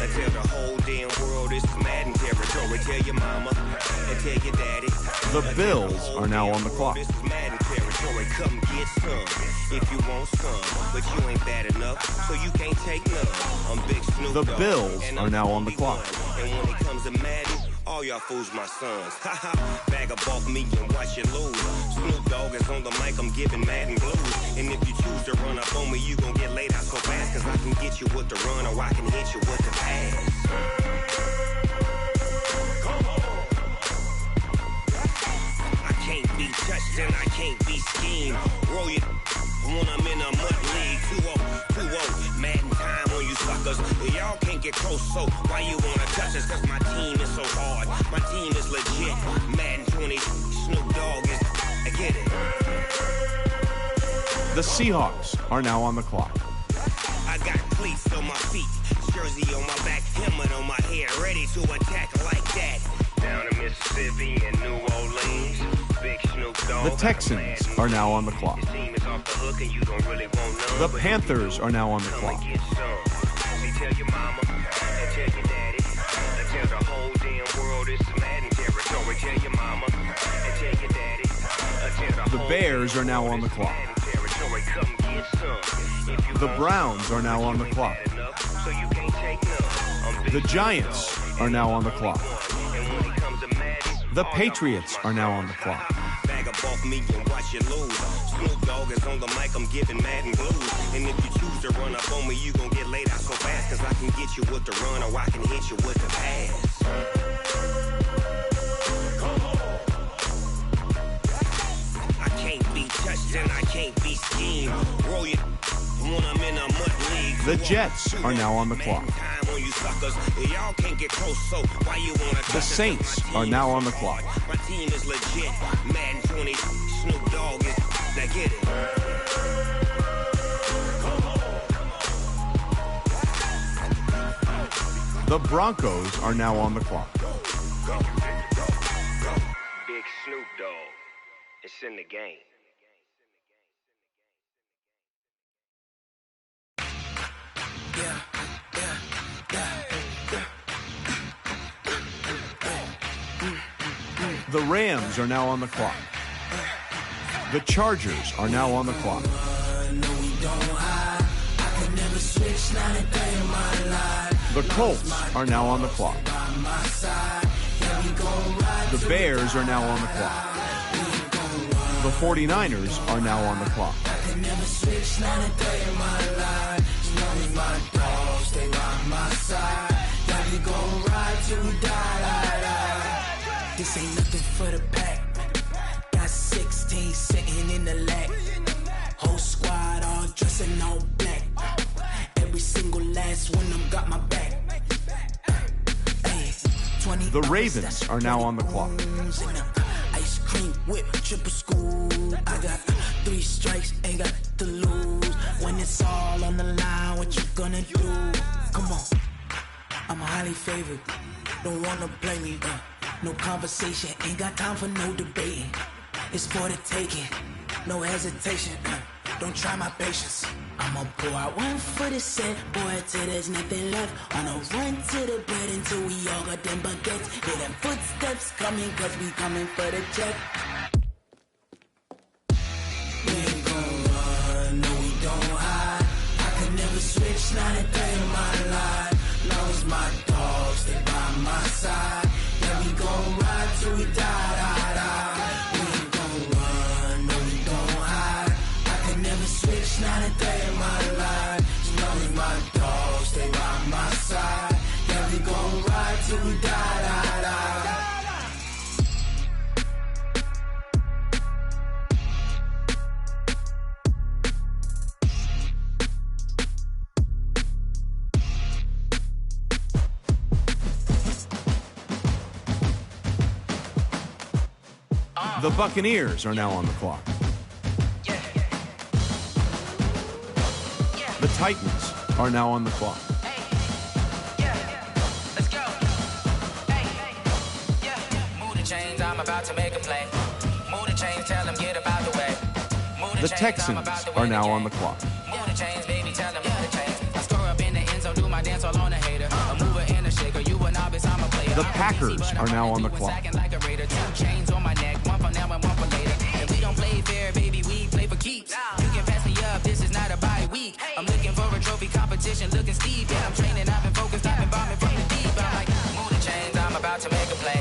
and tell the whole damn world this is Madden territory. Tell your mama and tell your daddy. The Bills are now on the clock. This is Madden territory. Come get some if you want some, but you ain't bad enough, so you can't take none. I'm Big Snoop The Dogg, Bills and are I'm now on the 41. clock. And when it comes to Madden, all y'all fools my sons. Haha, bag of off me and watch you lose. Snoop Dogg is on the mic, I'm giving Madden blues. And if you choose to run up on me, you gon' get laid out so fast, cause I can get you with the run or I can hit you with the pass. I can't be touched and I can't be schemed. Roll you when I'm in a mud league. 2-0, Madden time on you suckers. Y'all can't get close, so why you wanna touch us? Cause my team is so hard. My team is legit. Madden 20, Snoop Dogg is. I get it. The Seahawks are now on the clock. I got cleats on my feet, jersey on my back, helmet on my head, ready to attack like that. Down in Mississippi and New Orleans, Big Snoop Dogg. The Texans are now on the clock. His team is off the hook and you don't really want none. The but Panthers are now on the come clock. and get some. See, tell your mama and tell your daddy and tell the whole damn world this is Madden territory. Tell your mama and tell your daddy and tell the The whole Bears are now on the clock. territory. Come get some. If you The want Browns are now on the clock. so you can't take none. I'm Big The Snoop Giants Dogg, are now on the clock. and when it comes to Madden, The Patriots are now on the clock. bag of off me and watch you lose. Snoop Dogg is on the mic, I'm giving Madden blues. And if you choose to run up on me, you gon' get laid out so fast, cause I can get you with the run or I can hit you with the pass. I can't be touched and I can't be schemed. Roll you when I'm in a mud league. The Jets are now on the clock. Time on you suckers. Y'all can't get close, so why you wanna touch The us? Saints My are team now is on the so clock. hard. My team is legit. Madden 20, Snoop Dogg is. Now get it. The Broncos are now on the clock. Big Snoop Dogg. It's in the game. The Rams are now on the clock. The Chargers are now on the clock. The Colts are now on the clock. The Bears are now on the clock. The 49ers are now on the clock. This ain't nothing for the pack. Got 16 sitting in the lap. Whole squad all dressing all black. Every single last one of them got my back. Hey, 20 The Ravens are now on the clock. ice cream whip, triple scoop. I got 3 strikes, ain't got to lose. When it's all on the line, what you gonna do? Come on, I'm highly favored. Don't wanna play me, no conversation, ain't got time for no debating. It's for the taking, no hesitation. Don't try my patience. I'ma pour out one for the set, boy, till there's nothing left. On a run to the bed until we all got them baguettes. Hear them footsteps coming, cause we coming for the check. We ain't gon' run, no we don't hide. I can never switch, not a day in my life. Long as my dogs, stay by my side. Yeah, we gon' ride till we die, die, die. We ain't gon' run, no we don't hide. I can never switch, not a day in my life. As long as my dogs stay by my side. Yeah, we gon' ride till we die, die, die. The Buccaneers are now on the clock. The Titans are now on the clock. I'm about to make a play. Move the chains, tell them get about the way. The Texans are now on the clock. Move the chains, baby, tell them move the chains. I score up in the end zone, do my dance all on a hater. A mover and a shaker, you a novice, I'm a player. The Packers are now on the clock. Like a raider, 2 chains on my neck, one for now and one for later. And we don't play fair, baby, we play for keeps. You can pass me up, this is not a bye week. I'm looking for a trophy competition, looking steep. Yeah, I'm training, I've been focused, I've been bombing from the deep. I'm like, move the chains, I'm about to make a play.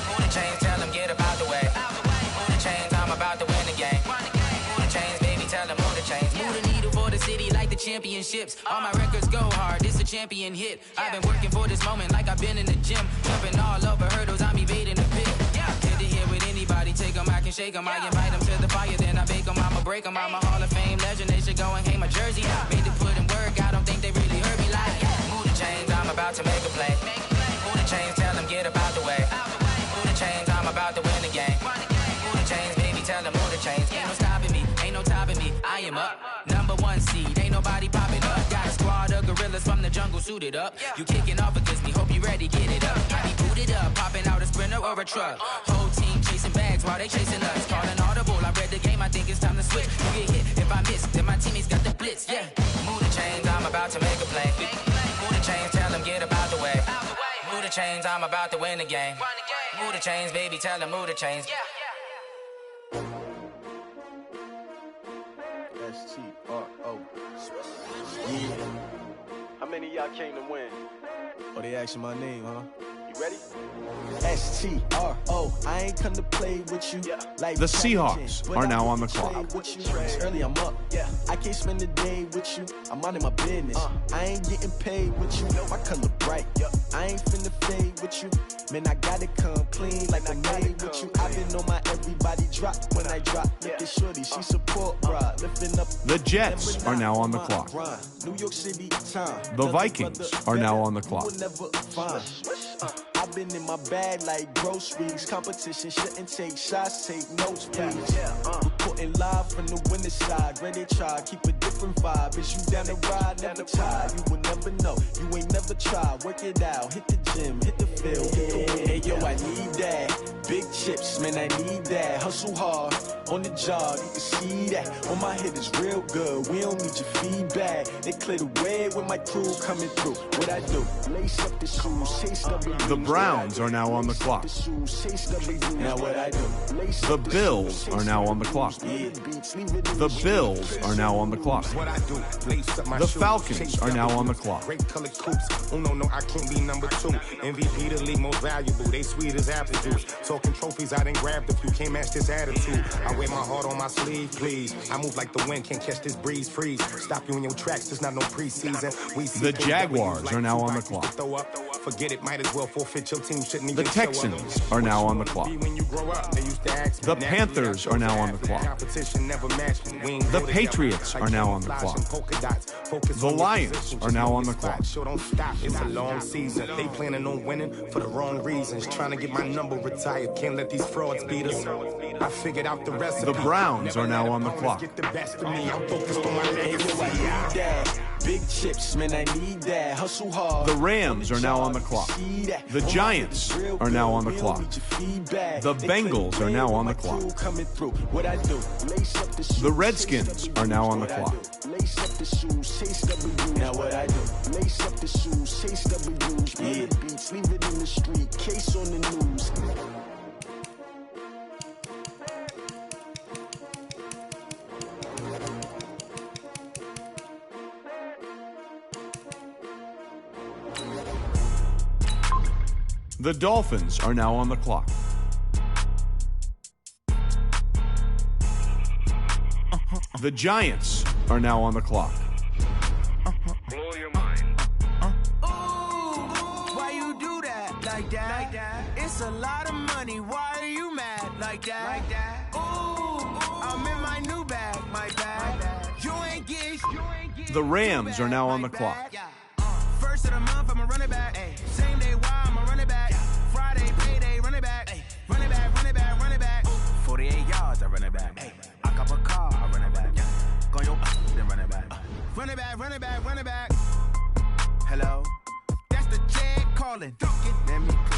Move the chains, tell them get about the way. Move the chains, I'm about to win the game. Move the chains, baby, tell them move the chains. Move the needle for the city like the championships. All my records go hard, this a champion hit. I've been working for this moment like I've been in the gym. Jumping all over hurdles, I'm evading the pit. Good to hear with anybody, take them, I can shake them. I invite them to the fire, then I bake them, I'ma break them. I'm a Hall of Fame legend, they should go and hang my jersey. Made to put in work, I don't think they really heard me like. Move the chains, I'm about to make a play. Move the chains, tell them get about the way. Move the chains, I'm about to win the game. Move the chains, baby, tell them move the chains. Ain't no stopping me, ain't no topping me, I am up. #1 seed, ain't nobody popping up. Got a squad of gorillas from the jungle suited up. You kicking off against me, hope you ready, get it up. I be booted up, popping out a Sprinter or a truck. Whole team chasing bags while they chasing us. Calling audible, I read the game, I think it's time to switch. You get hit, if I miss, then my teammates got the blitz, yeah. Move the chains, I'm about to make a play. Move the chains, tell them get about the way. Move the chains, I'm about to win the game. Move the chains, baby, tell them move the chains. S-T-R-O. Yeah. How many of y'all came to win? Oh, they asking my name, huh? You ready? S-T-R-O. I ain't come to play with you. Like The Seahawks are now on the clock. It's early, I'm up. I can't spend the day with you. I'm minding my business. I ain't getting paid with you. My color bright. I ain't finna fade with you. Man, I gotta come clean like I'm made with you. I've been on my everybody drop when I drop. Look at shorty, she support, bruh. Lifting up. The Jets are now on the clock. New York City time. The Vikings are now on the clock. I've been in my bag like groceries. Competition shouldn't take shots, take notes, please. Reporting live from the winning side. Ready to try, keep a different vibe. Is you down the ride, never tired. You will never know, you ain't never tried. Work it out, hit the gym, hit the field, hit the wind. Hey yo, I need that. Big chips, man, I need that. Hustle hard, on the job, you can see that. On my head is real good, we don't need your feedback. They clear the way with my crew coming through. What I do, lace up the shoes, chase The Browns are now on the clock. Now what I do, The Bills are now on the clock. The Bills are now on the clock. The Falcons are now on the clock. Great color coops. Oh no, I can't be #2. MVP the league most valuable. They sweet as apple juice. Talking trophies, I didn't grab the few. Can't match this attitude. I wear my heart on my sleeve, please. I move like the wind, can't catch this breeze. Freeze. Stop you in your tracks. There's not no preseason. The Jaguars are now on the clock. Forget it, might as well forfeit your team. Shouldn't even The Texans are now on the clock. The Panthers are now on the clock. The Patriots are now on the clock. The Lions are now on the clock. It's a long season. They planning on winning for the wrong reasons. Trying to get my number retired. Can't let these frauds beat us. I figured out the recipe. The Browns are now on the clock. Get the best of me. I'm focused on my legacy. Big chips, man, I need that. Hustle hard. The Rams are now on the clock. The Giants are now on the clock. The Bengals are now on the clock. The Redskins are now on the clock. Lace up the shoes, chase W. Now what I do, lace up the shoes, chase W's. Yeah, beats, leave it in the street, case on the news. The Dolphins are now on the clock. The Giants are now on the clock. Blow your mind. Why you do that like that? It's a lot of money. Why are you mad like that? I'm in my new bag, my bag. You ain't get. The Rams are now on the clock. First of the month, I'm a running back. Same day, why I'm a running back. Friday, payday, running back. Running back, running back, running back. 48 yards, I run it back. Hey, I cop a car, I run it back. Go your then run it back. Run it back, run it back, run it back. Hello, that's the Jag calling. Let me